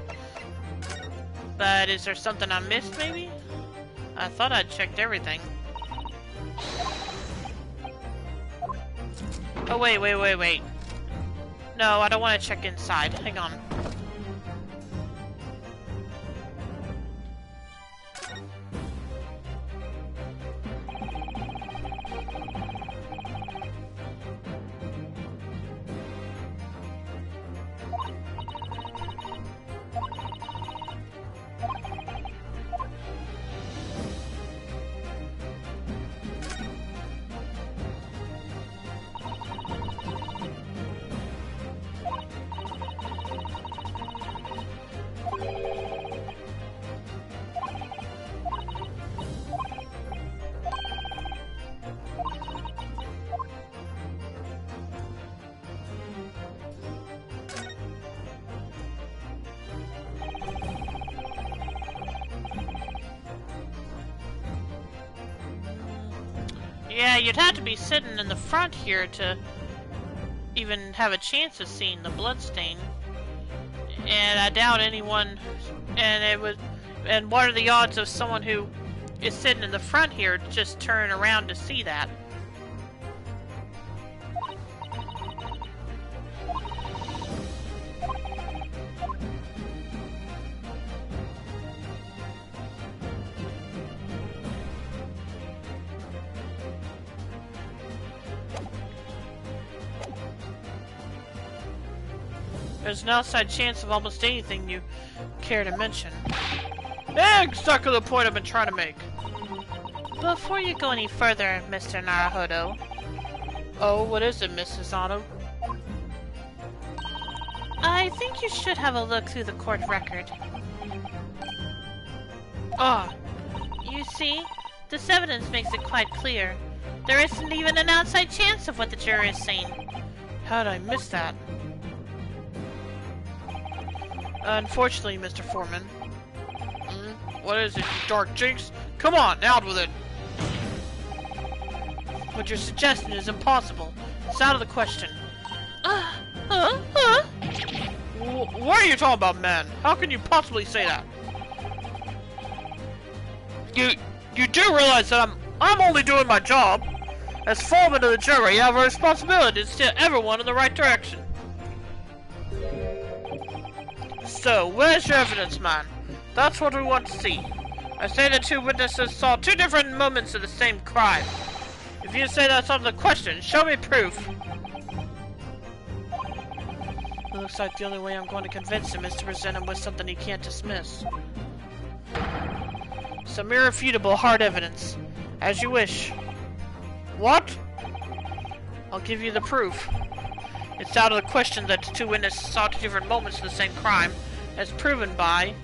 [SPEAKER 7] But is there something I missed, maybe? I thought I'd checked everything. Oh, wait. No, I don't want to check inside. Hang on. Yeah, you'd have to be sitting in the front here to even have a chance of seeing the bloodstain. And I doubt anyone... And what are the odds of someone who is sitting in the front here just turn around to see that? There's an outside chance of almost anything you care to mention. Exactly the point I've been trying to make. Before you go any further, Mr. Naruhodo. Oh, what is it, Mrs. Ano? I think you should have a look through the court record. Ah. You see, this evidence makes it quite clear. There isn't even an outside chance of what the jury is saying. How did I miss that? Unfortunately, Mr. Foreman. What is it, you dark jinx? Come on, out with it! What you're suggesting is impossible.
[SPEAKER 1] It's out of the question. What are you talking about, man? How can you possibly say that? You do realize that I'm only doing my job. As foreman of the jury, I have a responsibility to steer everyone in the right direction. So, where's your evidence, man? That's what we want to see. I say the two witnesses saw two different moments of the same crime. If you say that's out of the question, show me proof. It looks like the only way I'm going to convince him is to present him with something he can't dismiss. Some irrefutable hard evidence. As you wish. What? I'll give you the proof. It's out of the question that the two witnesses saw two different moments of the same crime, as proven by...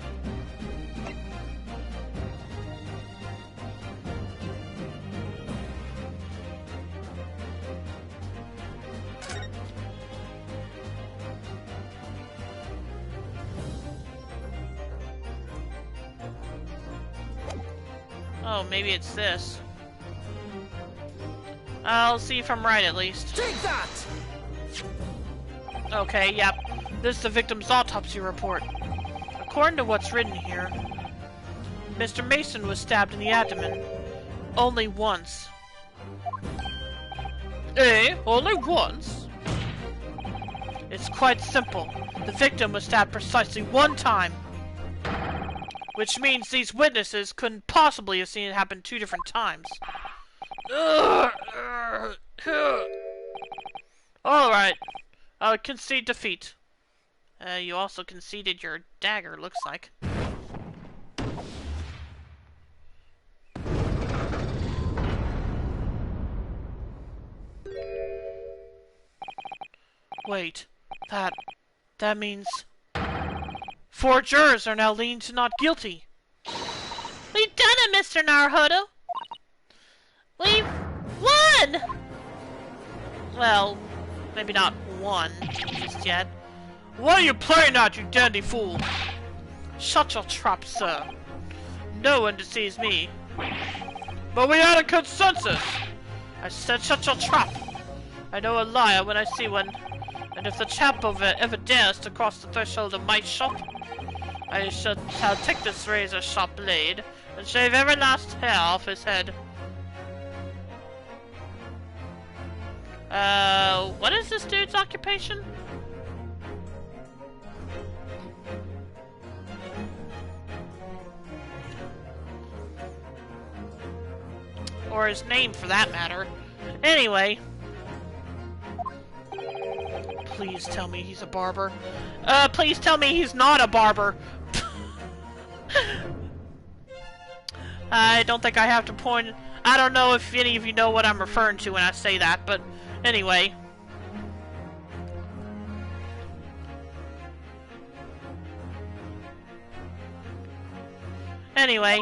[SPEAKER 1] Oh, maybe it's this. I'll see if I'm right at least.
[SPEAKER 6] Take that!
[SPEAKER 1] Okay, yep. This is the victim's autopsy report. According to what's written here, Mr. Mason was stabbed in the abdomen. Only once. Eh? Only once? It's quite simple. The victim was stabbed precisely one time. Which means these witnesses couldn't possibly have seen it happen two different times. Alright. I'll concede defeat. You also conceded your dagger, looks like. Wait. That means... 4 jurors are now leaning to not guilty. We've done it, Mr. Naruhodo! We've won! Well, maybe not won just yet. What are you playing at, you dandy fool? Shut your trap, sir. No one deceives me. But we had a consensus! I said shut your trap! I know a liar when I see one. And if the chap ever dares to cross the threshold of my shop, I shall take this razor-sharp blade and shave every last hair off his head. What is this dude's occupation? Or his name, for that matter. Anyway. Please tell me he's a barber. Please tell me he's not a barber. I don't think I have to point... I don't know if any of you know what I'm referring to when I say that, but anyway. Anyway.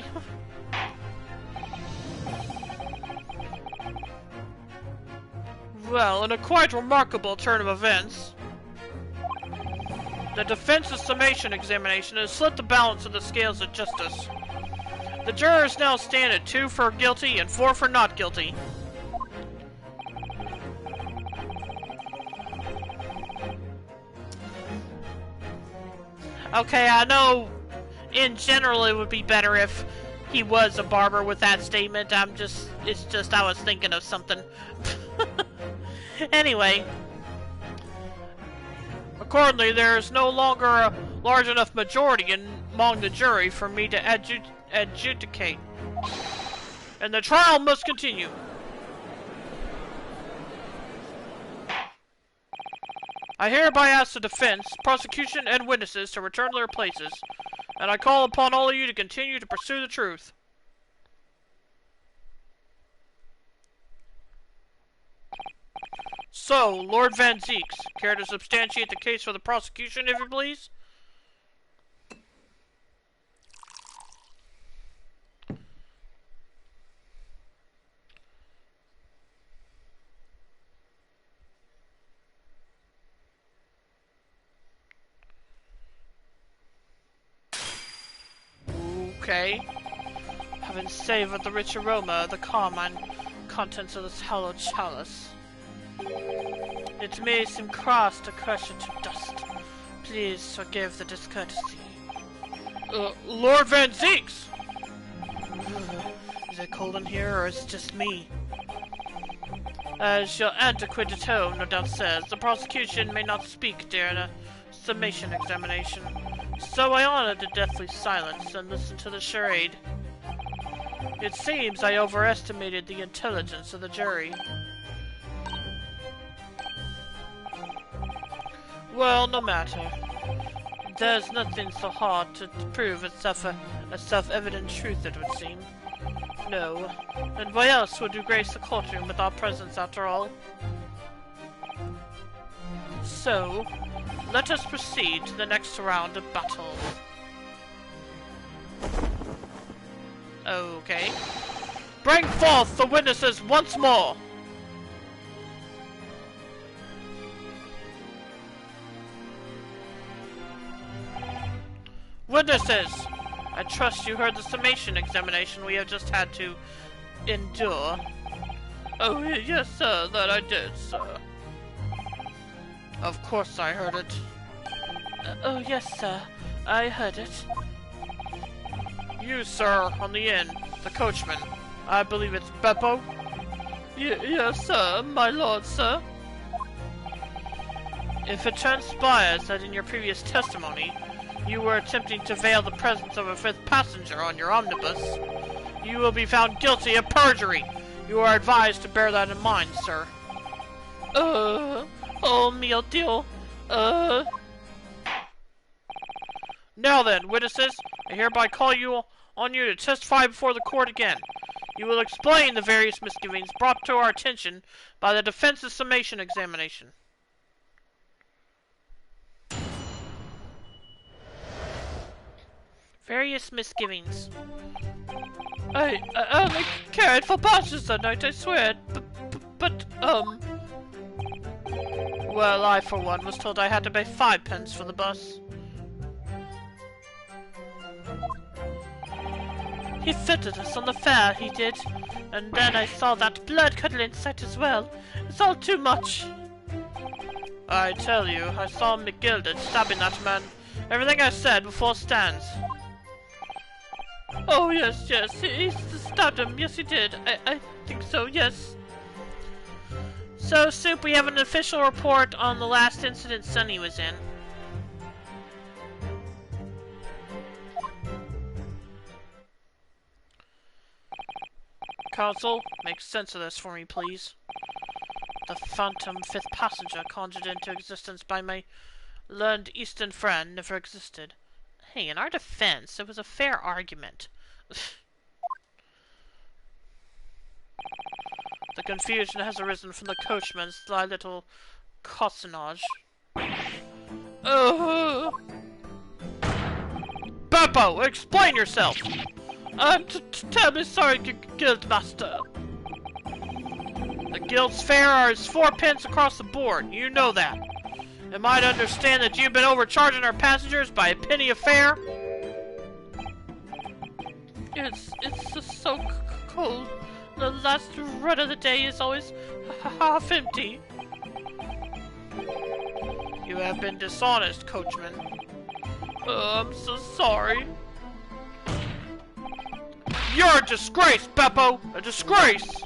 [SPEAKER 1] Well, in a quite remarkable turn of events, the defense's summation examination has slipped the balance of the scales of justice. The jurors now stand at 2 for guilty and 4 for not guilty. Okay, I know in general it would be better if he was a barber with that statement. It's just I was thinking of something. Anyway. Accordingly, there is no longer a large enough majority among the jury for me to adjudicate. And the trial must continue. I hereby ask the defense, prosecution, and witnesses to return to their places, and I call upon all of you to continue to pursue the truth. So, Lord Van Zeeks, care to substantiate the case for the prosecution, if you please? Okay. Having savored the rich aroma of the carmine contents of this hallowed chalice,
[SPEAKER 7] It may seem crass to crush it to dust. Please forgive the discourtesy.
[SPEAKER 1] Lord Van Zeeks! Is it cold in here, or is it just me?
[SPEAKER 7] As your antiquated tone no doubt says, the prosecution may not speak during a summation examination. So I honor the deathly silence and listen to the charade. It seems I overestimated the intelligence of the jury. Well, no matter. There's nothing so hard to prove as self-evident truth, it would seem. No. And why else would we grace the courtroom with our presence, after all? So, let us proceed to the next round of battle. Okay. Bring forth the witnesses once more! Witnesses! I trust you heard the summation examination we have just had to endure. Oh, yes, sir, that I did, sir. Of course I heard it. Oh, yes, sir, I heard it. You, sir, on the inn, the coachman. I believe it's Beppo? Yes, sir, my lord, sir. If it transpires that in your previous testimony, you were attempting to veil the presence of a fifth passenger on your omnibus, you will be found guilty of perjury. You are advised to bear that in mind, sir. Oh, mio Dio. Now then, witnesses, I hereby call on you to testify before the court again. You will explain the various misgivings brought to our attention by the defense's summation examination. Various misgivings. I only cared for passes that night, I swear. But, well, I, for one, was told I had to pay 5 pence for the bus. He fitted us on the fare, he did. And then I saw that blood-curdling sight as well. It's all too much. I tell you, I saw McGilded stabbing that man. Everything I said before stands. Oh, yes, he stabbed him. Yes, he did. I think so, yes. So, Soup, we have an official report on the last incident Sonny was in. Counsel, make sense of this for me, please. The phantom fifth passenger conjured into existence by my learned Eastern friend never existed. Hey, in our defense, it was a fair argument. The confusion has arisen from the coachman's sly little cosinage. Beppo, explain yourself! I'm terribly sorry, Guildmaster. The guild's fare is 4 pence across the board. You know that. Am I to understand that you've been overcharging our passengers by a penny a fare? It's just so cold. The last run of the day is always half empty. You have been dishonest, coachman. I'm so sorry. You're a disgrace, Beppo! A disgrace!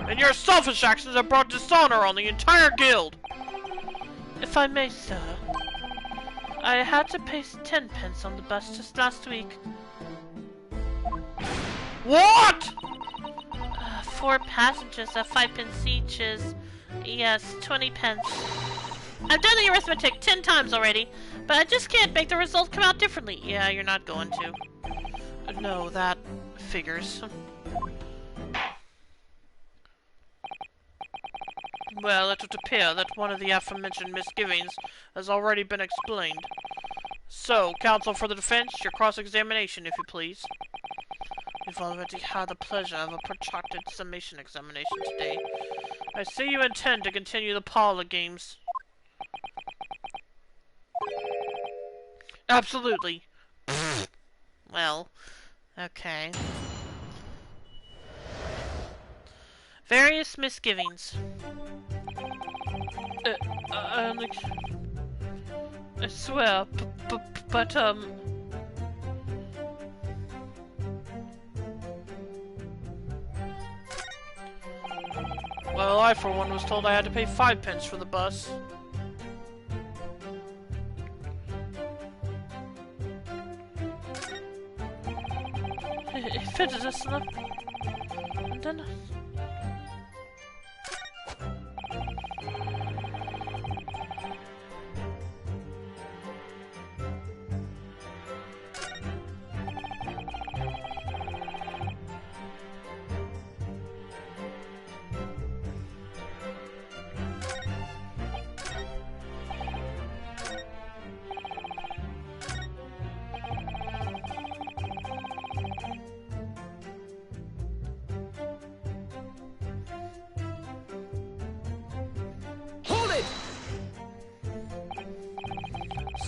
[SPEAKER 7] And your selfish actions have brought dishonor on the entire guild! If I may, sir. I had to pay 10 pence on the bus just last week. What?! 4 passengers at 5 pence each is, yes, 20 pence. I've done the arithmetic 10 times already, but I just can't make the result come out differently. Yeah, you're not going to. No, that figures. Well, it would appear that one of the aforementioned misgivings has already been explained. So, counsel for the defense, your cross-examination, if you please. We've already had the pleasure of a protracted summation examination today. I see you intend to continue the parlor games. Absolutely. Well, okay. Various misgivings.
[SPEAKER 1] I only... I swear, but, well, I, for one, was told I had to pay 5 pence for the bus. It fitted us enough. And then...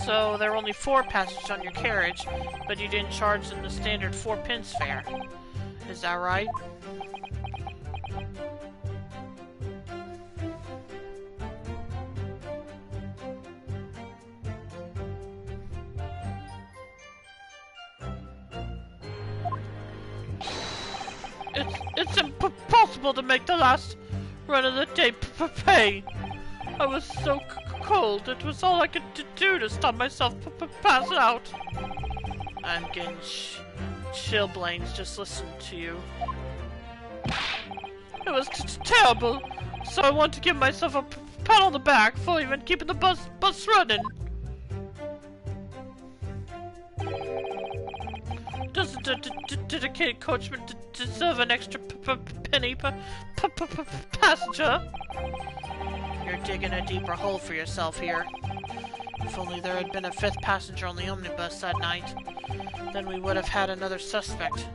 [SPEAKER 1] So there were only 4 passengers on your carriage, but you didn't charge them the standard 4 pence fare. Is that right? It's impossible to make the last run of the day pay. I was so cold. It was all I could do to stop myself passing out. I'm getting chilblains just listening to you. It was terrible. So I want to give myself a pat on the back for even keeping the bus running. Does the dedicated coachman deserve an extra penny per passenger? You're digging a deeper hole for yourself here. If only there had been a 5th passenger on the omnibus that night, then we would have had another suspect.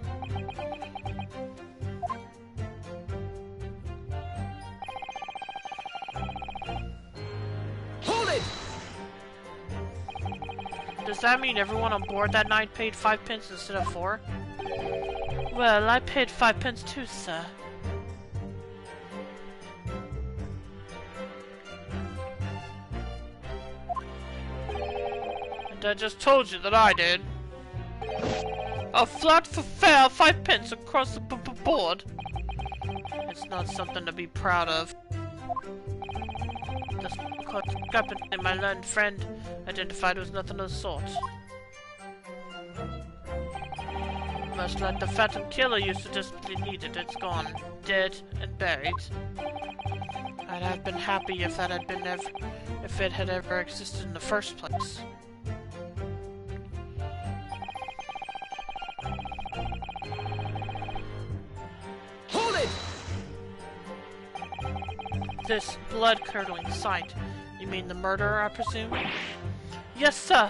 [SPEAKER 6] Hold it!
[SPEAKER 1] Does that mean everyone on board that night paid 5 pence instead of 4? Well, I paid 5 pence too, sir. And I just told you that I did. A flat fare, 5 pence across the board. It's not something to be proud of. The discrepancy my learned friend identified was nothing of the sort. Much like the Phantom Killer used to desperately need it, it's gone, dead and buried. I'd have been happy if that had been if it had ever existed in the first place.
[SPEAKER 6] Hold it!
[SPEAKER 1] This blood-curdling sight. You mean the murderer, I presume? Yes, sir!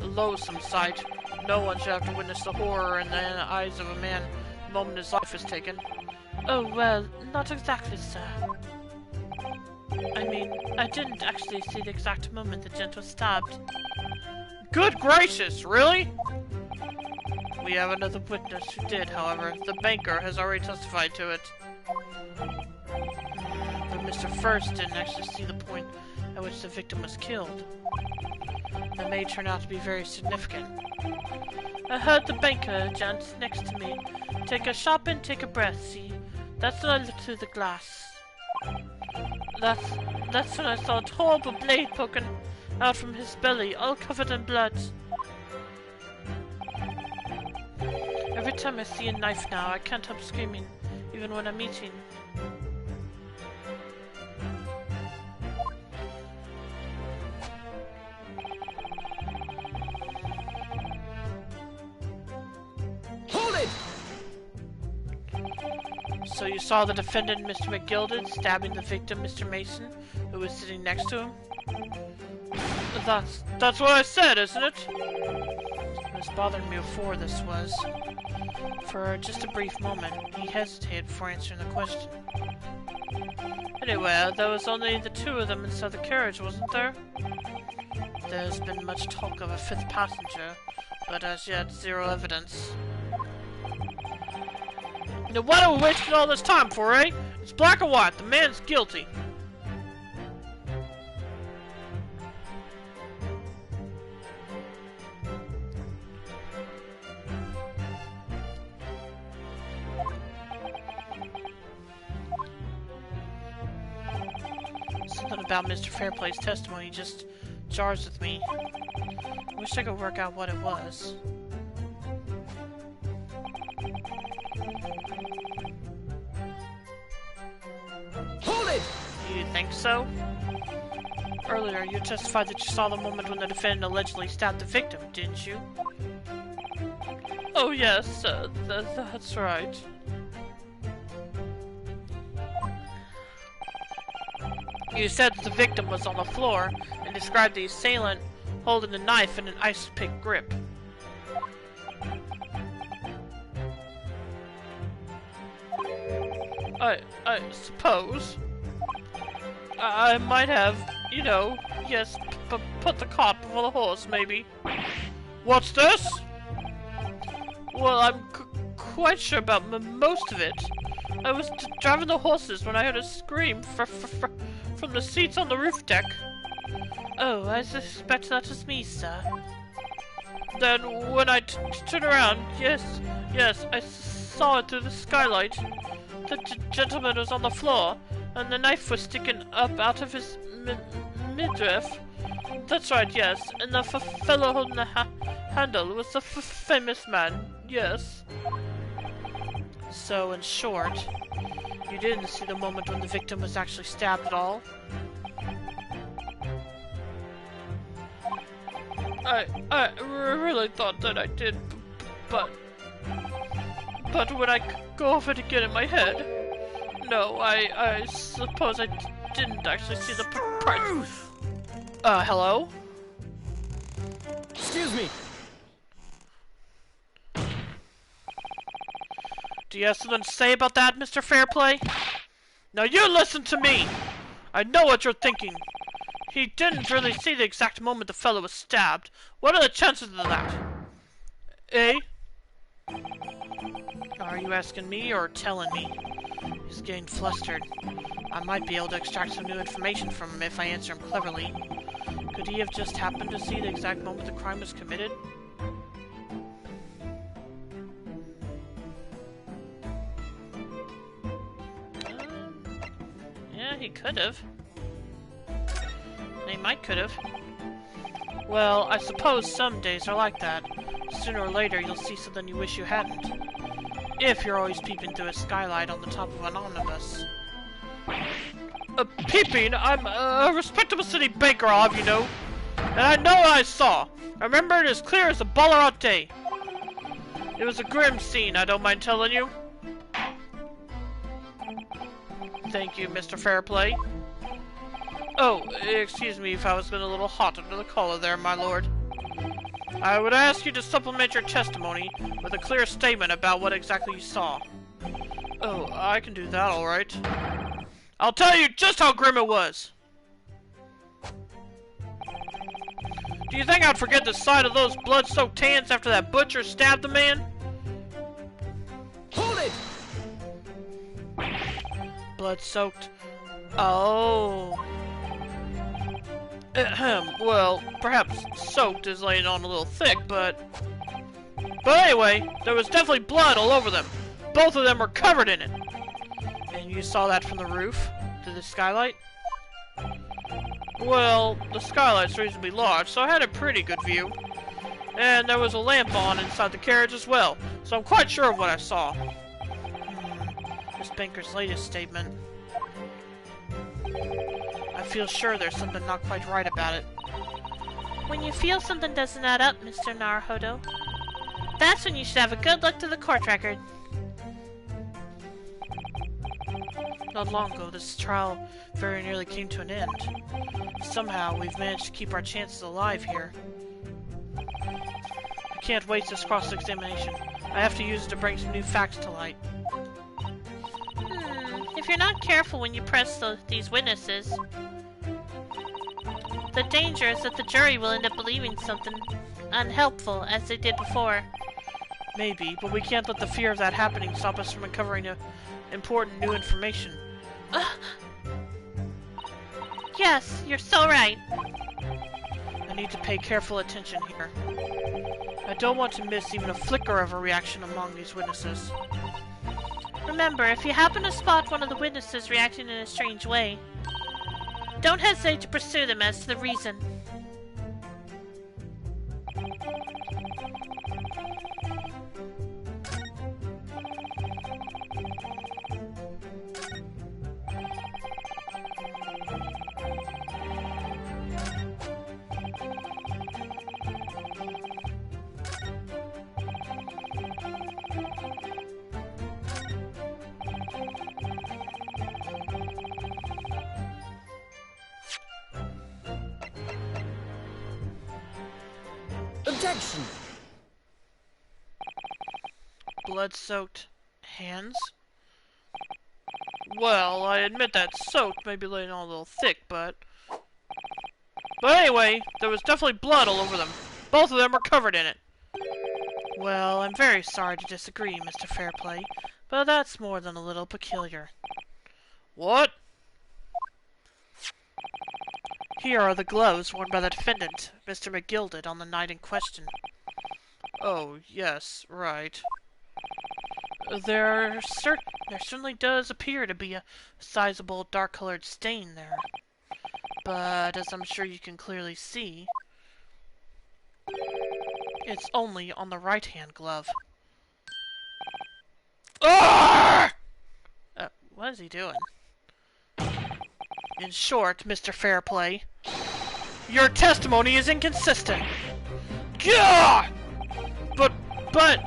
[SPEAKER 1] A loathsome sight. No one should have to witness the horror in the eyes of a man the moment his life is taken. Oh, well, not exactly, sir. I mean, I didn't actually see the exact moment the gent was stabbed. Good gracious, really? We have another witness who did, however. The banker has already testified to it. But Mr. First didn't actually see the point at which the victim was killed. That may turn out to be very significant. I heard the banker, gent, next to me, take a sharp intake of breath, see? That's when I looked through the glass. That's when I saw a horrible blade poking out from his belly, all covered in blood. Every time I see a knife now, I can't help screaming, even when I'm eating.
[SPEAKER 6] Hold it!
[SPEAKER 1] So you saw the defendant, Mr. McGilded, stabbing the victim, Mr. Mason, who was sitting next to him? That's what I said, isn't it? It was bothering me before this was. For just a brief moment, he hesitated before answering the question. Anyway, there was only the 2 of them inside the carriage, wasn't there? There's been much talk of a 5th passenger, but as yet, 0 evidence. Now what are we wasting all this time for, eh? It's black or white. The man's guilty. Something about Mr. Fairplay's testimony just jars with me. I wish I could work out what it was.
[SPEAKER 6] Hold it!
[SPEAKER 1] You think so? Earlier, you testified that you saw the moment when the defendant allegedly stabbed the victim, didn't you? Oh yes, that's right. You said that the victim was on the floor and described the assailant holding a knife in an ice pick grip. I suppose. I might have, you know, yes, put the cart before the horse, maybe. What's this? Well, I'm quite sure about most of it. I was driving the horses when I heard a scream from the seats on the roof deck. Oh, I suspect that was me, sir. Then, when I turned around, yes, I saw it through the skylight. The gentleman was on the floor, and the knife was sticking up out of his midriff. That's right, yes, and the fellow holding the handle was the famous man, yes. So, in short, you didn't see the moment when the victim was actually stabbed at all? I really thought that I did, but when I go over it again in my head, no, I suppose I didn't actually see the price. Hello?
[SPEAKER 6] Excuse me!
[SPEAKER 1] Do you have something to say about that, Mr. Fairplay? Now you listen to me! I know what you're thinking. He didn't really see the exact moment the fellow was stabbed. What are the chances of that? Eh? Are you asking me or telling me? He's getting flustered. I might be able to extract some new information from him if I answer him cleverly. Could he have just happened to see the exact moment the crime was committed? Yeah, he could have. He might could have. Well, I suppose some days are like that. Sooner or later, you'll see something you wish you hadn't. If you're always peeping through a skylight on the top of an omnibus. Peeping? I'm a respectable city baker, I'll have you know. And I know what I saw. I remember it as clear as a Ballarat day. It was a grim scene, I don't mind telling you. Thank you, Mr. Fairplay. Oh, excuse me if I was getting a little hot under the collar there, my lord. I would ask you to supplement your testimony with a clear statement about what exactly you saw. Oh, I can do that, alright. I'll tell you just how grim it was. Do you think I'd forget the sight of those blood-soaked hands after that butcher stabbed the man?
[SPEAKER 6] Hold it!
[SPEAKER 1] Blood-soaked. Oh. Well, perhaps soaked is laying on a little thick, but anyway, there was definitely blood all over them. Both of them were covered in it. And you saw that from the roof? Through the skylight? Well, the skylight's reasonably large, so I had a pretty good view. And there was a lamp on inside the carriage as well, so I'm quite sure of what I saw. Miss Banker's latest statement. I feel sure there's something not quite right about it.
[SPEAKER 7] When you feel something doesn't add up, Mr. Naruhodo, that's when you should have a good look to the court record.
[SPEAKER 1] Not long ago, this trial very nearly came to an end. Somehow, we've managed to keep our chances alive here. I can't waste this cross-examination. I have to use it to bring some new facts to light.
[SPEAKER 7] If you're not careful when you press these witnesses, the danger is that the jury will end up believing something unhelpful, as they did before.
[SPEAKER 1] Maybe, but we can't let the fear of that happening stop us from uncovering important new information.
[SPEAKER 7] Yes, you're so right.
[SPEAKER 1] I need to pay careful attention here. I don't want to miss even a flicker of a reaction among these witnesses.
[SPEAKER 7] Remember, if you happen to spot one of the witnesses reacting in a strange way, don't hesitate to pursue them as to the reason.
[SPEAKER 4] Objection!
[SPEAKER 1] Blood-soaked hands? Well, I admit that soaked may be laying on a little thick, but anyway, there was definitely blood all over them. Both of them were covered in it. Well, I'm very sorry to disagree, Mr. Fairplay, but that's more than a little peculiar. What? Here are the gloves worn by the defendant, Mr. McGilded, on the night in question. Oh, yes, right. There certainly does appear to be a sizable dark-colored stain there. But, as I'm sure you can clearly see, it's only on the right-hand glove. What is he doing? In short, Mr. Fairplay, your testimony is inconsistent. Gah! But,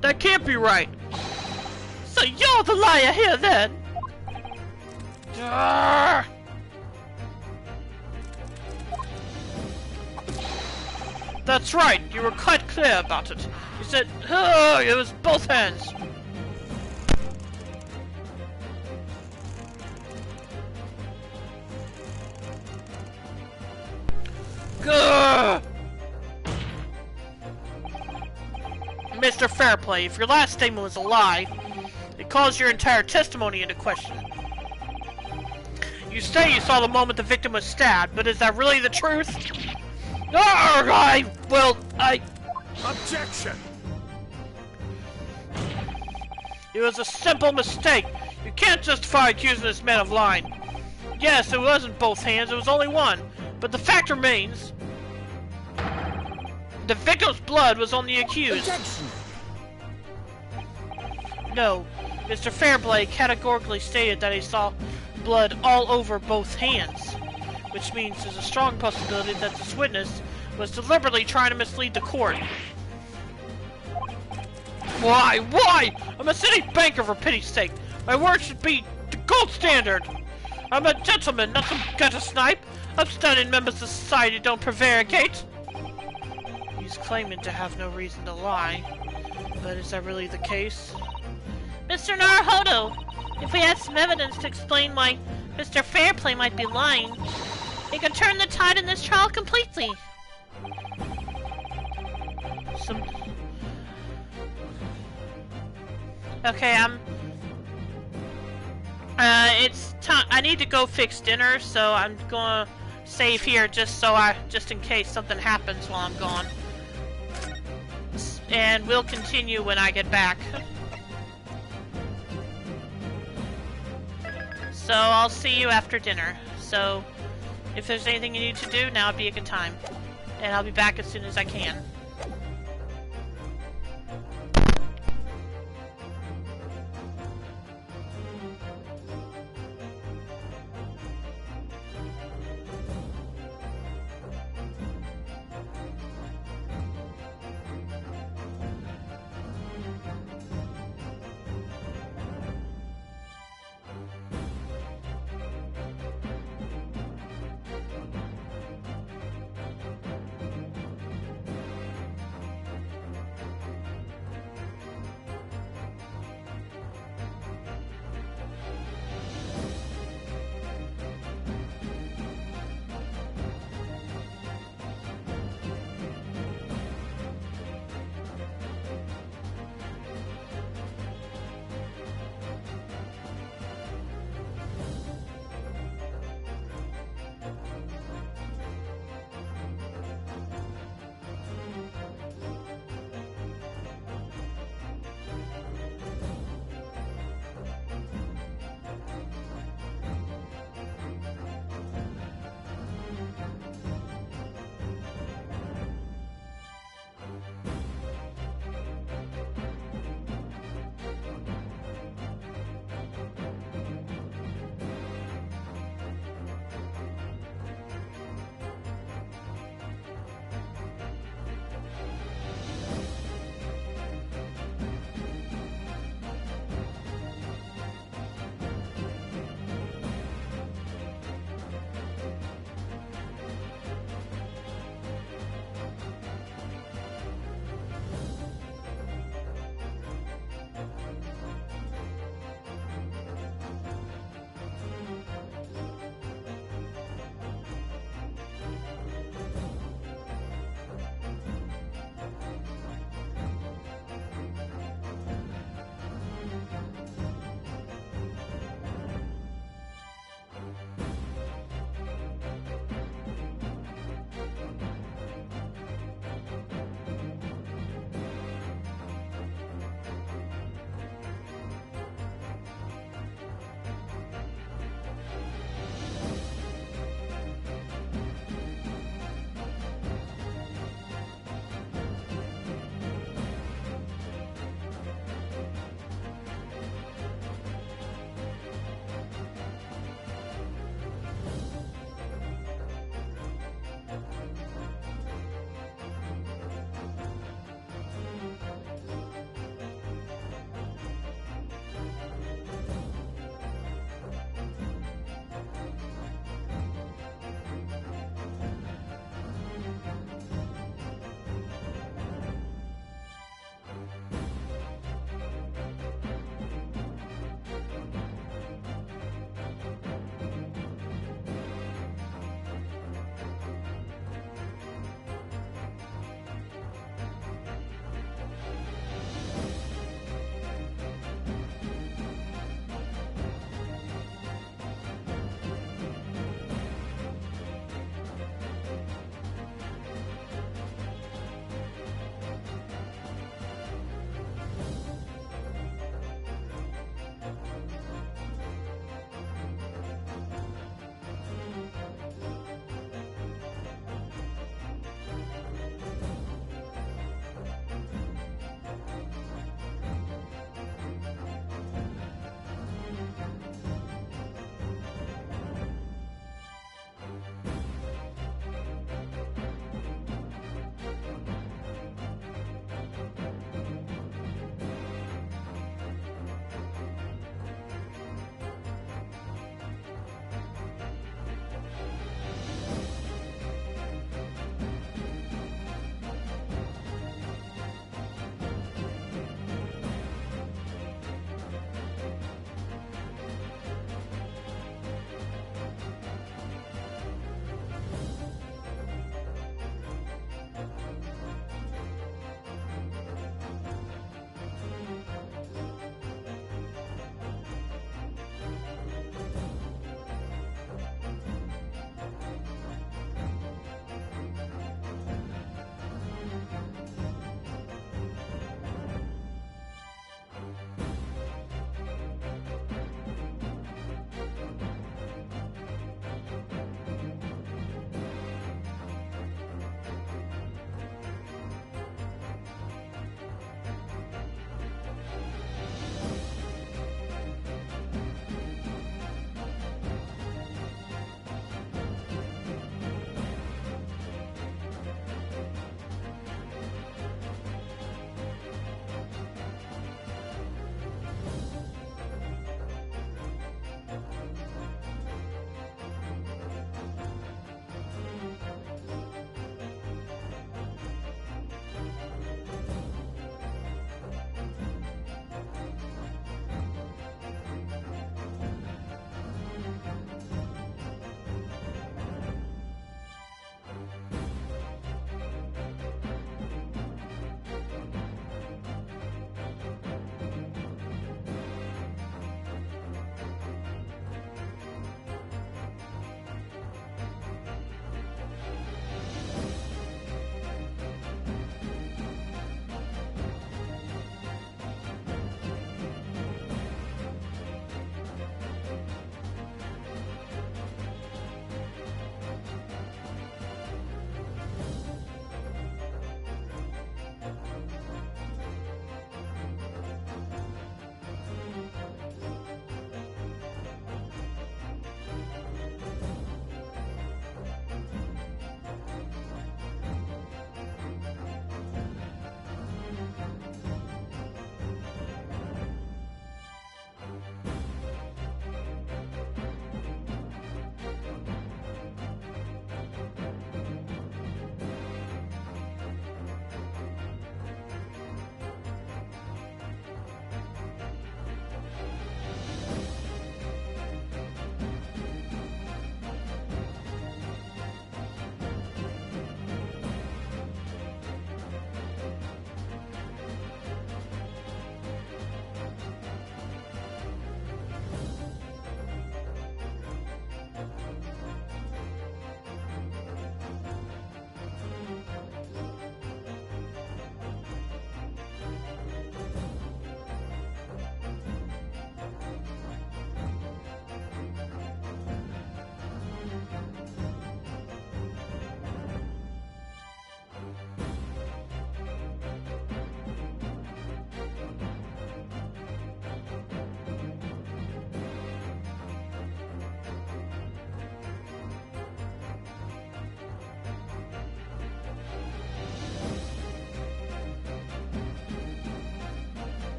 [SPEAKER 1] that can't be right. So you're the liar here, then? Gah! That's right, you were quite clear about it. You said, oh, it was both hands. Gah! Mr. Fairplay, if your last statement was a lie, it calls your entire testimony into question. You say you saw the moment the victim was stabbed, but is that really the truth?
[SPEAKER 2] Objection!
[SPEAKER 1] It was a simple mistake. You can't justify accusing this man of lying. Yes, it wasn't both hands, it was only one. But the fact remains, the victim's blood was on the accused.
[SPEAKER 4] Objection!
[SPEAKER 1] No, Mr. Fairplay categorically stated that he saw blood all over both hands, which means there's a strong possibility that this witness was deliberately trying to mislead the court. Why? Why? I'm a city banker, for pity's sake. My word should be the gold standard. I'm a gentleman, not some gutter snipe. Upstanding members of society don't prevaricate. He's claiming to have no reason to lie, but is that really the case?
[SPEAKER 7] Mr. Naruhodo, if we had some evidence to explain why Mr. Fairplay might be lying, it could turn the tide in this trial completely. Okay, it's time. I need to go fix dinner, so I'm gonna save here just in case something happens while I'm gone. And we'll continue when I get back. So I'll see you after dinner. So if there's anything you need to do, now would be a good time. And I'll be back as soon as I can.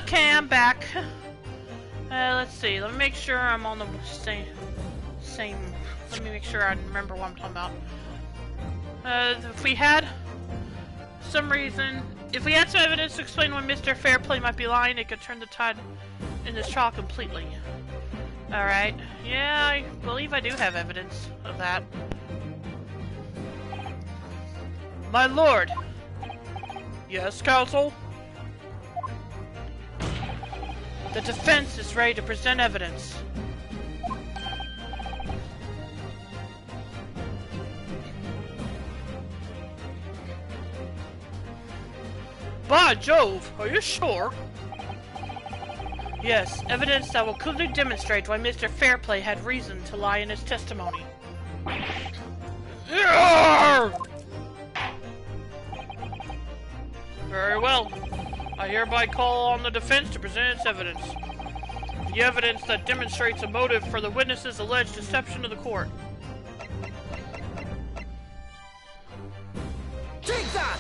[SPEAKER 1] Okay, I'm back. Let's see. Let me make sure I'm on the same. Let me make sure I remember what I'm talking about. If we had some reason, if we had some evidence to explain why Mr. Fairplay might be lying, it could turn the tide in this trial completely. Alright. Yeah, I believe I do have evidence of that. My lord! Yes, counsel? The defense is ready to present evidence. By Jove, are you sure? Yes, evidence that will clearly demonstrate why Mr. Fairplay had reason to lie in his testimony. Very well. I hereby call on the defense to present its evidence. The evidence that demonstrates a motive for the witness's alleged deception of the court.
[SPEAKER 6] Take that!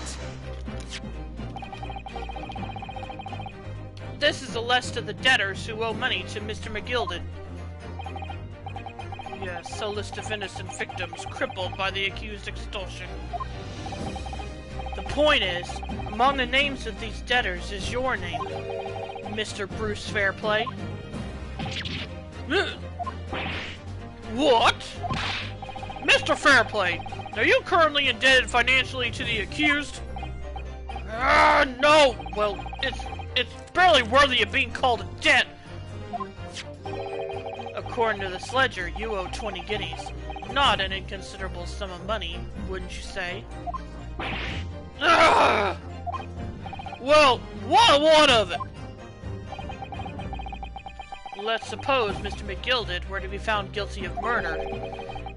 [SPEAKER 1] This is a list of the debtors who owe money to Mr. McGilded. Yes, a list of innocent victims crippled by the accused extortion. The point is, among the names of these debtors is your name, Mr. Bruce Fairplay. What? Mr. Fairplay, are you currently indebted financially to the accused? No! Well, it's barely worthy of being called a debt. According to this ledger, you owe 20 guineas. Not an inconsiderable sum of money, wouldn't you say? Well, what of it? Let's suppose Mr. McGilded were to be found guilty of murder.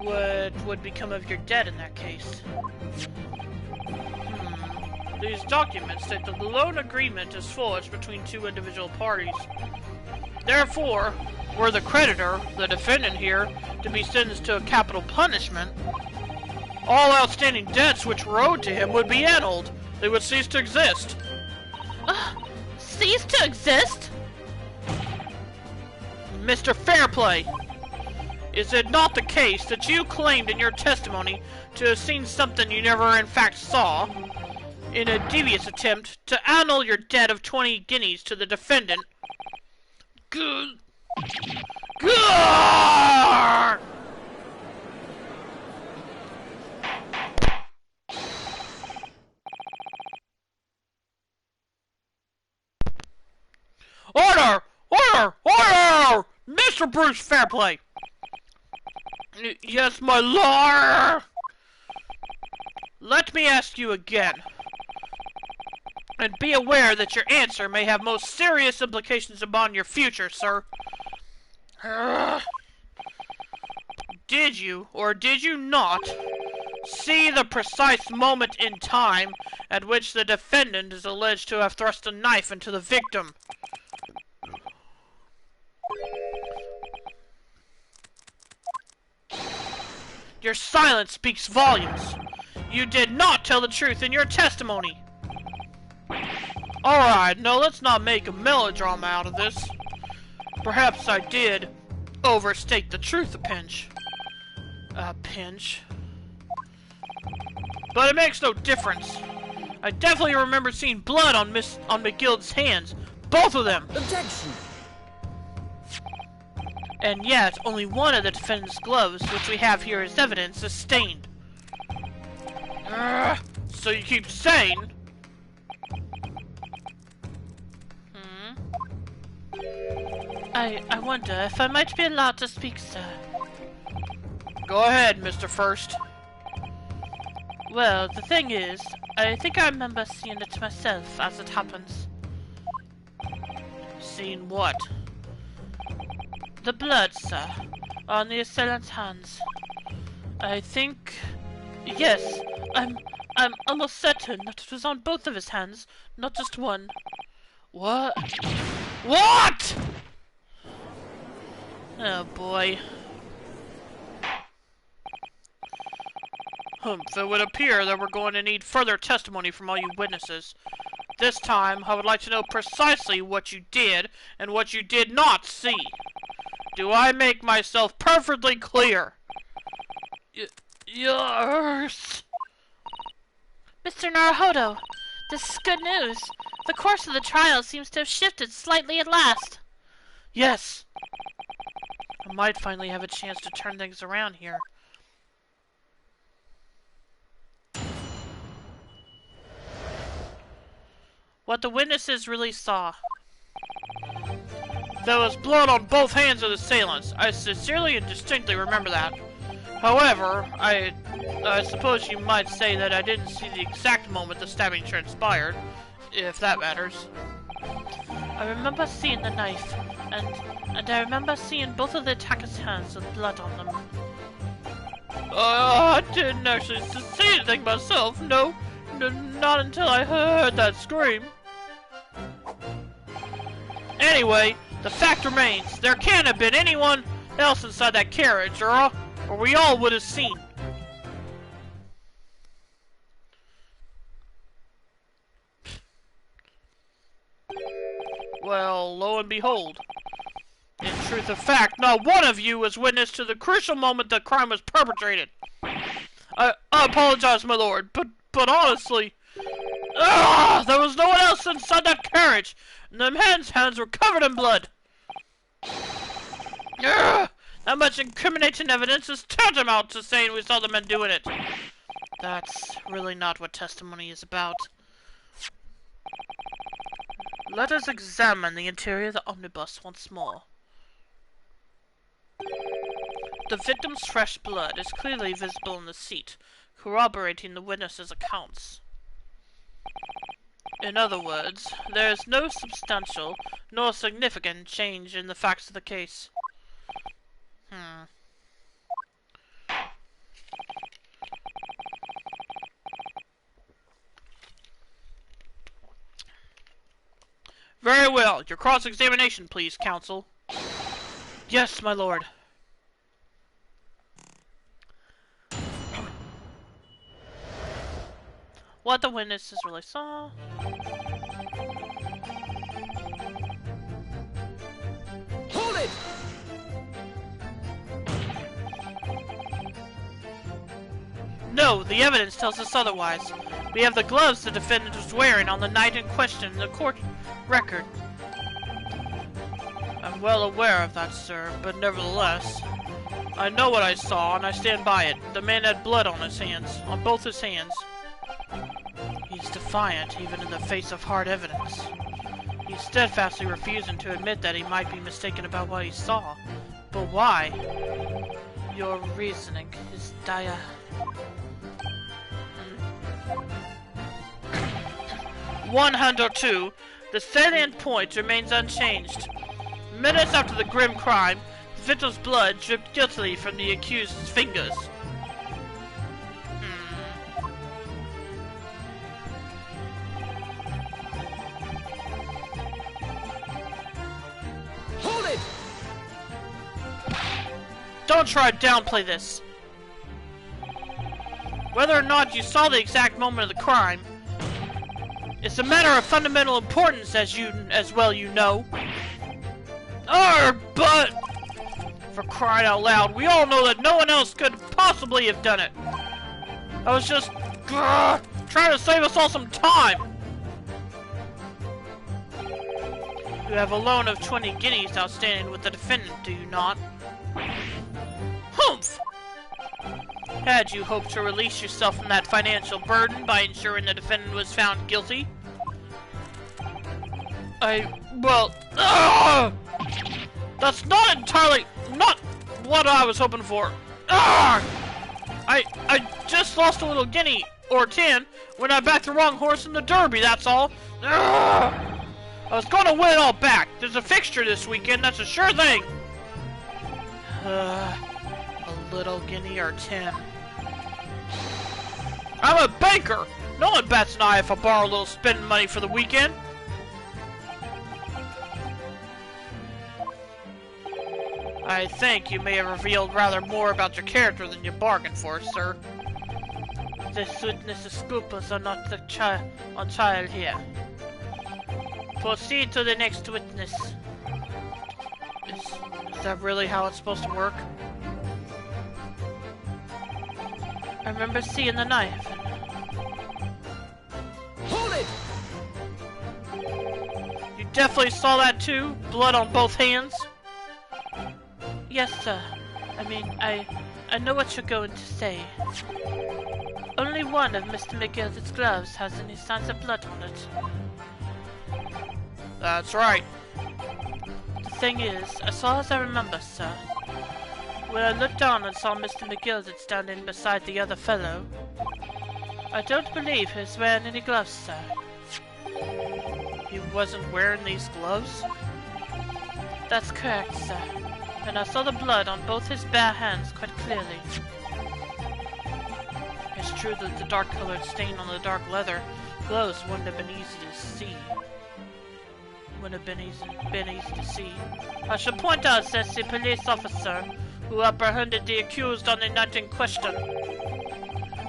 [SPEAKER 1] What would become of your debt in that case? These documents state that the loan agreement is forged between two individual parties. Therefore, were the creditor, the defendant here, to be sentenced to a capital punishment, all outstanding debts which were owed to him would be annulled. They would cease to exist.
[SPEAKER 7] Cease to exist?
[SPEAKER 1] Mr. Fairplay, is it not the case that you claimed in your testimony to have seen something you never in fact saw, in a devious attempt to annul your debt of 20 guineas to the defendant? Good. Good. Order! Order! Order! Mr. Bruce Fairplay! Yes, my lord! Let me ask you again. And be aware that your answer may have most serious implications upon your future, sir. Did you, or did you not, see the precise moment in time at which the defendant is alleged to have thrust a knife into the victim? Your silence speaks volumes. You did not tell the truth in your testimony. Alright, now let's not make a melodrama out of this. Perhaps I did overstate the truth a pinch. A pinch. But it makes no difference. I definitely remember seeing blood on McGild's hands. Both of them!
[SPEAKER 6] Objection!
[SPEAKER 1] And yet, only one of the defendant's gloves, which we have here as evidence, is stained. So you keep saying...
[SPEAKER 7] I wonder if I might be allowed to speak, sir.
[SPEAKER 1] Go ahead, Mr. First.
[SPEAKER 7] Well, the thing is, I think I remember seeing it myself as it happens.
[SPEAKER 1] Seen what?
[SPEAKER 7] The blood, sir, on the assailant's hands. I think... Yes, I'm almost certain that it was on both of his hands, not just one.
[SPEAKER 1] What? What?! Oh boy. It would appear that we're going to need further testimony from all you witnesses. This time, I would like to know precisely what you did and what you did not see. Do I make myself perfectly clear? Yes.
[SPEAKER 7] Mr. Naruhodo, this is good news. The course of the trial seems to have shifted slightly at last.
[SPEAKER 1] Yes. I might finally have a chance to turn things around here. What the witnesses really saw. There was blood on both hands of the assailants. I sincerely and distinctly remember that. However, I suppose you might say that I didn't see the exact moment the stabbing transpired, if that matters.
[SPEAKER 7] I remember seeing the knife, and I remember seeing both of the attackers' hands with blood on them.
[SPEAKER 1] I didn't actually see anything myself, no, not until I heard that scream. Anyway, the fact remains, there can't have been anyone else inside that carriage, or we all would have seen. Well, lo and behold. In truth of fact, not one of you was witness to the crucial moment the crime was perpetrated. I apologize, my lord, but honestly, there was no one else inside that carriage, and the man's hands were covered in blood. That much incriminating evidence is tantamount to saying we saw the men doing it. That's really not what testimony is about. Let us examine the interior of the omnibus once more. The victim's fresh blood is clearly visible in the seat, corroborating the witnesses' accounts. In other words, there is no substantial nor significant change in the facts of the case. Very well. Your cross-examination, please, counsel. Yes, my lord.
[SPEAKER 7] What the witnesses really saw.
[SPEAKER 6] Hold it!
[SPEAKER 1] No, the evidence tells us otherwise. We have the gloves the defendant was wearing on the night in question in the court record. I'm well aware of that, sir, but nevertheless, I know what I saw and I stand by it. The man had blood on his hands, on both his hands. He's defiant, even in the face of hard evidence. He's steadfastly refusing to admit that he might be mistaken about what he saw. But why? Your reasoning is dire. 102. The salient point remains unchanged. Minutes after the grim crime, the victim's blood dripped guiltily from the accused's fingers.
[SPEAKER 6] Hold it!
[SPEAKER 1] Don't try to downplay this. Whether or not you saw the exact moment of the crime, it's a matter of fundamental importance, as well you know. But for crying out loud, we all know that no one else could possibly have done it. I was just trying to save us all some time. You have a loan of 20 guineas outstanding with the defendant, do you not? Humph! Had you hoped to release yourself from that financial burden by ensuring the defendant was found guilty? That's not entirely, not what I was hoping for. I just lost a little guinea, or 10, when I backed the wrong horse in the Derby, that's all. I was going to win it all back. There's a fixture this weekend, that's a sure thing. A little guinea or 10. I'm a banker. No one bats an eye if I borrow a little spending money for the weekend. I think you may have revealed rather more about your character than you bargained for, sir. This witness's scruples are not on trial here.
[SPEAKER 7] Proceed to the next witness.
[SPEAKER 1] Is that really how it's supposed to work?
[SPEAKER 7] I remember seeing the knife.
[SPEAKER 6] Hold it!
[SPEAKER 1] You definitely saw that too? Blood on both hands?
[SPEAKER 7] Yes, sir. I mean, I know what you're going to say. Only one of Mr. McGillicuddy's gloves has any signs of blood on it.
[SPEAKER 1] That's right.
[SPEAKER 7] The thing is, as far as I remember, sir, when I looked down and saw Mr. McGillicuddy standing beside the other fellow, I don't believe he was wearing any gloves, sir.
[SPEAKER 1] He wasn't wearing these gloves?
[SPEAKER 7] That's correct, sir. And I saw the blood on both his bare hands quite clearly.
[SPEAKER 1] It's true that the dark-colored stain on the dark leather gloves wouldn't have been easy to see.
[SPEAKER 7] I should point out that the police officer who apprehended the accused on the night in question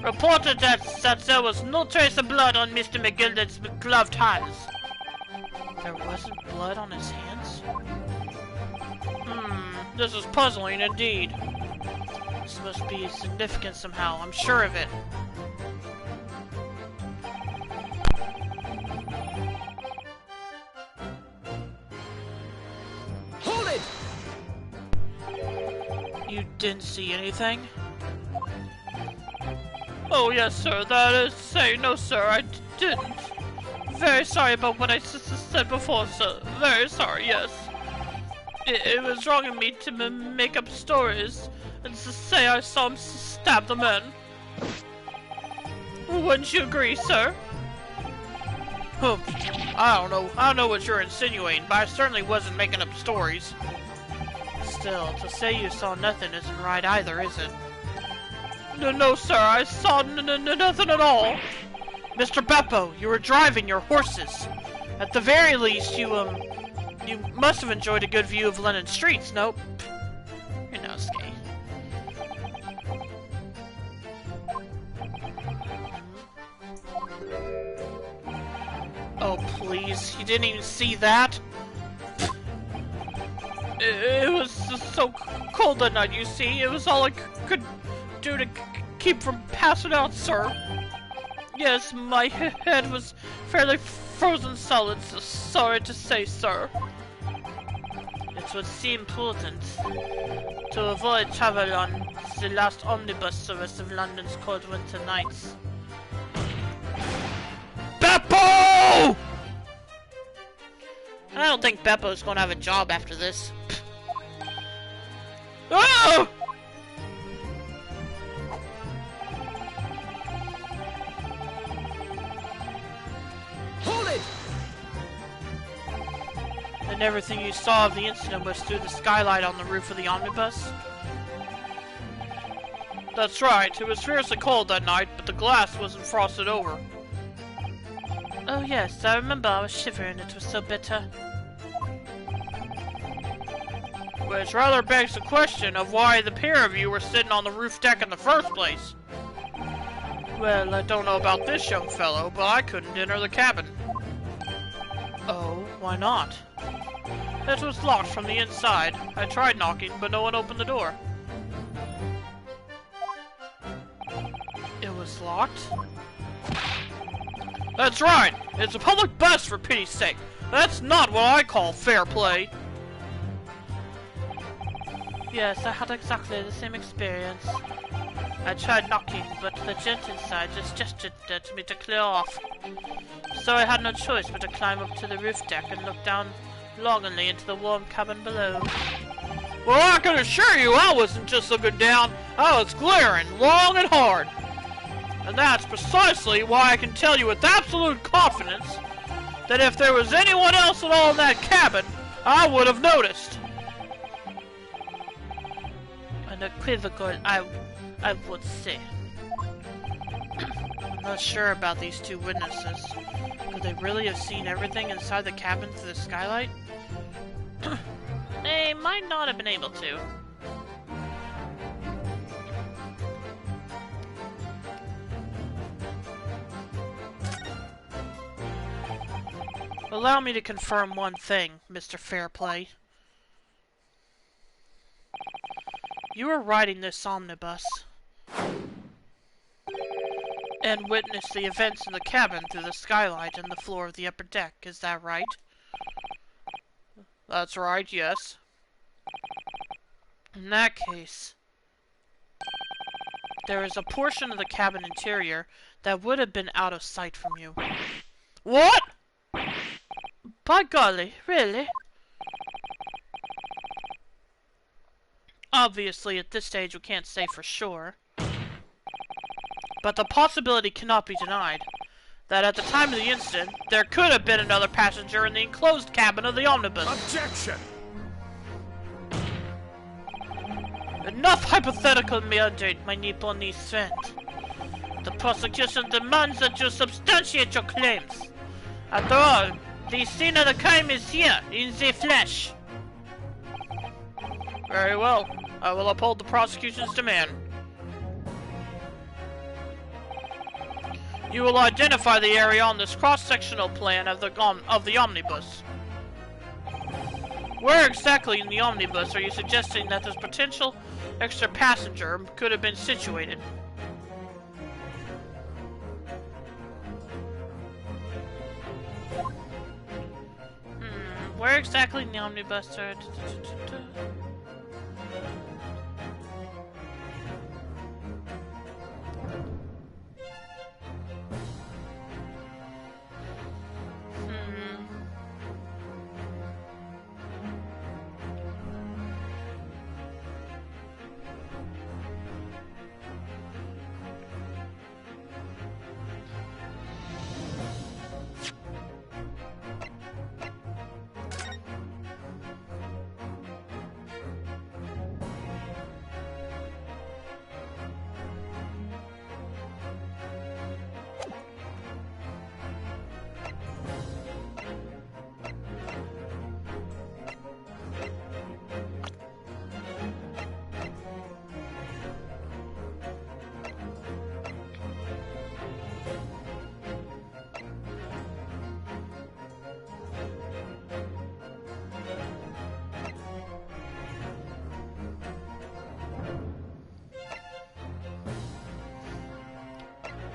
[SPEAKER 7] reported that there was no trace of blood on Mr. McGillicuddy's gloved hands.
[SPEAKER 1] There wasn't blood on his hands? This is puzzling indeed. This must be significant somehow, I'm sure of it.
[SPEAKER 6] Hold it!
[SPEAKER 1] You didn't see anything?
[SPEAKER 7] Oh yes, sir, that is to say, no sir, I didn't. Very sorry about what I said before, sir. Very sorry, yes. It was wrong of me to make up stories and to say I saw him stab the man. Wouldn't you agree, sir?
[SPEAKER 1] I don't know what you're insinuating, but I certainly wasn't making up stories. Still, to say you saw nothing isn't right either, is it?
[SPEAKER 7] No, sir, I saw nothing at all.
[SPEAKER 1] Mr. Beppo, you were driving your horses. At the very least, you must have enjoyed a good view of London streets, nope. You're no skate. Oh, please, you didn't even see that?
[SPEAKER 7] It was so cold that night, you see. It was all I could do to keep from passing out, sir. Yes, my head was fairly frozen solid, so sorry to say, sir.
[SPEAKER 1] It would seem prudent to avoid travel on the last omnibus service of London's cold winter nights. Beppo! I don't think Beppo's gonna have a job after this.
[SPEAKER 7] Ah!
[SPEAKER 6] Hold it!
[SPEAKER 1] And everything you saw of the incident was through the skylight on the roof of the omnibus?
[SPEAKER 7] That's right. It was fiercely cold that night, but the glass wasn't frosted over.
[SPEAKER 1] Oh yes, I remember I was shivering, it was so bitter.
[SPEAKER 7] Which rather begs the question of why the pair of you were sitting on the roof deck in the first place.
[SPEAKER 1] Well, I don't know about this young fellow, but I couldn't enter the cabin. Oh, why not?
[SPEAKER 7] It was locked from the inside. I tried knocking, but no one opened the door.
[SPEAKER 1] It was locked?
[SPEAKER 7] That's right! It's a public bus, for pity's sake! That's not what I call fair play!
[SPEAKER 1] Yes, I had exactly the same experience. I tried knocking, but the gent inside just gestured to me to clear off. So I had no choice but to climb up to the roof deck and look down longingly into the warm cabin below.
[SPEAKER 7] Well, I can assure you I wasn't just looking down, I was glaring long and hard. And that's precisely why I can tell you with absolute confidence that if there was anyone else at all in that cabin, I would have noticed.
[SPEAKER 1] Unequivocal, I would say. I'm not sure about these two witnesses. Could they really have seen everything inside the cabin through the skylight? They might not have been able to. Allow me to confirm one thing, Mr. Fairplay. You were riding this omnibus and witnessed the events in the cabin through the skylight and the floor of the upper deck, is that right? That's right, yes. In that case, there is a portion of the cabin interior that would have been out of sight from you. What? By golly, really? Obviously, at this stage we can't say for sure. But the possibility cannot be denied that at the time of the incident, there could have been another passenger in the enclosed cabin of the omnibus.
[SPEAKER 2] Objection!
[SPEAKER 1] Enough hypothetical meandering, my Nipponese friend. The prosecution demands that you substantiate your claims. After all, the scene of the crime is here, in the flesh. Very well. I will uphold the prosecution's demand. You will identify the area on this cross-sectional plan of the omnibus. Where exactly in the omnibus are you suggesting that this potential extra passenger could have been situated? Where exactly in the omnibus are...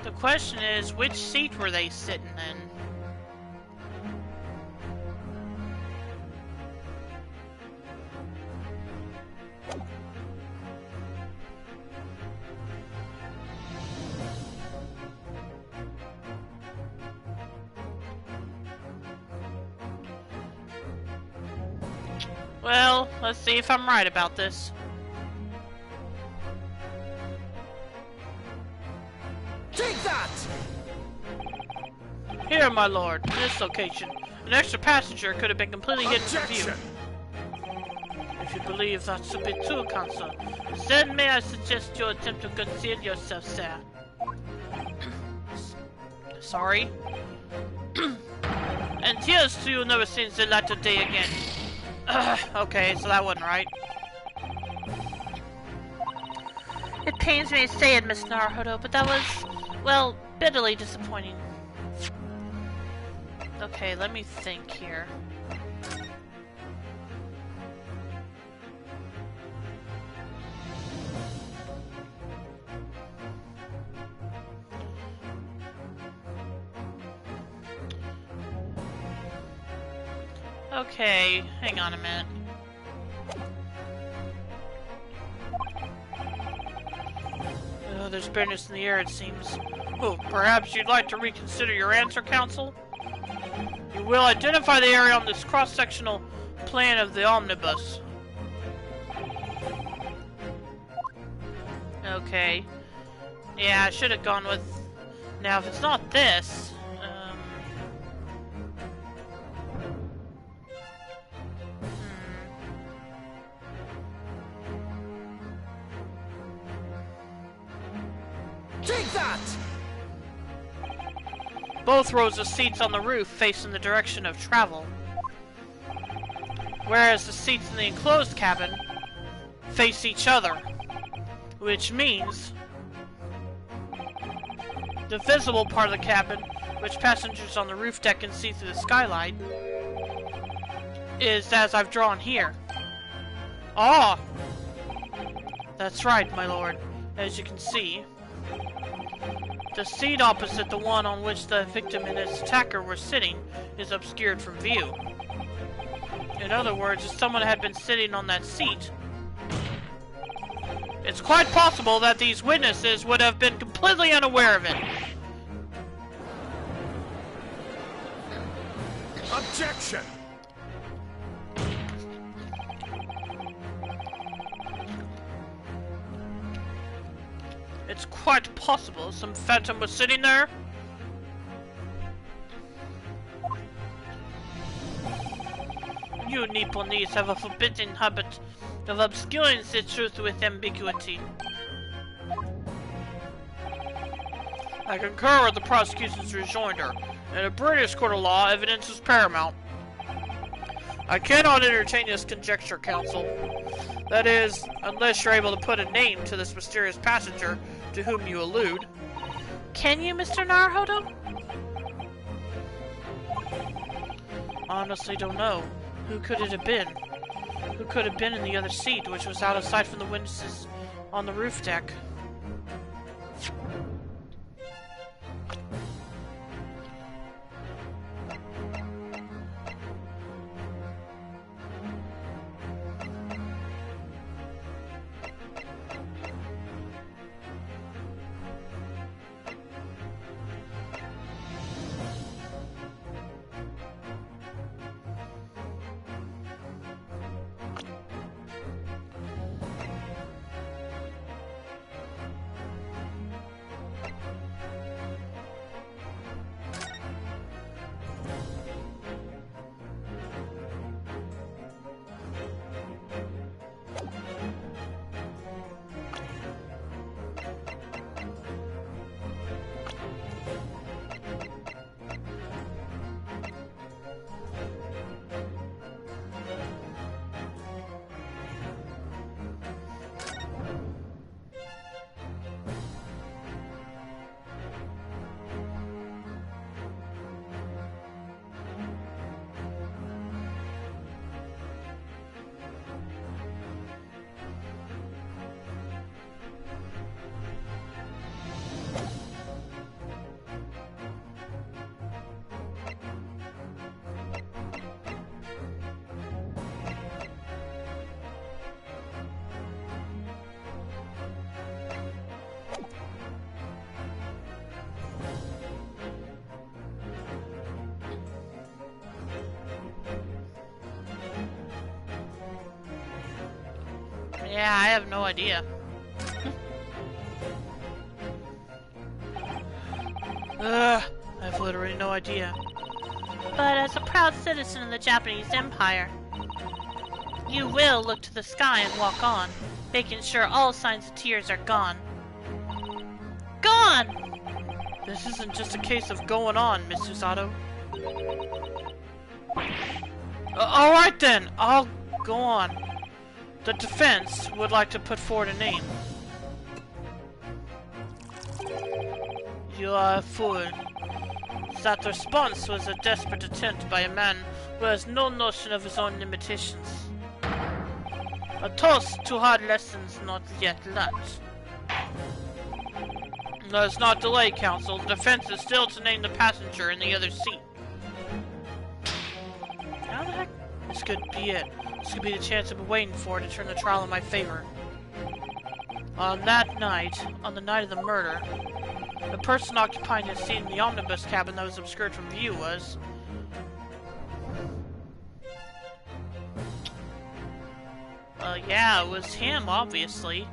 [SPEAKER 1] The question is, which seat were they sitting in? Well, let's see if I'm right about this.
[SPEAKER 6] Take that!
[SPEAKER 1] Here, my lord, in this location, an extra passenger could have been completely hidden from view. If you believe that's a bit too, Consul, then may I suggest you attempt to conceal yourself, sir? Sorry? And here's to you never seen the light of day again. Okay, so that wasn't right. It pains me to say it, Miss Naruhodo, but that was, well, bitterly disappointing. Okay, let me think here. Okay, hang on a minute. Oh, there's bitterness in the air, it seems. Oh, perhaps you'd like to reconsider your answer, Counsel? You will identify the area on this cross-sectional plan of the omnibus. Okay. Yeah, I should have gone with... Now, if it's not this...
[SPEAKER 6] Take that!
[SPEAKER 1] Both rows of seats on the roof face in the direction of travel, whereas the seats in the enclosed cabin face each other, which means the visible part of the cabin which passengers on the roof deck can see through the skylight, is as I've drawn here. Ah! That's right, my lord. As you can see, the seat opposite the one on which the victim and its attacker were sitting is obscured from view. In other words, if someone had been sitting on that seat, it's quite possible that these witnesses would have been completely unaware of it.
[SPEAKER 2] Objection!
[SPEAKER 1] It's quite possible some phantom was sitting there. You Nipponese have a forbidden habit of obscuring the truth with ambiguity. I concur with the prosecution's rejoinder. In a British court of law, evidence is paramount. I cannot entertain this conjecture, counsel. That is, unless you're able to put a name to this mysterious passenger to whom you allude. Can you, Mr. Naruhodo? Honestly don't know. Who could it have been? Who could have been in the other seat, which was out of sight from the witnesses on the roof deck? Yeah, I have no idea. I have literally no idea.
[SPEAKER 7] But as a proud citizen of the Japanese Empire, you will look to the sky and walk on, making sure all signs of tears are gone. Gone!
[SPEAKER 1] This isn't just a case of going on, Miss Susato. Alright then, I'll go on. The defense would like to put forward a name. You are a fool. That response was a desperate attempt by a man who has no notion of his own limitations. A toast to hard lessons not yet learnt. Let's not delay, counsel. The defense is still to name the passenger in the other seat. How the heck? This could be it. This could be the chance I've been waiting for to turn the trial in my favor. On that night, on the night of the murder, the person occupying the seat in the omnibus cabin that was obscured from view was... Well, yeah, it was him, obviously.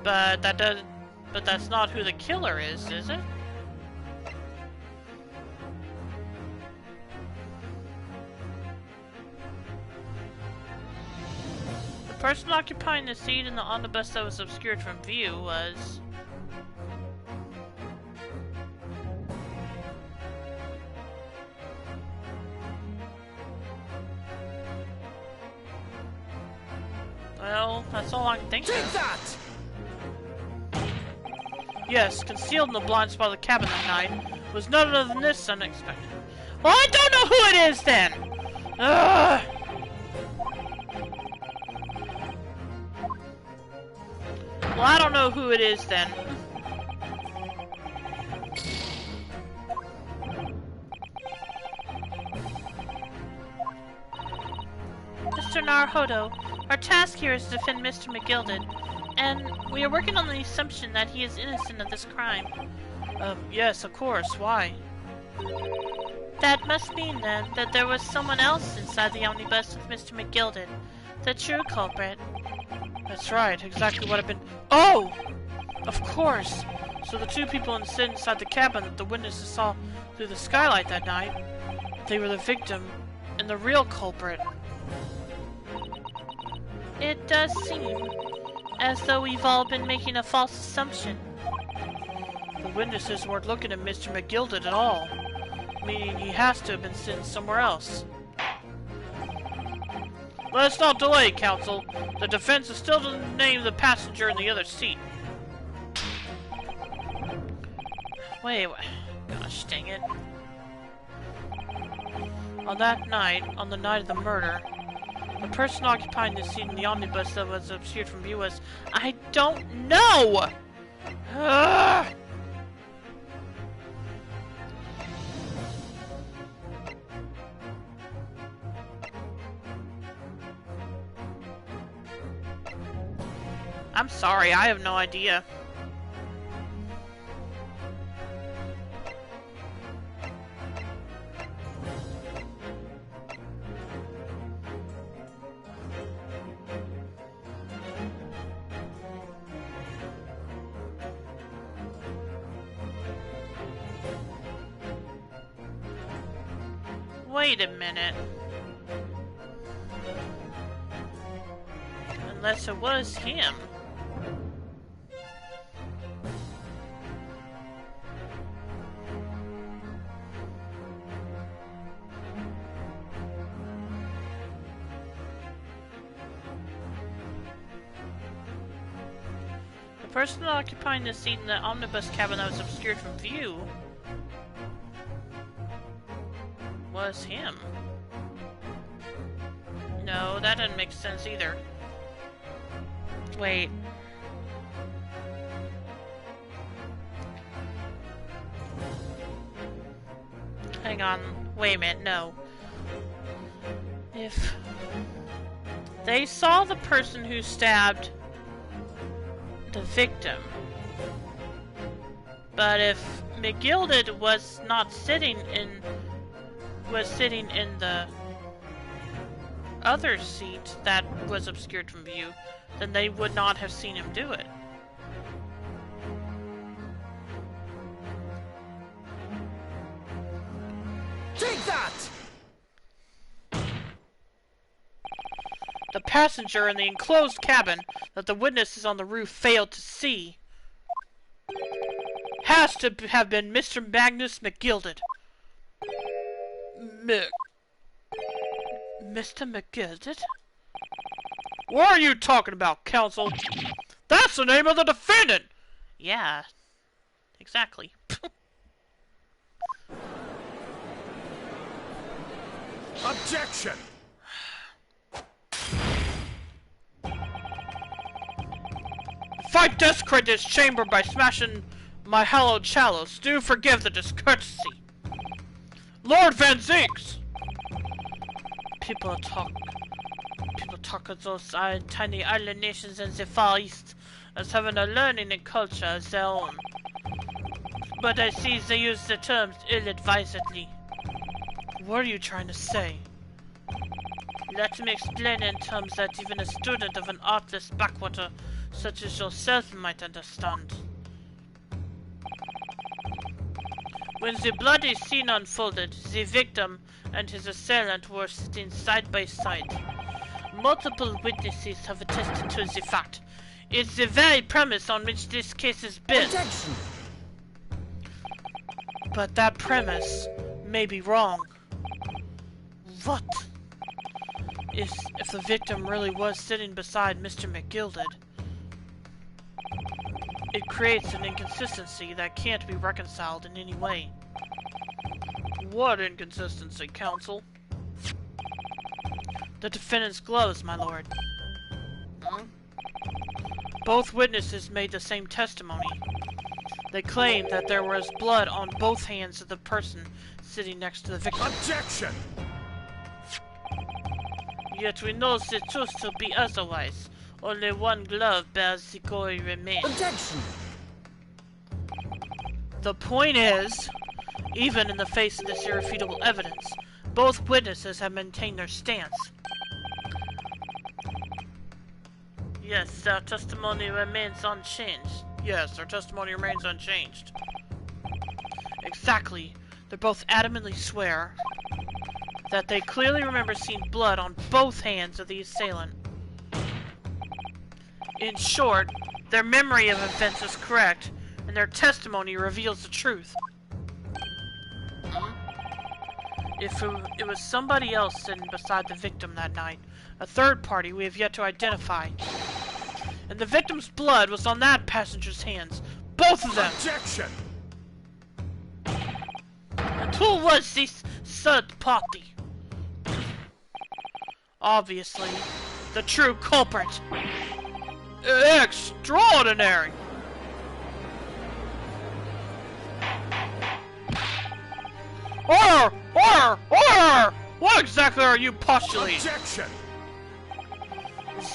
[SPEAKER 1] But that's not who the killer is it? The person occupying the seat in the omnibus that was obscured from view was... Well, that's all I can think
[SPEAKER 6] Take
[SPEAKER 1] of.
[SPEAKER 6] that!
[SPEAKER 1] Yes, concealed in the blind spot of the cabin that night
[SPEAKER 7] was none other than this unexpected. Well, I don't know who it is then! Ugh! Well, I don't know who it is then. Mr. Naruhodo, our task here is to defend Mr. McGilded, and we are working on the assumption that he is innocent of this crime. Yes, of course. Why? That must mean, then, that there was someone else inside the omnibus with Mr. McGilded, the true culprit. That's right, exactly what I've been— Oh! Of course! So the two people inside the cabin that the witnesses saw through the skylight that night, they were the victim and the real culprit. It does seem as though we've all been making a false assumption. The witnesses weren't looking at Mr. McGilded at all, meaning he has to have been sitting somewhere else. Let's not delay, Counsel. The defense is still to name the passenger in the other seat. Wait, gosh dang it. On that night, on the night of the murder, the person occupying the seat in the omnibus that was obscured from view was— I don't know! Ugh! I'm sorry, I have no idea. Wait a minute. Unless it was him. The person occupying the seat in the omnibus cabin that was obscured from view was him. No, that doesn't make sense either. Wait. Hang on. Wait a minute, no. If they saw the person who stabbed the victim, but if McGilded was not sitting in— was sitting in the other seat that was obscured from view, then they would not have seen him do it.
[SPEAKER 6] Take that!
[SPEAKER 7] The passenger in the enclosed cabin that the witnesses on the roof failed to see has to have been Mr. Magnus McGilded. Mr. McGilded? What are you talking about, Counsel? That's the name of the defendant! Yeah, exactly.
[SPEAKER 6] Objection!
[SPEAKER 7] If I desecrate this chamber by smashing my hallowed chalice, do forgive the discourtesy. Lord Van Zinks! People talk of those tiny island nations in the Far East as having a learning and culture as their own. But I see they use the terms ill-advisedly. What are you trying to say? Let me explain in terms that even a student of an artless backwater such as yourself might understand. When the bloody scene unfolded, the victim and his assailant were sitting side by side. Multiple witnesses have attested to the fact. It's the very premise on which this case is built.
[SPEAKER 6] Objection!
[SPEAKER 7] But that premise may be wrong. What? If the victim really was sitting beside Mr. McGilded, it creates an inconsistency that can't be reconciled in any way.
[SPEAKER 1] What inconsistency, counsel?
[SPEAKER 7] The defendant's gloves, my lord.
[SPEAKER 1] Hmm?
[SPEAKER 7] Both witnesses made the same testimony. They claimed that there was blood on both hands of the person sitting next to the victim.
[SPEAKER 6] Objection!
[SPEAKER 7] Yet we know the truth to be otherwise. Only one glove bears the gory remains.
[SPEAKER 6] Objection!
[SPEAKER 7] The point is, even in the face of this irrefutable evidence, both witnesses have maintained their stance. Yes, their testimony remains unchanged.
[SPEAKER 1] Yes, their testimony remains unchanged.
[SPEAKER 7] Exactly. They both adamantly swear that they clearly remember seeing blood on both hands of the assailant. In short, their memory of events is correct, and their testimony reveals the truth. If it was somebody else sitting beside the victim that night, a third party we have yet to identify, and the victim's blood was on that passenger's hands, both of them.
[SPEAKER 6] Objection!
[SPEAKER 7] And who was this third party? Obviously, the true culprit.
[SPEAKER 1] Extraordinary! Order! Order! Order! What exactly are you postulating?
[SPEAKER 6] Objection!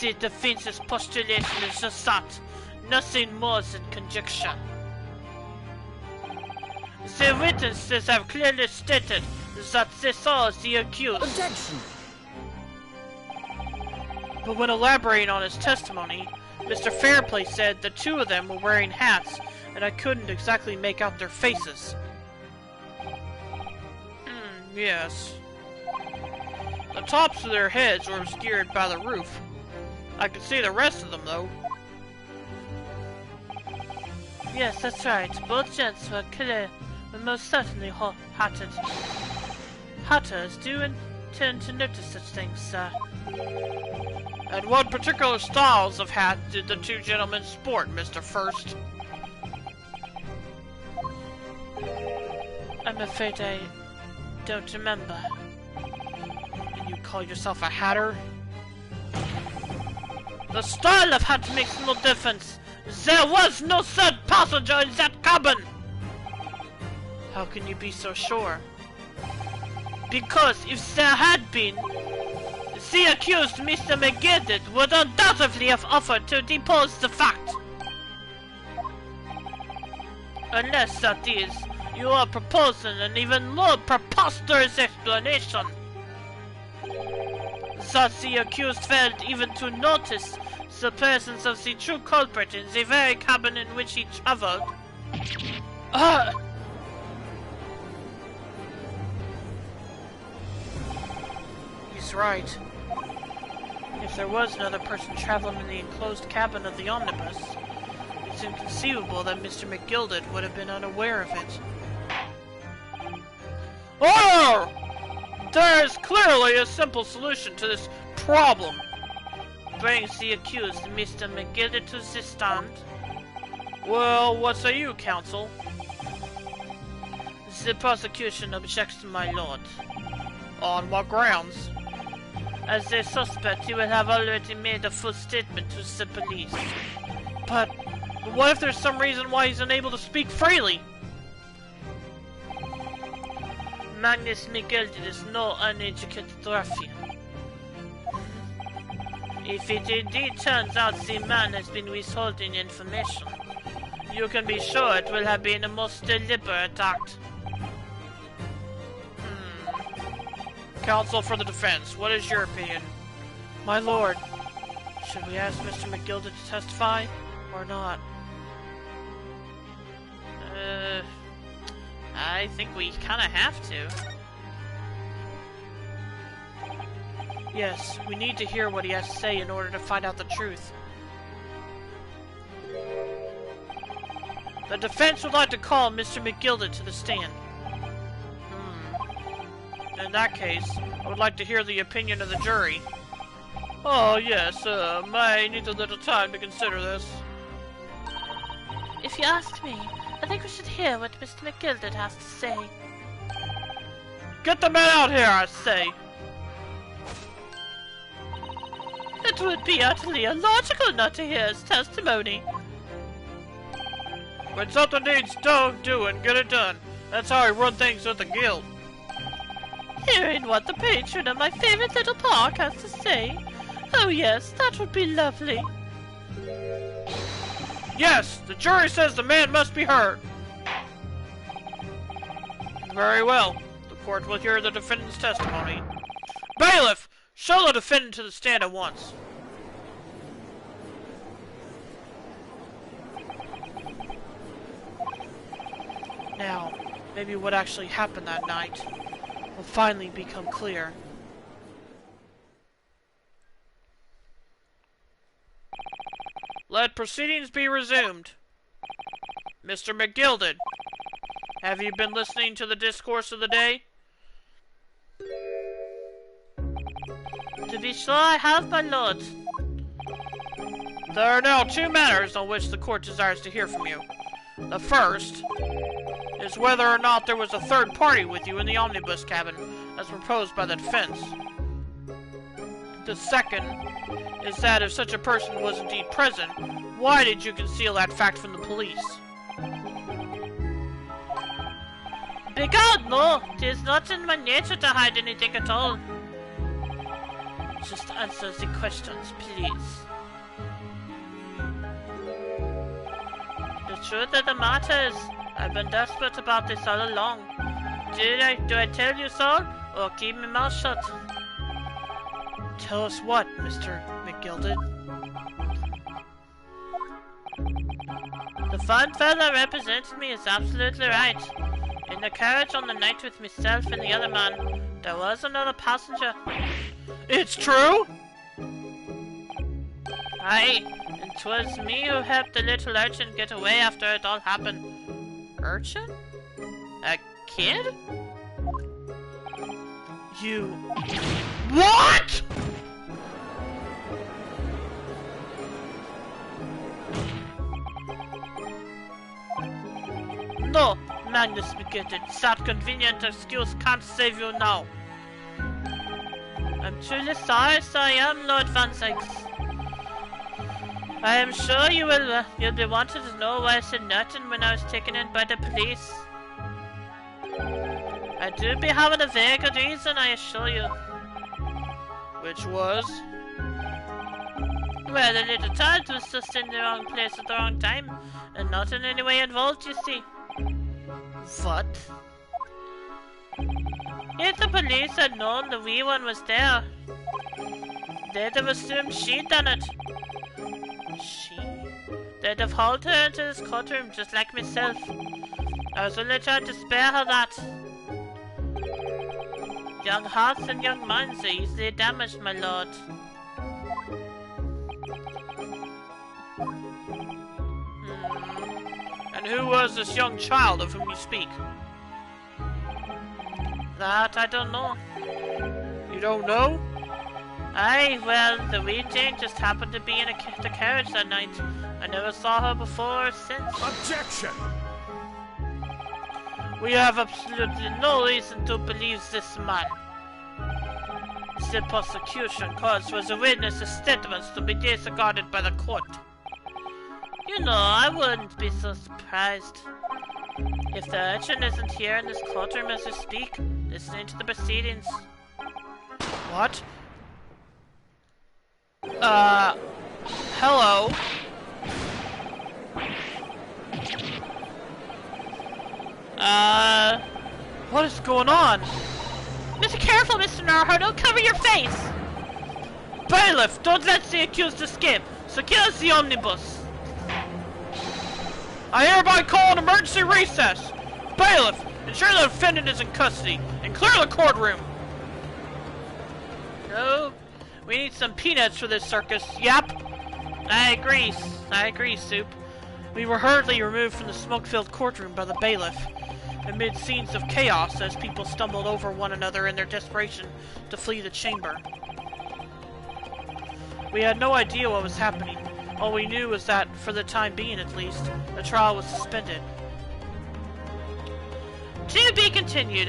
[SPEAKER 7] The defense's postulation is just that, nothing more than conjecture. The witnesses have clearly stated that they saw the accused.
[SPEAKER 6] Objection!
[SPEAKER 7] But when elaborating on his testimony, Mr. Fairplay said the two of them were wearing hats, and I couldn't exactly make out their faces.
[SPEAKER 1] Yes. The tops of their heads were obscured by the roof. I could see the rest of them, though.
[SPEAKER 7] Yes, that's right. Both gents were clear, but most certainly hatted. Hatters do tend to notice such things, sir.
[SPEAKER 1] And what particular styles of hat did the two gentlemen sport, Mr. First?
[SPEAKER 7] I'm afraid I don't remember.
[SPEAKER 1] And you call yourself a hatter?
[SPEAKER 7] The style of hat makes no difference. There was no third passenger in that cabin! How can you be so sure? Because if there had been, the accused Mr. McGirded would undoubtedly have offered to depose the fact. Unless, that is, you are proposing an even more preposterous explanation. That the accused failed even to notice the presence of the true culprit in the very cabin in which he traveled.
[SPEAKER 1] He's right.
[SPEAKER 7] If there was another person traveling in the enclosed cabin of the omnibus, it's inconceivable that Mr. McGilded would have been unaware of it.
[SPEAKER 1] Order! There is clearly a simple solution to this problem.
[SPEAKER 7] Brings the accused, Mr. McGilded, to the stand.
[SPEAKER 1] Well, what say you, counsel?
[SPEAKER 7] The prosecution objects, my lord.
[SPEAKER 1] On what grounds?
[SPEAKER 7] As a suspect, he will have already made a full statement to the police.
[SPEAKER 1] But what if there's some reason why he's unable to speak freely?
[SPEAKER 7] Magnus McGilded is no uneducated ruffian. If it indeed turns out the man has been withholding information, you can be sure it will have been a most deliberate act.
[SPEAKER 1] Counsel for the defense, what is your opinion?
[SPEAKER 7] My lord, should we ask Mr. McGilded to testify, or not?
[SPEAKER 1] I think we kinda have to.
[SPEAKER 7] Yes, we need to hear what he has to say in order to find out the truth. The defense would like to call Mr. McGilded to the stand.
[SPEAKER 1] In that case, I would like to hear the opinion of the jury.
[SPEAKER 7] Oh, yes, I need a little time to consider this. If you ask me, I think we should hear what Mr. McGilded has to say.
[SPEAKER 1] Get the man out here, I say!
[SPEAKER 7] It would be utterly illogical not to hear his testimony.
[SPEAKER 1] When something needs doing, get it done. That's how I run things with the guild.
[SPEAKER 7] Hearing what the patron of my favorite little park has to say. Oh yes, that would be lovely.
[SPEAKER 1] Yes, the jury says the man must be heard. Very well. The court will hear the defendant's testimony. Bailiff, show the defendant to the stand at once. Now, maybe what actually happened that night will finally become clear. Let proceedings be resumed. Mr. McGilded, have you been listening to the discourse of the day?
[SPEAKER 7] To be sure I have, my lord.
[SPEAKER 1] There are now two matters on which the court desires to hear from you. The first is whether or not there was a third party with you in the omnibus cabin, as proposed by the defense. The second is that if such a person was indeed present, why did you conceal that fact from the police?
[SPEAKER 7] Begad, no, it is not in my nature to hide anything at all. Just answer the questions, please. The truth of the matter is, I've been desperate about this all along. Do I tell you so, or keep my mouth shut?
[SPEAKER 1] Tell us what, Mr. McGilded?
[SPEAKER 7] The fine fellow represented me is absolutely right. In the carriage on the night with myself and the other man, there was another passenger.
[SPEAKER 1] It's true?
[SPEAKER 7] Aye, and 'twas me who helped the little urchin get away after it all happened. Urchin? A kid?
[SPEAKER 1] You... What?!
[SPEAKER 7] No, Magnus McGilded, that convenient excuse can't save you now. I'm truly sorry, so I am, Lord Van Sykes. I am sure you'll be wanting to know why I said nothing when I was taken in by the police. I do be having a very good reason, I assure you.
[SPEAKER 1] Which was?
[SPEAKER 7] Well, the little child was just in the wrong place at the wrong time, and not in any way involved, you see.
[SPEAKER 1] What?
[SPEAKER 7] If the police had known the wee one was there, they'd have assumed she'd done it. She? They'd have hauled her into this courtroom just like myself. I was only trying to spare her that. Young hearts and young minds are easily damaged, my lord.
[SPEAKER 1] And who was this young child of whom you speak?
[SPEAKER 7] That I don't know.
[SPEAKER 1] You don't know?
[SPEAKER 7] Aye, well, the wee Jane just happened to be in the carriage that night. I never saw her before or since.
[SPEAKER 2] Objection!
[SPEAKER 7] We have absolutely no reason to believe this man. The prosecution calls for the witness's statements to be disregarded by the court. You know, I wouldn't be so surprised if the urchin isn't here in this courtroom as we speak, listening to the proceedings.
[SPEAKER 1] What? Hello? What is going on?
[SPEAKER 7] Mr. Careful, Mr. Narhardo, cover your face!
[SPEAKER 1] Bailiff, don't let the accused escape! Secure the omnibus! I hereby call an emergency recess! Bailiff, ensure the defendant is in custody, and clear the courtroom! No, we need some peanuts for this circus, yap!
[SPEAKER 7] I agree, Soup.
[SPEAKER 1] We were hurriedly removed from the smoke-filled courtroom by the bailiff, amid scenes of chaos as people stumbled over one another in their desperation to flee the chamber. We had no idea what was happening. All we knew was that, for the time being at least, the trial was suspended.
[SPEAKER 7] To be continued,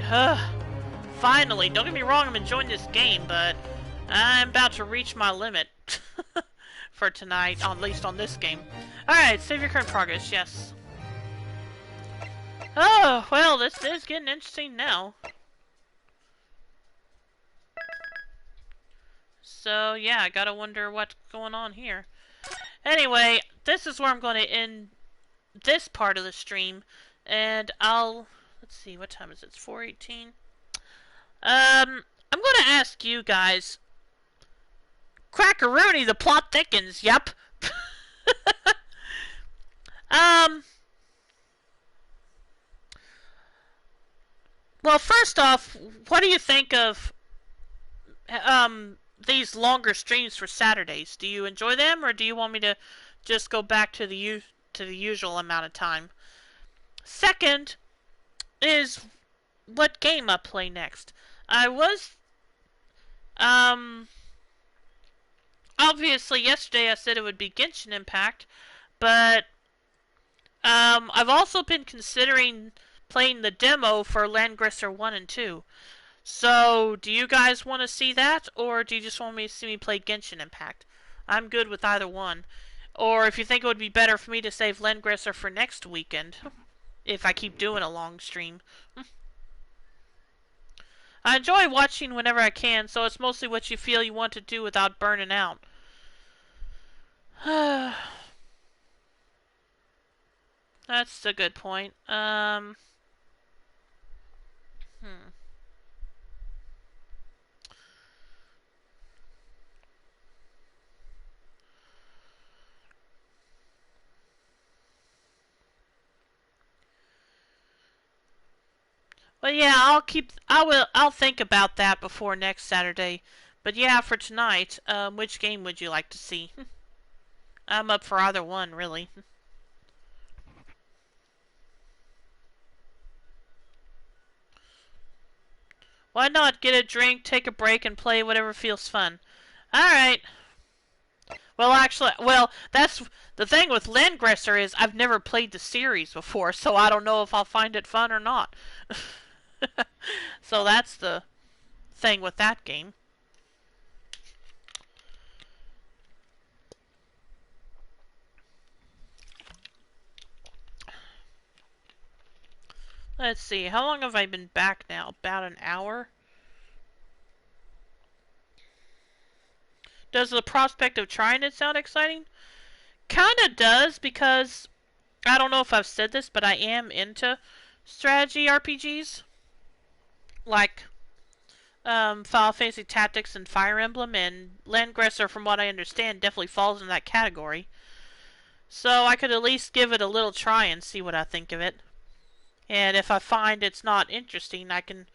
[SPEAKER 1] Finally, don't get me wrong, I'm enjoying this game, but I'm about to reach my limit for tonight, at least on this game. Alright, save your current progress, yes. Oh, well, this is getting interesting now. So, yeah, I gotta wonder what's going on here. Anyway, this is where I'm going to end this part of the stream, and let's see, what time is it? It's 4:18. I'm going to ask you guys, Crackaroony, the plot thickens, yep. Well, first off, what do you think of, these longer streams for Saturdays? Do you enjoy them, or do you want me to just go back to the usual amount of time? Second is what game I play next. I was obviously yesterday I said it would be Genshin Impact, but I've also been considering playing the demo for Landgrisser 1 and 2. So, do you guys want to see that, or do you just want me to see me play Genshin Impact? I'm good with either one. Or if you think it would be better for me to save Landgrisser for next weekend, if I keep doing a long stream. I enjoy watching whenever I can, so it's mostly what you feel you want to do without burning out. That's a good point. But yeah, I'll think about that before next Saturday. But yeah, for tonight, which game would you like to see? I'm up for either one, really. Why not get a drink, take a break, and play whatever feels fun? Alright. Well, actually, that's the thing with Landgrisser is I've never played the series before, so I don't know if I'll find it fun or not. So that's the thing with that game. Let's see, how long have I been back now? About an hour? Does the prospect of trying it sound exciting? Kinda does, because I don't know if I've said this, but I am into strategy RPGs. Like Final Fantasy Tactics and Fire Emblem, and Landgrisser, from what I understand, definitely falls in that category. So I could at least give it a little try and see what I think of it. And if I find it's not interesting, I can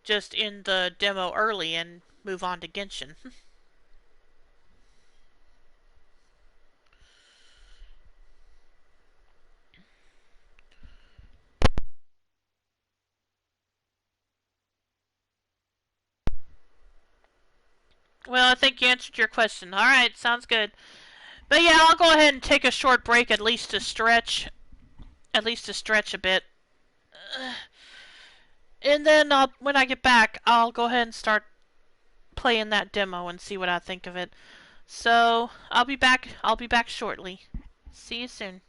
[SPEAKER 1] just end the demo early and move on to Genshin. Well, I think you answered your question. Alright, sounds good. But yeah, I'll go ahead and take a short break at least to stretch. At least to stretch a bit. And then when I get back, I'll go ahead and start playing that demo and see what I think of it. So, I'll be back shortly. See you soon.